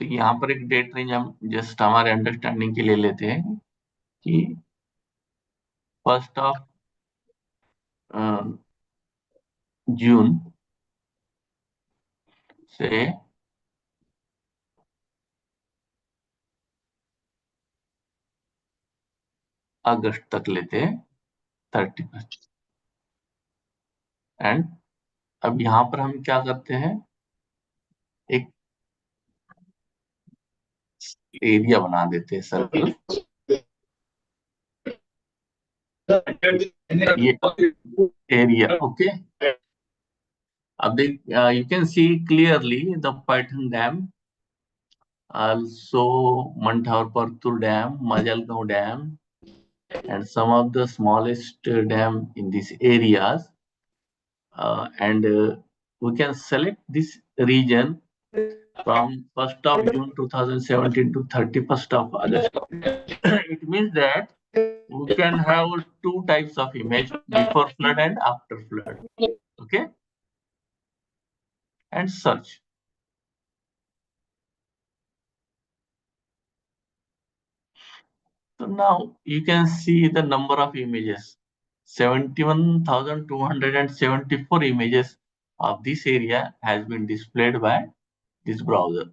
Speaker 2: तो यहाँ पर एक डेट रेंज हम जस्ट हमारे अंडरस्टैंडिंग के लिए लेते हैं कि 1 जून से अगस्त तक लेते हैं 31। एंड अब यहाँ पर हम क्या करते हैं, एक एरिया बना देते हैं सर्कल। ये एरिया ओके। अब देख you can see clearly the pattern dam, also Manthaur Dam, Majalgaon Dam, and some of the smallest dam in these areas. And we can select this region from 1st of June 2017 to 31st of August. It means that we can have two types of image, before flood and after flood. Okay, and search. So now you can see the number of images. 71,274 images of this area has been displayed by this browser.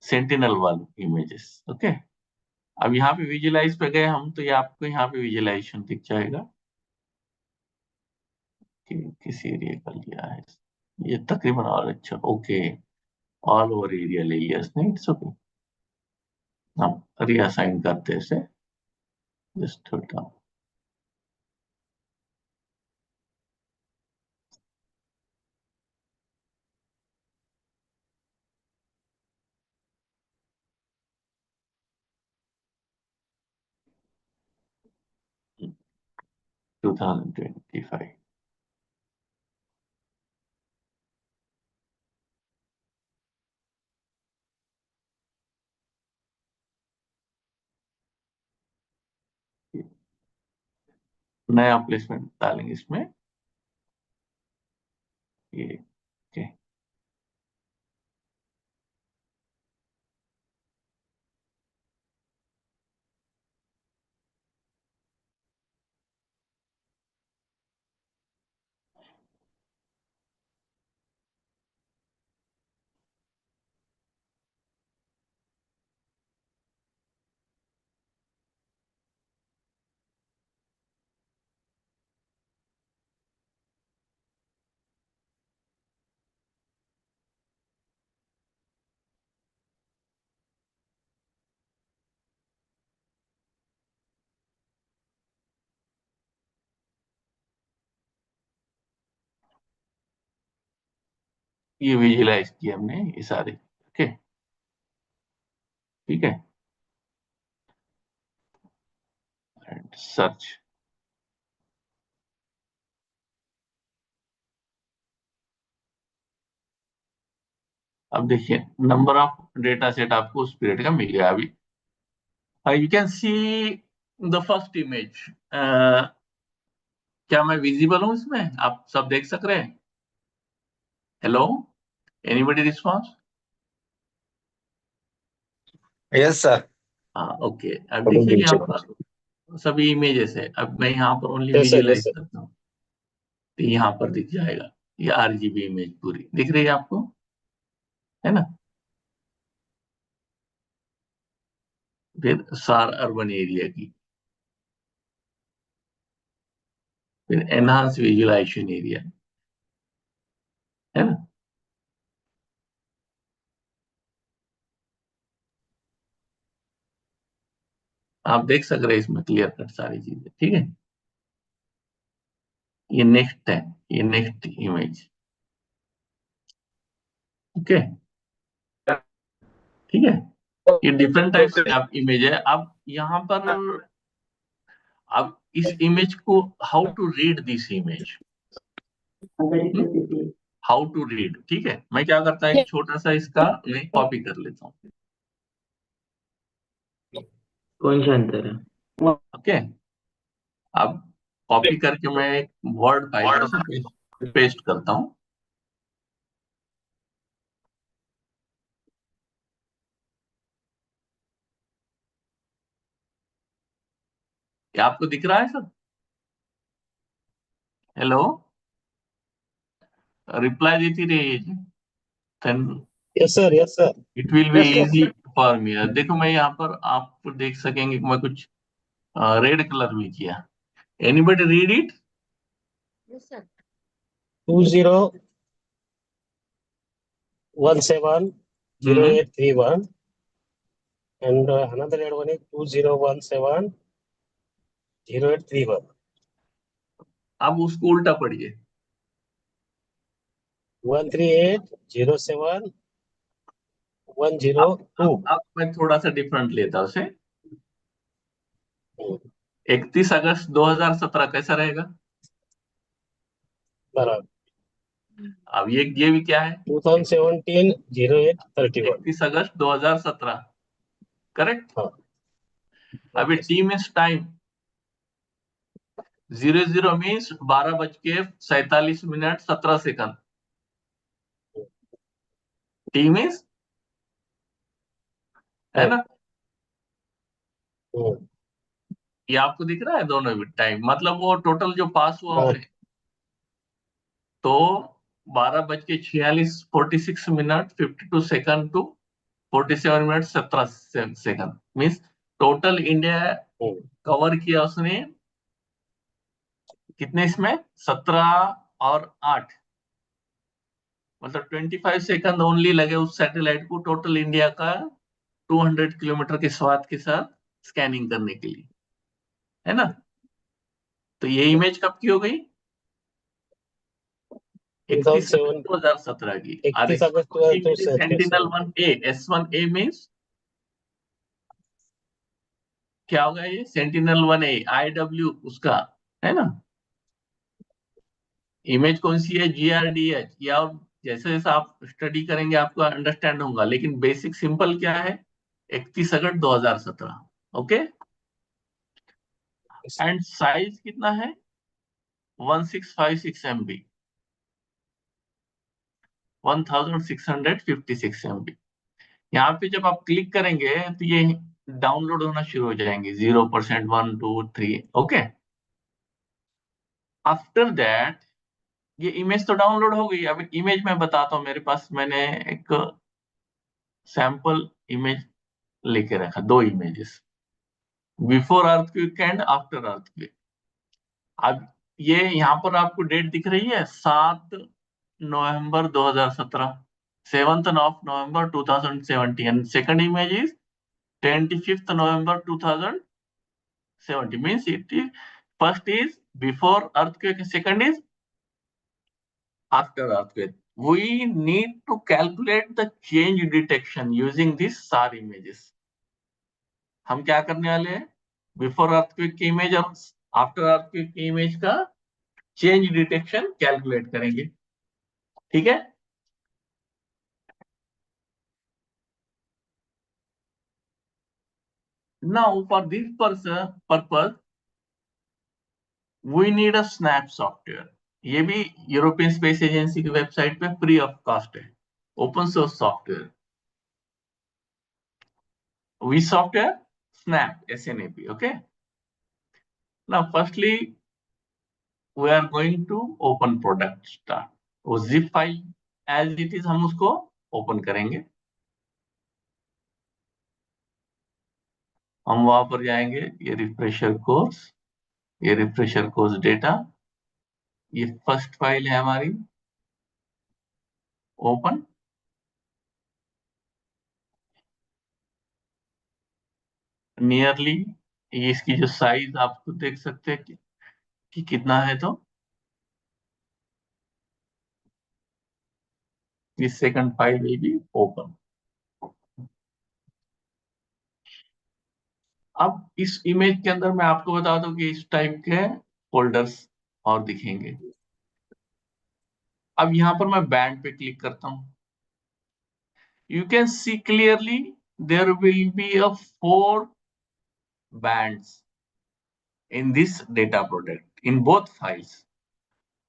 Speaker 2: Sentinel-1 images. Okay. अब यहाँ पे visualise पे गए हम, तो ये आपको यहाँ पे विजुलाइजेशन दिख जाएगा कि किस एरिया का लिया है। ये तकरीबन और अच्छा ओके ऑल ओवर एरिया ले लिया इसने। इट्स ओके हम रीअसाइन करते हैं इसे जस्ट थोड़ा। 2025 नया प्लेसमेंट डालेंगे इसमें ये ओके। ये विजुलाइज किया हमने ये सारे ओके ठीक है। And search. अब देखिए नंबर ऑफ डेटा सेट आपको उस पीरियड का मिल गया अभी। You can see the first image. क्या मैं विजिबल हूं इसमें? आप सब देख सक रहे हैं? Hello, anybody response?
Speaker 1: Yes sir.
Speaker 2: हाँ ओके। अब देखिए यहाँ पर सभी इमेजेस है। अब मैं यहाँ पर only
Speaker 1: yes sir, yes
Speaker 2: visualise
Speaker 1: sir.
Speaker 2: करता हूँ तो यहाँ पर दिख जाएगा। ये आरजीबी इमेज पूरी दिख रही है आपको, है ना? फिर सार अर्बन एरिया की, फिर एनहांस विजुलाइजेशन एरिया, है ना। आप देख सक रहे हैं इसमें क्लियर कट सारी चीजें, ठीक है। ये नेक्स्ट है, ये नेक्स्ट इमेज, ओके, ठीक है। ये डिफरेंट टाइप से आप इमेज है। अब यहाँ पर अब इस इमेज को how to read this image, how to read, ठीक है। मैं क्या करता हूँ, एक छोटा सा इसका मैं कॉपी कर लेता हूँ,
Speaker 1: कौन सा अंतर है?
Speaker 2: ओके। अब कॉपी करके मैं एक वर्ड फाइल में से पेस्ट करता हूँ। क्या आपको दिख रहा है सब? हेलो, रिप्लाई देती रहिए जी, then
Speaker 1: yes sir, yes sir.
Speaker 2: It will be
Speaker 1: Yes, sir.
Speaker 2: Easy for me. देखो मैं यहाँ पर आप देख सकेंगे कि मैं कुछ रेड कलर भी किया। Anybody read it?
Speaker 1: 20170831 and another red one is 20170831.
Speaker 2: अब उसको उल्टा पढ़िए।
Speaker 1: 13807102.
Speaker 2: अब मैं थोड़ा सा डिफरेंट लेता उसे। 31 अगस्त 2017 कैसा रहेगा?
Speaker 1: बराबर।
Speaker 2: अब ये भी क्या है?
Speaker 1: 20170831.
Speaker 2: 31 अगस्त 2017, करेक्ट।
Speaker 1: हाँ,
Speaker 2: अभी
Speaker 1: okay,
Speaker 2: T means time, 00 means 12:47 minute 17 second. T means, है ना।
Speaker 1: हम्म,
Speaker 2: ये आपको दिख रहा है दोनों भी टाइम, मतलब वो टोटल जो पास हुआ
Speaker 1: हाँ,
Speaker 2: होंगे तो 12:46 minute 52 second to 47 minute 17 second, means total India
Speaker 1: hmm,
Speaker 2: cover किया उसने कितने इसमें, 17 और 8, मतलब 25 सेकंड ओनली लगे उस सैटेलाइट को टोटल इंडिया का 200 किलोमीटर के स्वाद के साथ स्कैनिंग करने के लिए, है ना। तो ये इमेज कब की हो गई? 31 अगस्त
Speaker 1: 2007
Speaker 2: 2017 की। और
Speaker 1: 31
Speaker 2: इसमें
Speaker 1: अगस्त
Speaker 2: कौन सी इमेज है?
Speaker 1: 2017.
Speaker 2: सेंटिनल 1A, S1A मीन्स क्या होगा? ये सेंटिनल 1A IW उसका, है ना। इमेज कौन सी है? GRDH। या जैसे जैसे आप स्टडी करेंगे आपको अंडरस्टैंड होगा, लेकिन बेसिक सिंपल क्या है? 31 अगस्त 2017, ओके। एंड साइज कितना है? 1656 MB, 1656 MB। यहाँ पे जब आप क्लिक करेंगे तो ये डाउनलोड होना शुरू हो जाएंगे, 0%, 1 2 3, ओके। आफ्टर दैट ये इमेज तो डाउनलोड हो गई। अब इमेज मैं बताता हूँ, मेरे पास मैंने एक सैंपल इमेज लेके रखा, 2 images, before earthquake and after earthquake. अब ये यहाँ पर आपको डेट दिख रही है 7 नवंबर 2017, 7 November 2017। Second image is 25 November 2017, means it is first is before earthquake, second is after earthquake. We need to calculate the change detection using these SAR images. हम क्या करने वाले हैं? बिफोर अर्थक्वेक की इमेज और आफ्टर अर्थक्वेक की image का change detection calculate करेंगे, ठीक है। Now for this purpose we need a snap software. ये भी यूरोपियन स्पेस एजेंसी की वेबसाइट पे फ्री ऑफ कॉस्ट है, open source software. Which software? Snap, SNAP, okay. Now firstly we are going to open product start। वो zip file as it is हम उसको open करेंगे। हम वहां पर जाएंगे, ये रिफ्रेशर कोर्स डेटा, ये फर्स्ट फाइल है हमारी, open. Nearly इसकी जो साइज आपको देख सकते हैं कि कितना है, तो this second file will be open. अब इस इमेज के अंदर मैं आपको बता दूं कि इस टाइप के फोल्डर्स और दिखेंगे। अब यहां पर मैं बैंड पे क्लिक करता हूं। You can see clearly there will be a 4 bands in this data product in both files.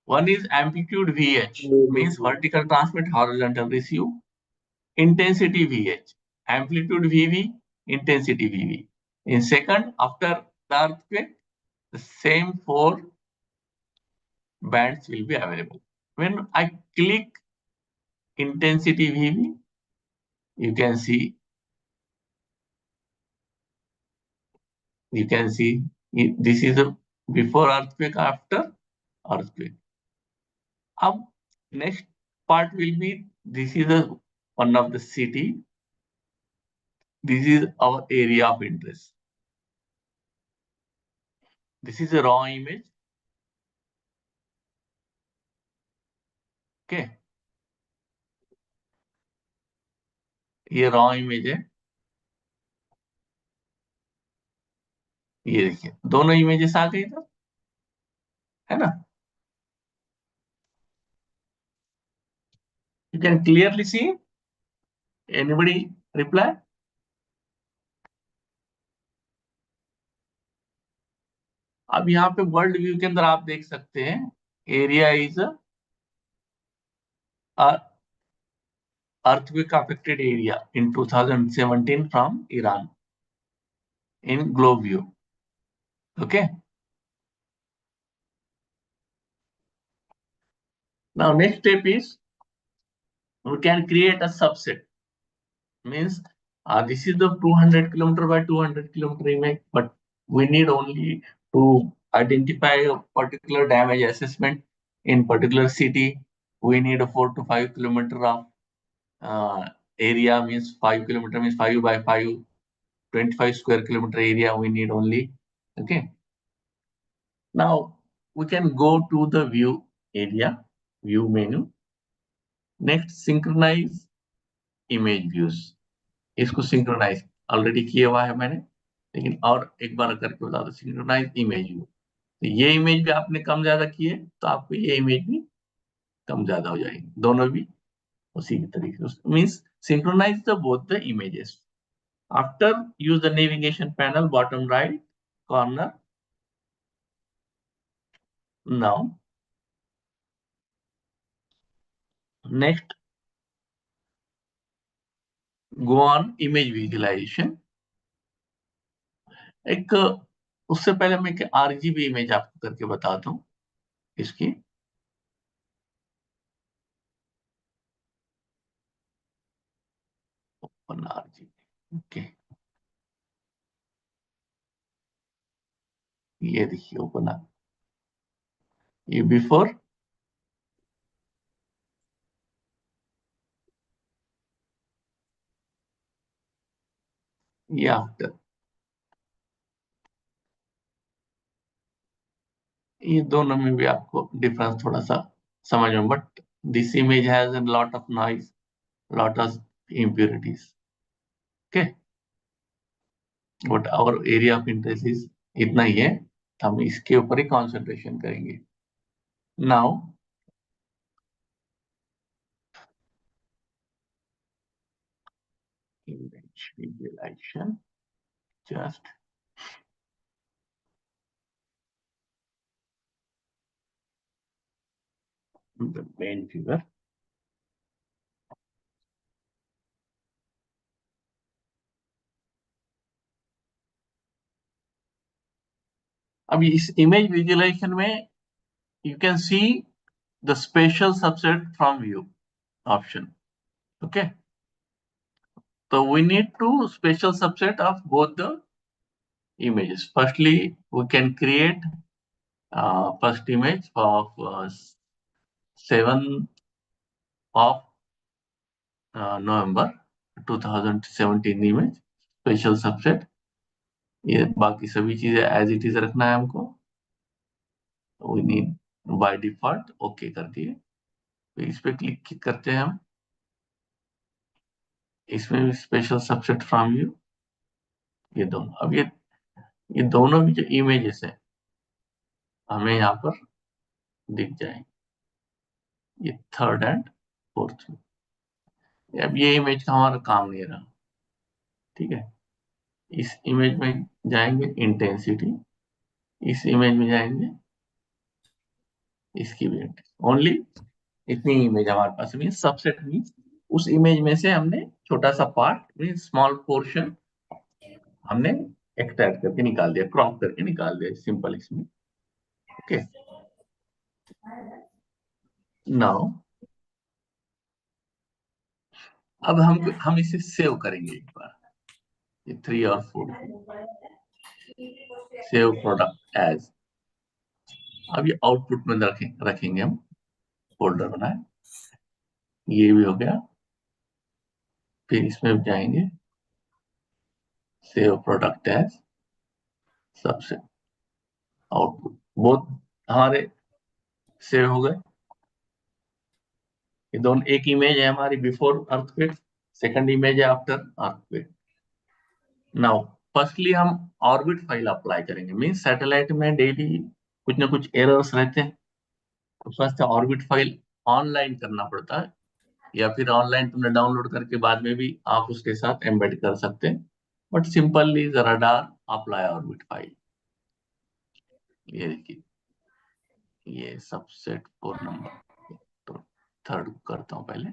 Speaker 2: One is amplitude VH, means vertical transmit, horizontal receive. Intensity VH, amplitude VV, intensity VV. In second, after the earthquake, the same 4 bands will be available. When I click intensity VV, you can see this is a before earthquake, after earthquake. Up next part will be, this is one of the city. This is our area of interest. This is a raw image. Okay. ये raw image है। ये देखिए दोनों images आ गई तो है ना। You can clearly see. Anybody reply? अब यहाँ पे वर्ल्ड व्यू के अंदर आप देख सकते हैं area is earthquake affected area in 2017 from Iran in globe view. Okay. Now next step is we can create a subset. Means this is the 200 kilometer by 200 kilometer image, but we need only to identify a particular damage assessment in particular city. We need a 4 to 5 kilometer of area, means 5 kilometer means 5 by 5, 25 square kilometer area we need only. Okay. Now we can go to the view area, view menu. Next, synchronize image views. इसको synchronize already किया हुआ है मैंने, लेकिन और एक बार करके बता दो। सिंक्रोनाइज इमेज व्यू, तो ये इमेज भी आपने कम ज्यादा किए तो आपको ये इमेज भी कम ज्यादा हो जाएगी, दोनों भी उसी के तरीके से। Means synchronize the both the images. After, use the navigation panel bottom right corner. Now next, go on image visualization. एक उससे पहले मैं RGB इमेज आपको करके बताता हूँ इसकी। ओपन RGB, ओके, ये देखिए ओपन आ, ये बिफोर, ये आफ्टर। ये दोनों में भी आपको डिफरेंस थोड़ा सा समझ में, but this image has a lot of noise, lot of impurities. Okay, but our area of interest is इतना ही है, हम इसके ऊपर ही कंसंट्रेशन करेंगे। Now image visualization, just the main figure. अब इस इमेज विजुअलाइजेशन में you can see the spatial subset from view option. Okay, so we need to spatial subset of both the images. Firstly, we can create first image of 7 of November 2017 image special subset. ये बाकी सभी चीजें as it is रखना है हमको। We need by default okay कर दिए। तो इस पे क्लिक करते हैं हम। इसमें भी स्पेशल सबसेट फ्रॉम यू, ये दोनों। अब ये दोनों भी जो इमेजेस है हमें यहाँ पर दिख जाएंगे, ये थर्ड एंड फोर्थ में। अब ये इमेज का हमारा काम नहीं रहा, ठीक है। इस इमेज में जाएंगे इंटेंसिटी, इस इमेज में जाएंगे इसकी भी ओनली इतनी इमेज हमारे पास मीन सबसेट मीन्स उस इमेज में से हमने छोटा सा पार्ट मीन स्मॉल पोर्शन हमने एक्सट्रैक्ट करके निकाल दिया, क्रॉप करके निकाल दिया, सिंपल इसमें। ओके, नाउ अब हम इसे सेव करेंगे एक बार, ये 3 और 4 सेव प्रोडक्ट एज। अब ये आउटपुट में रखेंगे हम, फोल्डर बनाए, ये भी हो गया। फिर इसमें जाएंगे सेव प्रोडक्ट एज सबसे आउटपुट, बहुत हमारे सेव हो गए। ये दोनों एक इमेज है हमारी बिफोर अर्थक्वेक, सेकंड इमेज है आफ्टर अर्थक्वेक। नाउ फर्स्टली हम ऑर्बिट फाइल अप्लाई करेंगे, मीन सैटेलाइट में डेली कुछ ना कुछ एरर्स रहते हैं, तो फर्स्ट ऑर्बिट फाइल ऑनलाइन करना पड़ता है, या फिर ऑनलाइन तुमने डाउनलोड करके बाद में भी आप उसके साथ एम्बेड कर सकते हैं, but simply radar apply orbit file. ये देखिए, ये सबसेट 4 नंबर, तो थर्ड करता हूं पहले,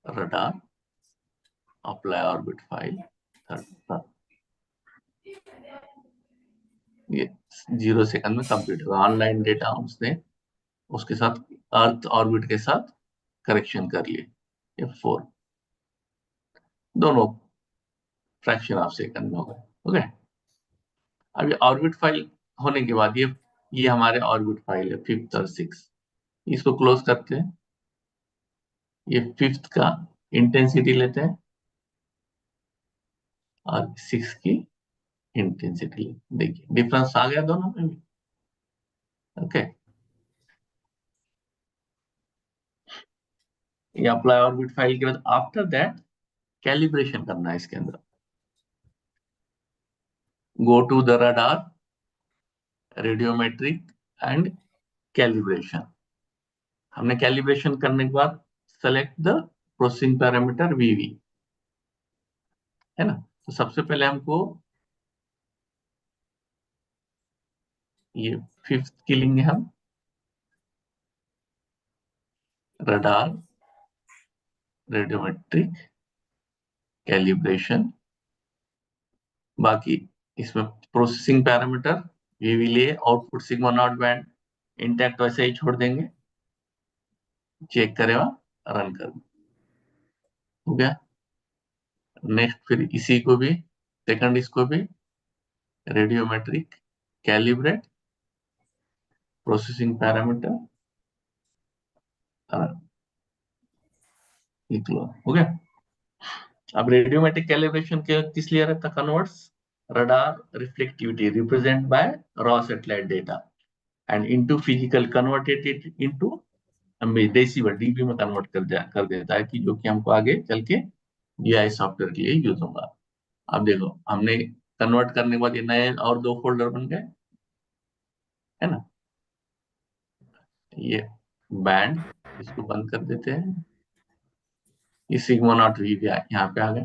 Speaker 2: radar apply orbit file third, ये 0 सेकंड में कंप्लीट होगा। ऑनलाइन डेटा उसने उसके साथ अर्थ ऑर्बिट के साथ करेक्शन कर लिए, ये 4 दोनों फ्रैक्शन ऑफ सेकंड में हो गए। ओके, अब ये ऑर्बिट फाइल होने के बाद ये हमारे ऑर्बिट फाइल है 5th और 6th, इसको क्लोज करते हैं। ये 5th का इंटेंसिटी लेते हैं और 6th की इंटेंसिटी लेते हैं। देखिए डिफरेंस आ गया दोनों में भी। ओके, ये अप्लाई ऑर्बिट फाइल के बाद आफ्टर दैट कैलिब्रेशन करना है इसके अंदर। Go to the radar, radiometric and calibration. हमने कैलिब्रेशन करने के बाद select the processing parameter VV, है ना। तो सबसे पहले हमको ये 5th की लेंगे हम, रडार रेडियोमेट्रिक कैलिब्रेशन। बाकी इसमें प्रोसेसिंग पैरामीटर वीवी लिए, output sigma not band intact वैसे ही छोड़ देंगे, चेक करेगा, रन कर, हो गया। नेक्स्ट फिर इसी को भी सेकंड, इसको भी रेडियोमेट्रिक कैलिब्रेट, प्रोसेसिंग पैरामीटर हो गया। अब रेडियोमेट्रिक कैलिब्रेशन के किस लिए रहता, converts radar reflectivity represent by raw satellite data and into physical, converted it into decibel, dB में कन्वर्ट कर देता है, कि जो कि हमको आगे चल के जीआई सॉफ्टवेयर के लिए यूज होगा। अब देखो हमने कन्वर्ट करने के बाद ये नए और 2 फोल्डर बन गए, है ना। ये बैंड, इसको बंद कर देते हैं, ये सिग्मा नॉट वी यहाँ पे आ गए।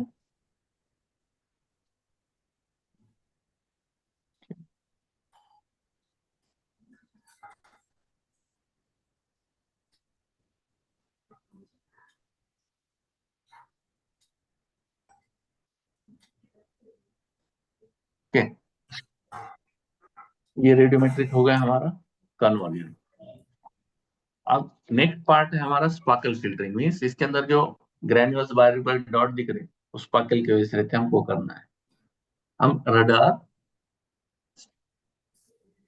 Speaker 2: ओके, ये रेडियोमेट्रिक हो गया हमारा कन्वर्जन। अब नेक्स्ट पार्ट है हमारा स्पार्कल फिल्टरिंग, मीन्स इसके अंदर जो ग्रैन्युलस बायोरिपल डॉट दिख रहे हैं उस स्पार्कल की वजह से रहते हैं, हमको करना है। हम radar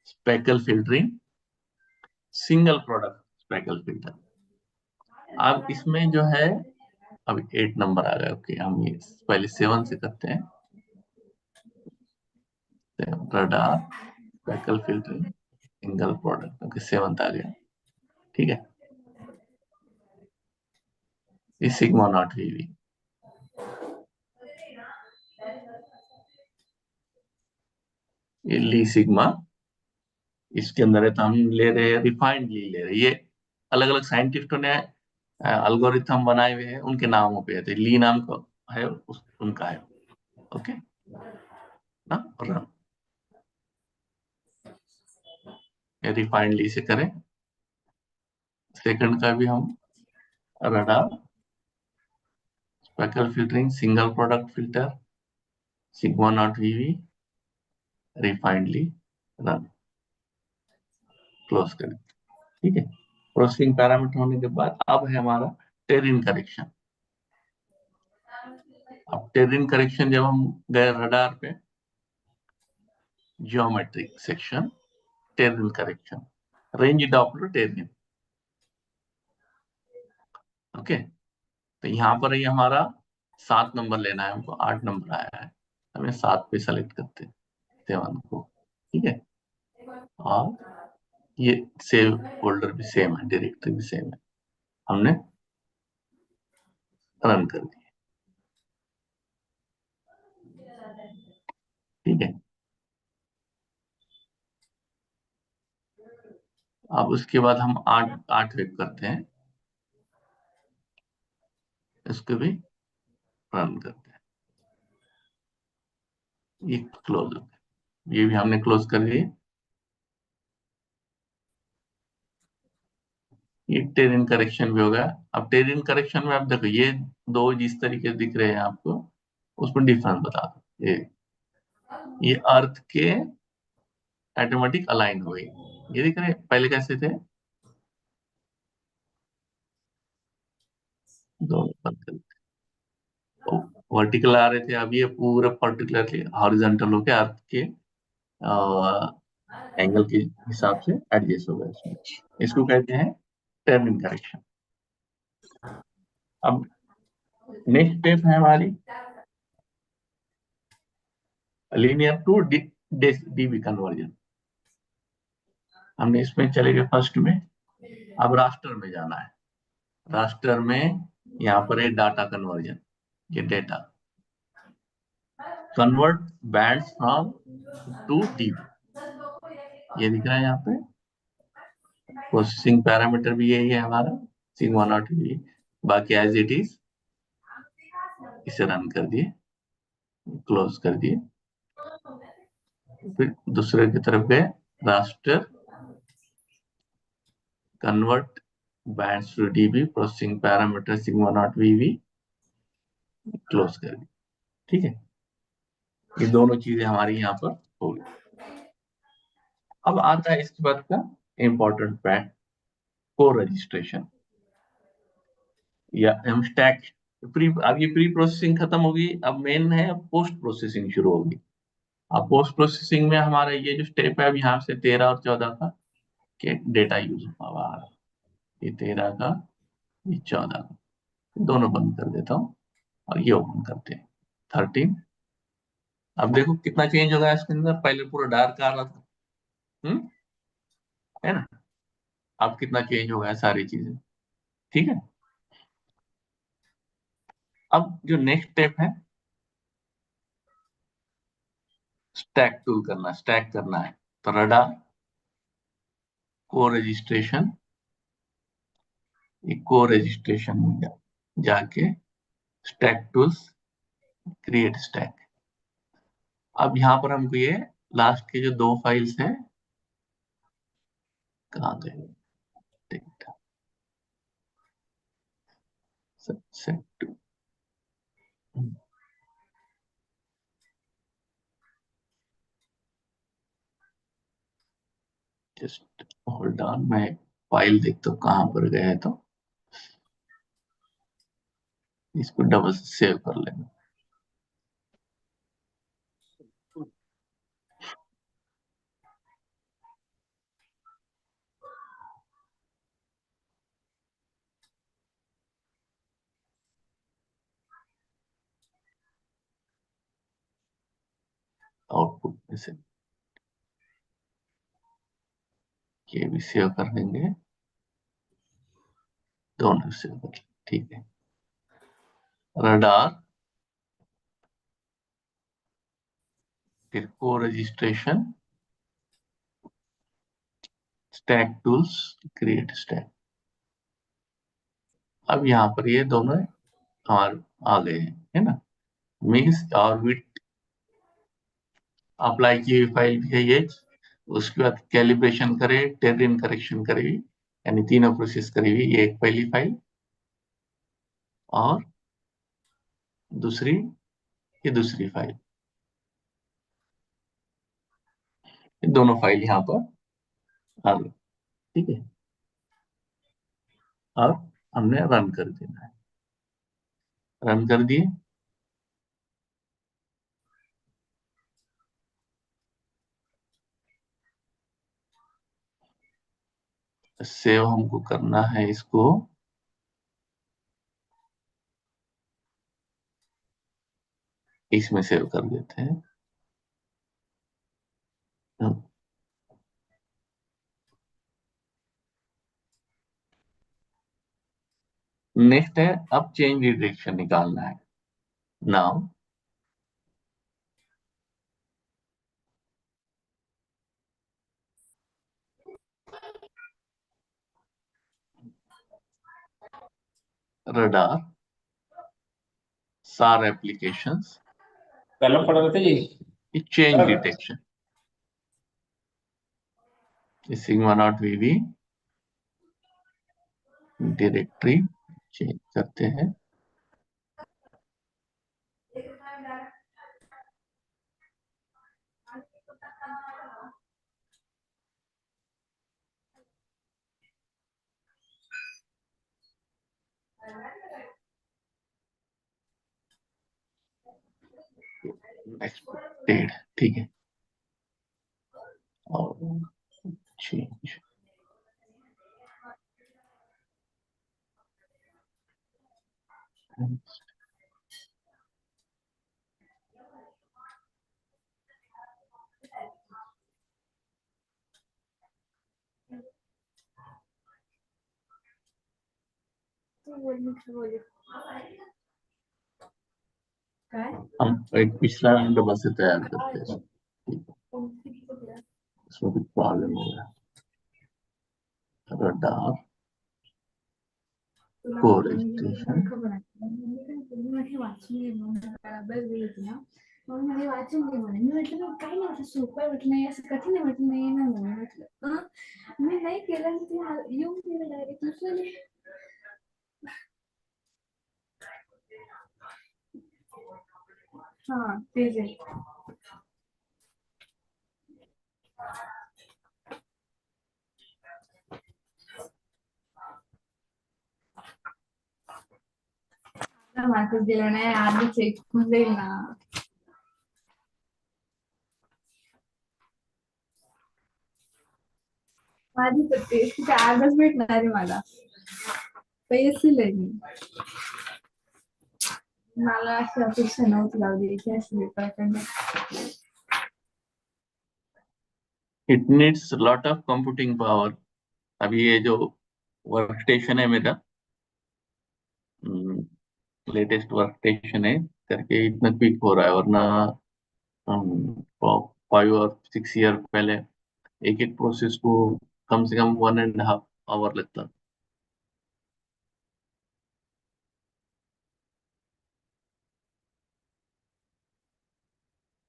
Speaker 2: speckle filtering, single product speckle filter. अब इसमें जो है अभी 8 नंबर आ गया। ओके, हम ये पहले 7 से करते हैं। Radar, speckle filtering, single product. Okay, 7th आ गया। ठीक है, ये सिग्मा नॉट वीवी। ये ली सिग्मा इसके अंदर है, तो हम ले रहे हैं रिफाइंड ली ले रहे हैं। ये अलग अलग साइंटिस्टों ने एल्गोरिथम बनाए हुए हैं, उनके नामों पे है। तो ली नाम का है, उनका है। ओके ना, और रिफाइंड ली से करें। सेकंड का भी हम radar, speckle filtering, single product filter, sigma not VV, refined Lee run, close करें। ठीक है, प्रोसेसिंग पैरामीटर होने के बाद अब है हमारा टेरिन करेक्शन। अब टेरिन करेक्शन जब हम गए रडार पे, geometric section, टेरिन correction, range Doppler टेरिन। Okay, तो यहाँ पर ये हमारा 7 नंबर लेना है हमको, 8 नंबर आया है, हमें 7 पे सेलेक्ट करते हैं 7 को। ठीक है, और ये सेव फोल्डर भी सेम है, डायरेक्टरी भी सेम है, हमने रन कर दिया। ठीक है, अब उसके बाद हम 8 वेब करते हैं, इसको भी रन करते हैं। ये क्लोज, ये भी हमने क्लोज कर दिए। ये टेरिन करेक्शन भी हो गया। अब टेरिन करेक्शन में आप देखो, ये दो जिस तरीके से दिख रहे हैं आपको, उसमें डिफरेंस बता दो। ये अर्थ के ऑटोमेटिक अलाइन हो गई। ये दिख रहे हैं, पहले कैसे थे, दोनों बंद, वर्टिकल आ रहे थे, अब ये पूरा पर्टिकुलरली हॉरिजॉन्टल होके अर्थ के एंगल के हिसाब से एडजस्ट हो गया इसमें। इसको कहते हैं टेरिन करेक्शन। अब नेक्स्ट स्टेप है हमारी लीनियर टू डीबी कन्वर्जन। हमने इसमें चले गए फर्स्ट में, अब रास्टर में जाना है। रास्टर में यहाँ पर है डाटा कन्वर्जन, ये data convert bands from to dB, ये दिख रहा है यहाँ पे। प्रोसेसिंग पैरामीटर भी यही है हमारा, सिग्मा नॉट वी। बाकी एज इट इज, इसे रन कर दिए, क्लोज कर दिए। फिर दूसरे की तरफ गए, raster convert bands to dB, processing parameter sigma not VV, close कर दी। ठीक है, ये दोनों चीजें हमारी यहाँ पर हो गई। अब आता है इसके बाद का इंपॉर्टेंट पार्ट, को रजिस्ट्रेशन या हम स्टैक। अब ये प्री प्रोसेसिंग खत्म होगी, अब मेन है पोस्ट प्रोसेसिंग शुरू होगी। अब पोस्ट प्रोसेसिंग में हमारा ये जो स्टेप है, अब यहाँ से 13 और 14 का के डेटा यूज हुआ, ये 13 का, ये 14 का, दोनों बंद कर देता हूँ और ये ओपन करते हैं 13। अब देखो कितना चेंज होगा इसके अंदर, पहले पूरा डार्क आ रहा था, है ना, अब कितना चेंज होगा है सारी चीजें। ठीक है, अब जो नेक्स्ट स्टेप है, स्टैक टूल करना, स्टैक करना है। तो रडा को रजिस्ट्रेशन, को रजिस्ट्रेशन में जाके स्टैक टूल्स, क्रिएट स्टैक। अब यहाँ पर हमको ये लास्ट के जो 2 फाइल्स हैं, कहाँ गए, data set two, just hold on, मैं फाइल देखता हूँ कहाँ पर गए हैं, तो इसको डबल सेव कर लेंगे। आउटपुट में से ये भी सेव कर देंगे, दोनों सेव कर, ठीक है। रडार, फिर को registration, stack tools, create stack. अब यहाँ पर ये दोनों हमारे आ गए हैं, है ना। मीन्स और विथ अप्लाई की हुई फाइल भी है ये, उसके बाद कैलिब्रेशन करे, टेरिन करेक्शन करे, यानी तीनों प्रोसेस करी हुई, ये एक पहली फाइल और दूसरी ये दूसरी फाइल, ये दोनों फाइल यहाँ पर आ गई, ठीक है। अब हमने रन कर देना है, रन कर दिए। सेव हमको करना है इसको इसमें सेव कर देते हैं। नेक्स्ट है अब चेंज डिरेक्शन निकालना है। Now radar, SAR applications, change detection, sigma not VV directory change करते हैं। एक्सपेक्टेड, ठीक है। और चेंज हम एक पिछला राउंड डबल से तैयार करते हैं, इसमें कुछ प्रॉब्लम हो गया। रडार को रजिस्ट्रेशन,
Speaker 5: मला वाचून दे म्हणे. मी म्हटलं काही नाही असं सोपं आहे म्हटलं, नाही असं कठीण आहे म्हटलं, नाही ना म्हणे. म्हटलं मी नाही केलं आणि ते येऊन केलं डायरेक्ट दुसऱ्याने. हा तेच आहे. मार्केट दिलं नाही आधी चेक होऊन जाईल ना. माझी तर ते आजच भेटणार आहे मला. पैसे आहे मी. मला अशी अपेक्षा नव्हती लावली की अशी भेटणार.
Speaker 2: It needs lot of computing power. अभी ये जो वर्क स्टेशन है मेरा, लेटेस्ट वर्क स्टेशन है करके इतना क्विक हो रहा है, वरना 5 और 6 ईयर पहले एक एक प्रोसेस को कम से कम 1.5 आवर लगता।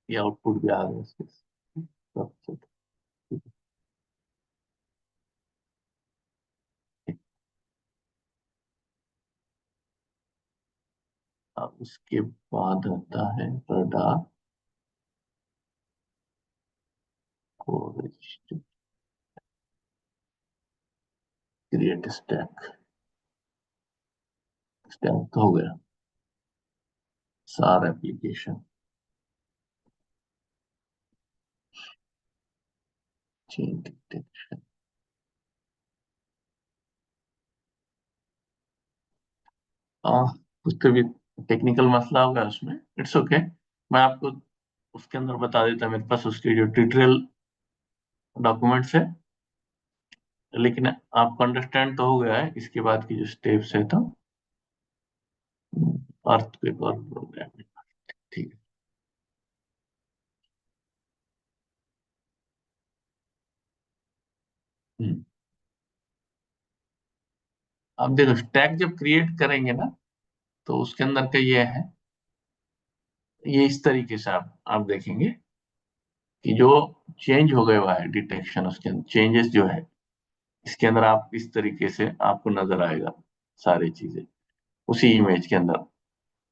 Speaker 2: ये आउटपुट भी आ रहा है इसके सब। अब उसके बाद आता है रडार को क्रिएट स्टैक, स्टैक तो हो गया। सार एप्लीकेशन, चेंज डिटेक्शन, कुछ तो भी टेक्निकल मसला होगा उसमें, इट्स ओके। मैं आपको उसके अंदर बता देता मेरे पास उसके जो ट्यूटोरियल डॉक्यूमेंट्स है, लेकिन आपको अंडरस्टैंड तो हो गया है इसके बाद की जो स्टेप्स है। तो अर्थक्वेक और प्रोग्रामिंग, ठीक है। अब देखो स्टैक जब क्रिएट करेंगे ना, तो उसके अंदर का ये है, ये इस तरीके से आप देखेंगे कि जो चेंज हो गए हुआ है डिटेक्शन, उसके अंदर चेंजेस जो है इसके अंदर आप इस तरीके से आपको नजर आएगा सारी चीजें उसी इमेज के अंदर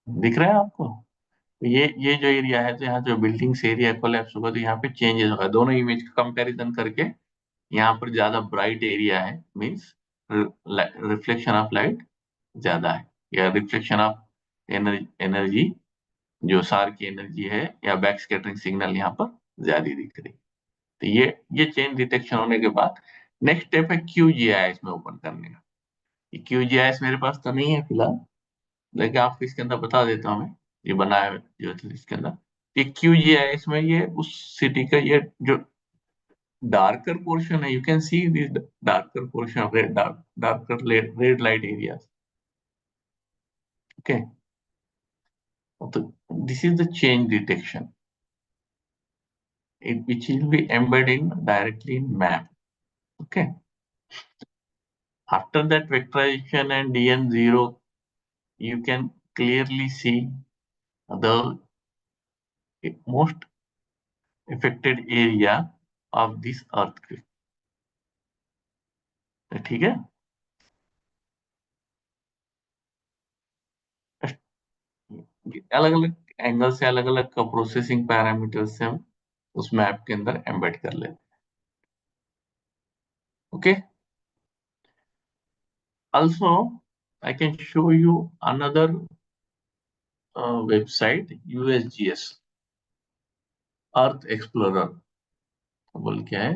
Speaker 2: दिख रहा है आपको। तो ये जो एरिया है, तो यहाँ जो बिल्डिंग्स एरिया कोलैप्स होगा तो यहाँ पे चेंजेस होगा। दोनों इमेज का कंपैरिजन करके यहाँ पर ज्यादा ब्राइट एरिया है, मींस रिफ्लेक्शन ऑफ लाइट ज्यादा है, या रिफ्लेक्शन ऑफ एनर्जी जो सार की एनर्जी है या बैक स्कैटरिंग सिग्नल यहाँ पर ज्यादा दिख रही। तो ये चेंज डिटेक्शन होने के बाद नेक्स्ट स्टेप है QGIS में ओपन करने का। QGIS मेरे पास तो नहीं है फिलहाल, लेकिन आपको इसके अंदर बता देता हूँ मैं, ये बनाया है जो इसके अंदर। ये QGIS में ये उस सिटी का ये जो डार्कर पोर्शन है, you can see this darker portion, red darker red light areas, okay. तो this is the change detection which will be embedded directly in map, okay. After that vectorization and DN0, you can clearly see the most affected area of this earthquake, ठीक है। अलग अलग angle से अलग अलग का processing parameter से हम उस मैप के अंदर एम्बेड कर लेते हैं, okay. Also, I can show you another website, USGS Earth Explorer, बोल क्या है,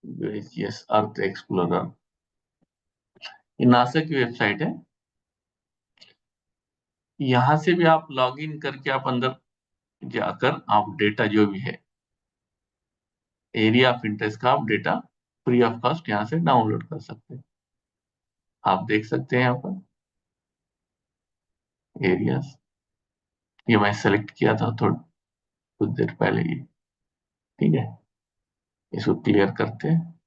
Speaker 2: USGS Earth Explorer, ये नासा की वेबसाइट है। यहां से भी आप लॉग इन करके आप अंदर जाकर आप डेटा जो भी है एरिया ऑफ इंटरेस्ट का आप डेटा फ्री ऑफ कॉस्ट यहाँ से डाउनलोड कर सकते हैं। आप देख सकते हैं यहाँ पर एरियाज, ये मैं सेलेक्ट किया था थोड़ा कुछ देर पहले ही, ठीक है। इसको क्लियर करते हैं।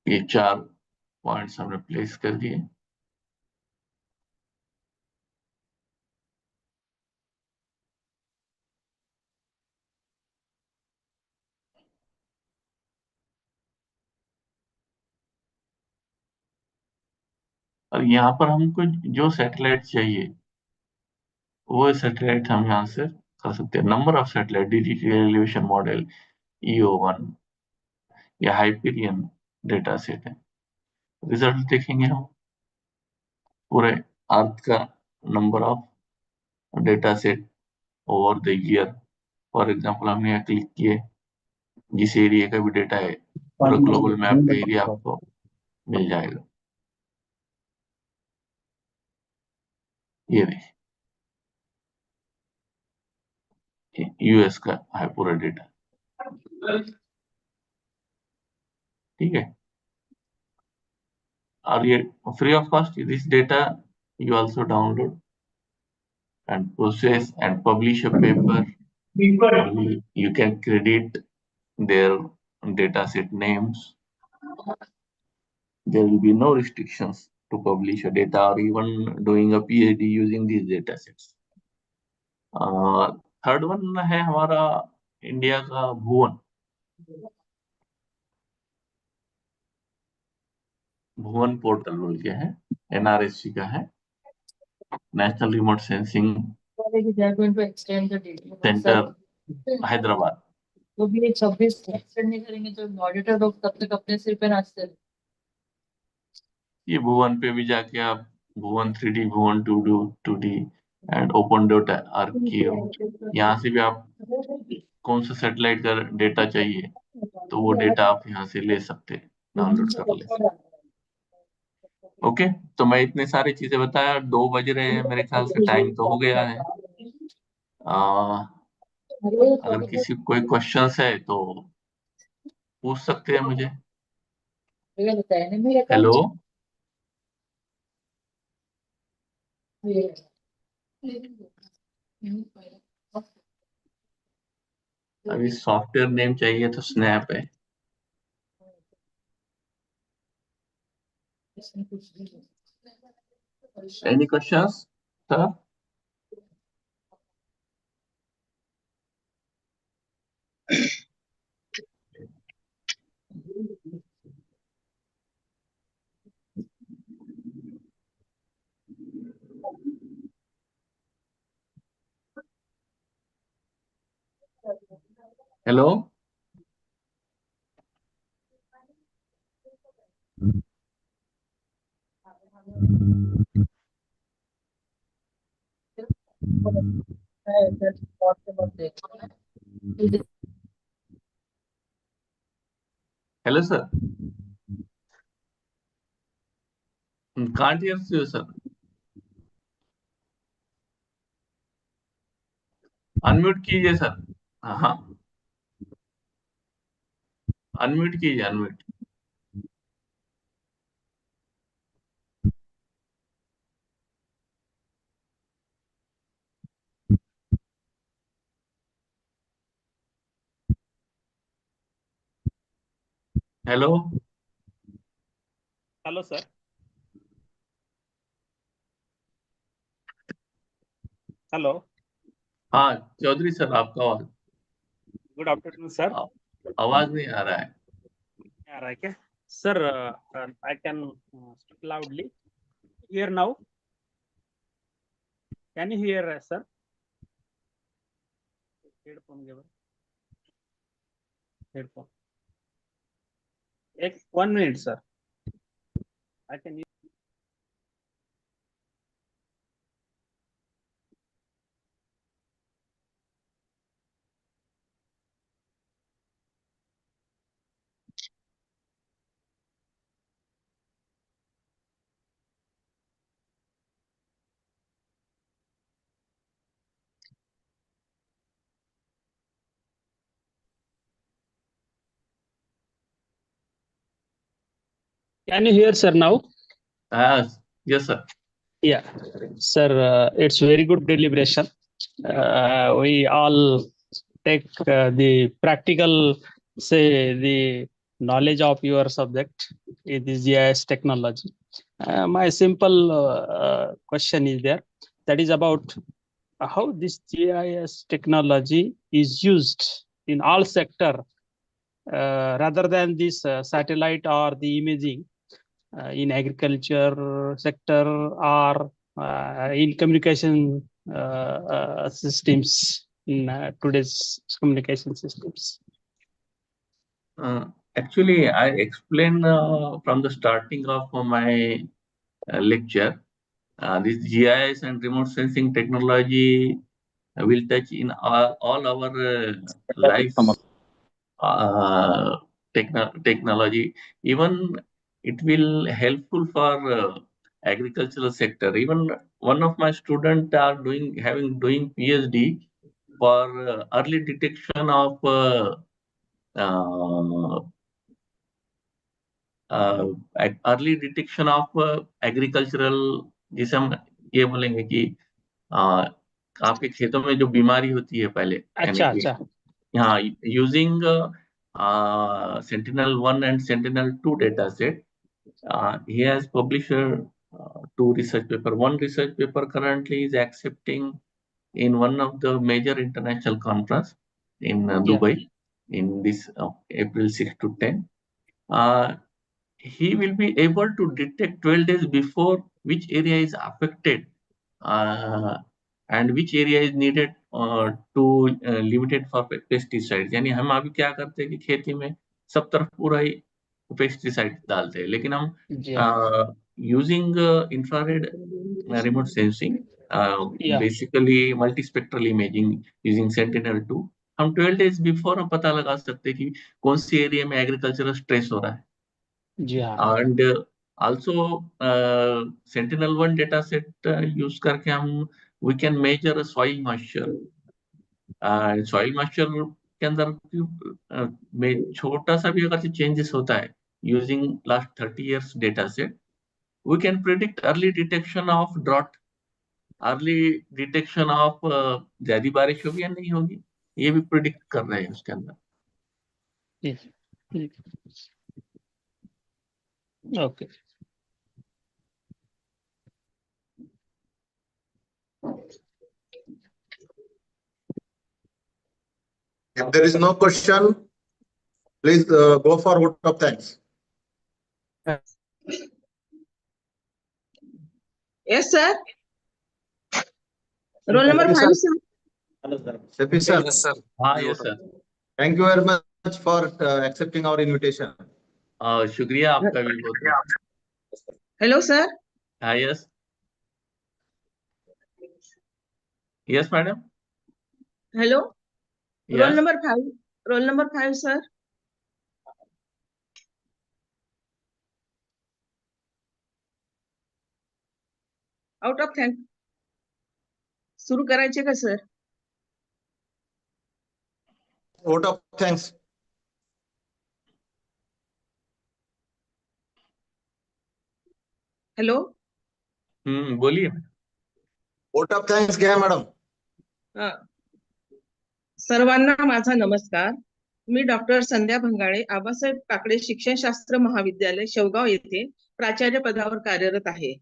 Speaker 2: ये 4 पॉइंट्स हमने प्लेस कर दिए। और यहाँ पर हमको जो सैटेलाइट चाहिए वो सैटेलाइट हम यहाँ से कर सकते हैं। Number of satellite, digital elevation model, EO1 या हाइपीरियन डेटा सेट है। रिजल्ट देखेंगे हम पूरे अर्थ का number of data set over the year. For example हमने यहाँ क्लिक किए, जिस एरिया का भी डेटा है पूरा ग्लोबल मैप का एरिया आपको मिल जाएगा। ये देखिए US का है पूरा डेटा, ठीक है। और ये free of cost, this data you also download and process and publish a paper. You can credit their data set names. There will be no restrictions to publish a data or even doing a PhD using these data sets. Third one है हमारा India का भुवन। भुवन portal बोल के है, NRSC का है, national remote sensing centre Hyderabad.
Speaker 6: तो भी 26 एक्सटेंड नहीं करेंगे तो ऑडिटर लोग तब तक अपने सिर पे नाचते रहे।
Speaker 2: ये भुवन पे भी जाके आप भुवन 3D, Bhuvan 2D and open dot आर्किव। यहाँ से भी आप कौन सा सैटेलाइट का डेटा चाहिए तो वो डेटा आप यहाँ से ले सकते हैं, डाउनलोड कर ले सकते। ओके, तो मैं इतने सारी चीजें बताया, 2 बज रहे हैं मेरे ख्याल से, टाइम तो हो गया है। अगर किसी को कोई क्वेश्चंस है तो पूछ सकते हैं मुझे। हेलो, अभी सॉफ्टवेयर नेम चाहिए तो स्नैप है। Any questions sir? Hello, hello sir, can't hear you sir. Unmute कीजिए सर। हाँ, अनम्यूट कीजिए, unmute. Hello,
Speaker 7: hello sir. Hello,
Speaker 2: हाँ चौधरी सर, आपका आवाज
Speaker 7: गुड आफ्टरनून सर।
Speaker 2: आवाज नहीं आ रहा है।
Speaker 7: आ रहा है क्या sir? I can speak loudly here now. Can you here sir? Headphone given, headphone एक 1 minute sir. I can hear sir now?
Speaker 2: Yes sir.
Speaker 7: Yeah, sir, it's very good deliberation. We all take the practical, say, the knowledge of your subject in this GIS technology. My simple question is there, that is about how this GIS technology is used in all sector rather than this satellite or the imaging in agriculture sector or in communication systems, in today's communication systems.
Speaker 2: Actually, I explained from the starting of my lecture, this GIS and remote sensing technology will touch in all our life technology. Even it will helpful for agricultural sector. Even one of my student are doing PhD for early detection of uh, early detection of agricultural, जिसे हम ये बोलेंगे कि आपके खेतों में जो बीमारी होती है पहले, यानी
Speaker 7: अच्छा
Speaker 2: कि
Speaker 7: अच्छा,
Speaker 2: हाँ, using Sentinel-1 and Sentinel-2 data set. He has published 2 research paper. One research paper currently is accepting in one of the major international conference in Dubai in this April 6 to 10. He will be able to detect 12 days before which area is affected and which area is needed to limited for pesticides. यानी हम अभी क्या करते हैं कि खेती में सब तरफ पूरा ही पेस्टिसाइड डालते हैं, लेकिन हम using infrared remote sensing,
Speaker 7: Yeah.
Speaker 2: basically multispectral imaging using Sentinel-2, हम 12 days before हम पता लगा सकते हैं कि कौन सी एरिया में एग्रीकल्चरल स्ट्रेस हो रहा है.
Speaker 7: जी हाँ.
Speaker 2: And also Sentinel-1 data set use करके हम we can measure soil moisture. Soil moisture के अंदर में छोटा सा भी अगर चेंजेस होता है using last 30 years data set, we can predict early detection of drought, early detection of ज्यादा बारिश होगी या नहीं होगी, ये भी प्रिडिक्ट कर रहे हैं उसके अंदर.
Speaker 7: Okay.
Speaker 8: If there is no question, please go for vote of thanks.
Speaker 6: Yes, sir. Roll number 5, sir.
Speaker 8: Shafi sir.
Speaker 1: Yes, sir.
Speaker 2: हाँ yes sir,
Speaker 8: Thank you very much for accepting our invitation.
Speaker 2: शुक्रिया आपका भी बहुत.
Speaker 6: Hello, sir.
Speaker 2: हाँ yes, yes madam.
Speaker 6: Hello. Roll
Speaker 2: yes,
Speaker 6: number 5. Roll number 5, sir. Out of 10. सुरू करायचे का sir?
Speaker 8: Vote of thanks.
Speaker 6: Hello.
Speaker 2: बोलिए.
Speaker 8: Vote of thanks घ्या मॅडम.
Speaker 6: हा. सर्वांना माझा नमस्कार. मी डॉक्टर संध्या भंगाळे, आबासाहेब काकडे शिक्षणशास्त्र महाविद्यालय शेवगाव येथे प्राचार्य पदावर कार्यरत आहे.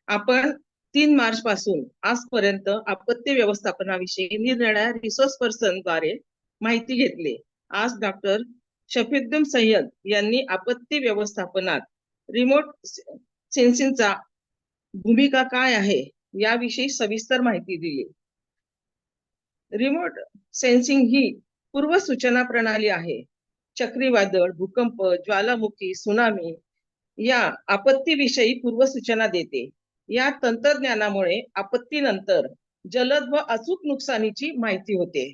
Speaker 6: आपण 3 मार्च पासून आजपर्यंत आपत्ती व्यवस्थापनाविषयी निरनिराळ्या रिसोर्स पर्सन द्वारे माहिती घेतली. आज डॉक्टर शफीउद्दीन सय्यद यांनी आपत्ती व्यवस्थापनात रिमोट सेन्सिंगचा भूमिका काय आहे याविषयी सविस्तर माहिती दिली. रिमोट सेन्सिंग ही पूर्व सूचना प्रणाली आहे. चक्रीवादळ, भूकंप, ज्वालामुखी, सुनामी या आपत्तीविषयी पूर्व सूचना देते. या तंत्रज्ञानामुळे आपत्तीनंतर जलद व अचूक नुकसानीची माहिती होते.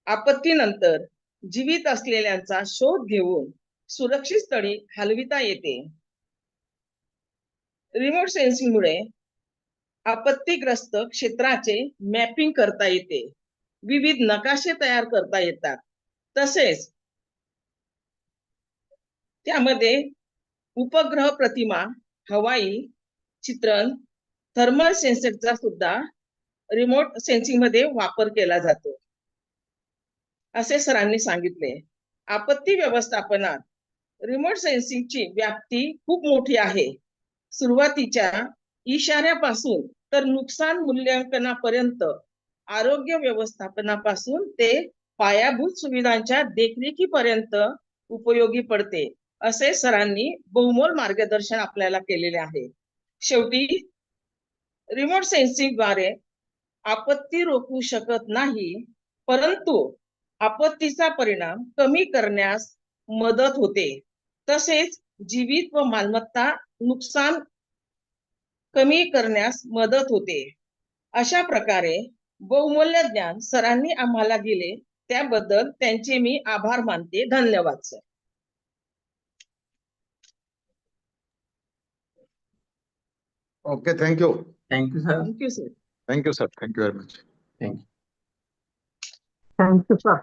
Speaker 6: आपत्तीनंतर जीवित असलेल्यांचा शोध घेऊन सुरक्षित स्थळी हलविता येते. रिमोट सेन्सिंगमुळे आपत्तीग्रस्त क्षेत्राचे मॅपिंग करता येते. विविध नकाशे तयार करता येतात. तसेच त्यामध्ये उपग्रह प्रतिमा, हवाई चित्रण, थर्मल सेन्सरचा सुद्धा रिमोट सेन्सिंग मध्ये वापर केला जातो, असे सरांनी सांगितले. आपत्ती व्यवस्थापनात रिमोट सेन्सिंगची व्याप्ती खूप मोठी आहे. सुरुवातीच्या इशाऱ्यापासून तर नुकसान मूल्यांकनापर्यंत, आरोग्य व्यवस्थापनापासून ते पायाभूत सुविधांच्या देखरेखीपर्यंत उपयोगी पडते, असे सरांनी बहुमोल मार्गदर्शन आपल्याला केलेले आहे. शेवटी रिमोट सेन्सिंग द्वारे आपत्ती रोखू शकत नाही, परंतु आपत्तीचा परिणाम कमी करण्यास मदत होते. तसेच जीवित व मालमत्ता नुकसान कमी करण्यास मदत होते. अशा प्रकारे बहुमूल्य ज्ञान सरांनी आम्हाला दिले, त्याबद्दल त्यांचे मी आभार मानते. धन्यवाद sir.
Speaker 8: Okay, thank you.
Speaker 2: Thank you sir.
Speaker 6: Thank you sir.
Speaker 8: Thank you, sir. Thank you very much.
Speaker 2: Thank you.
Speaker 6: Thank you sir.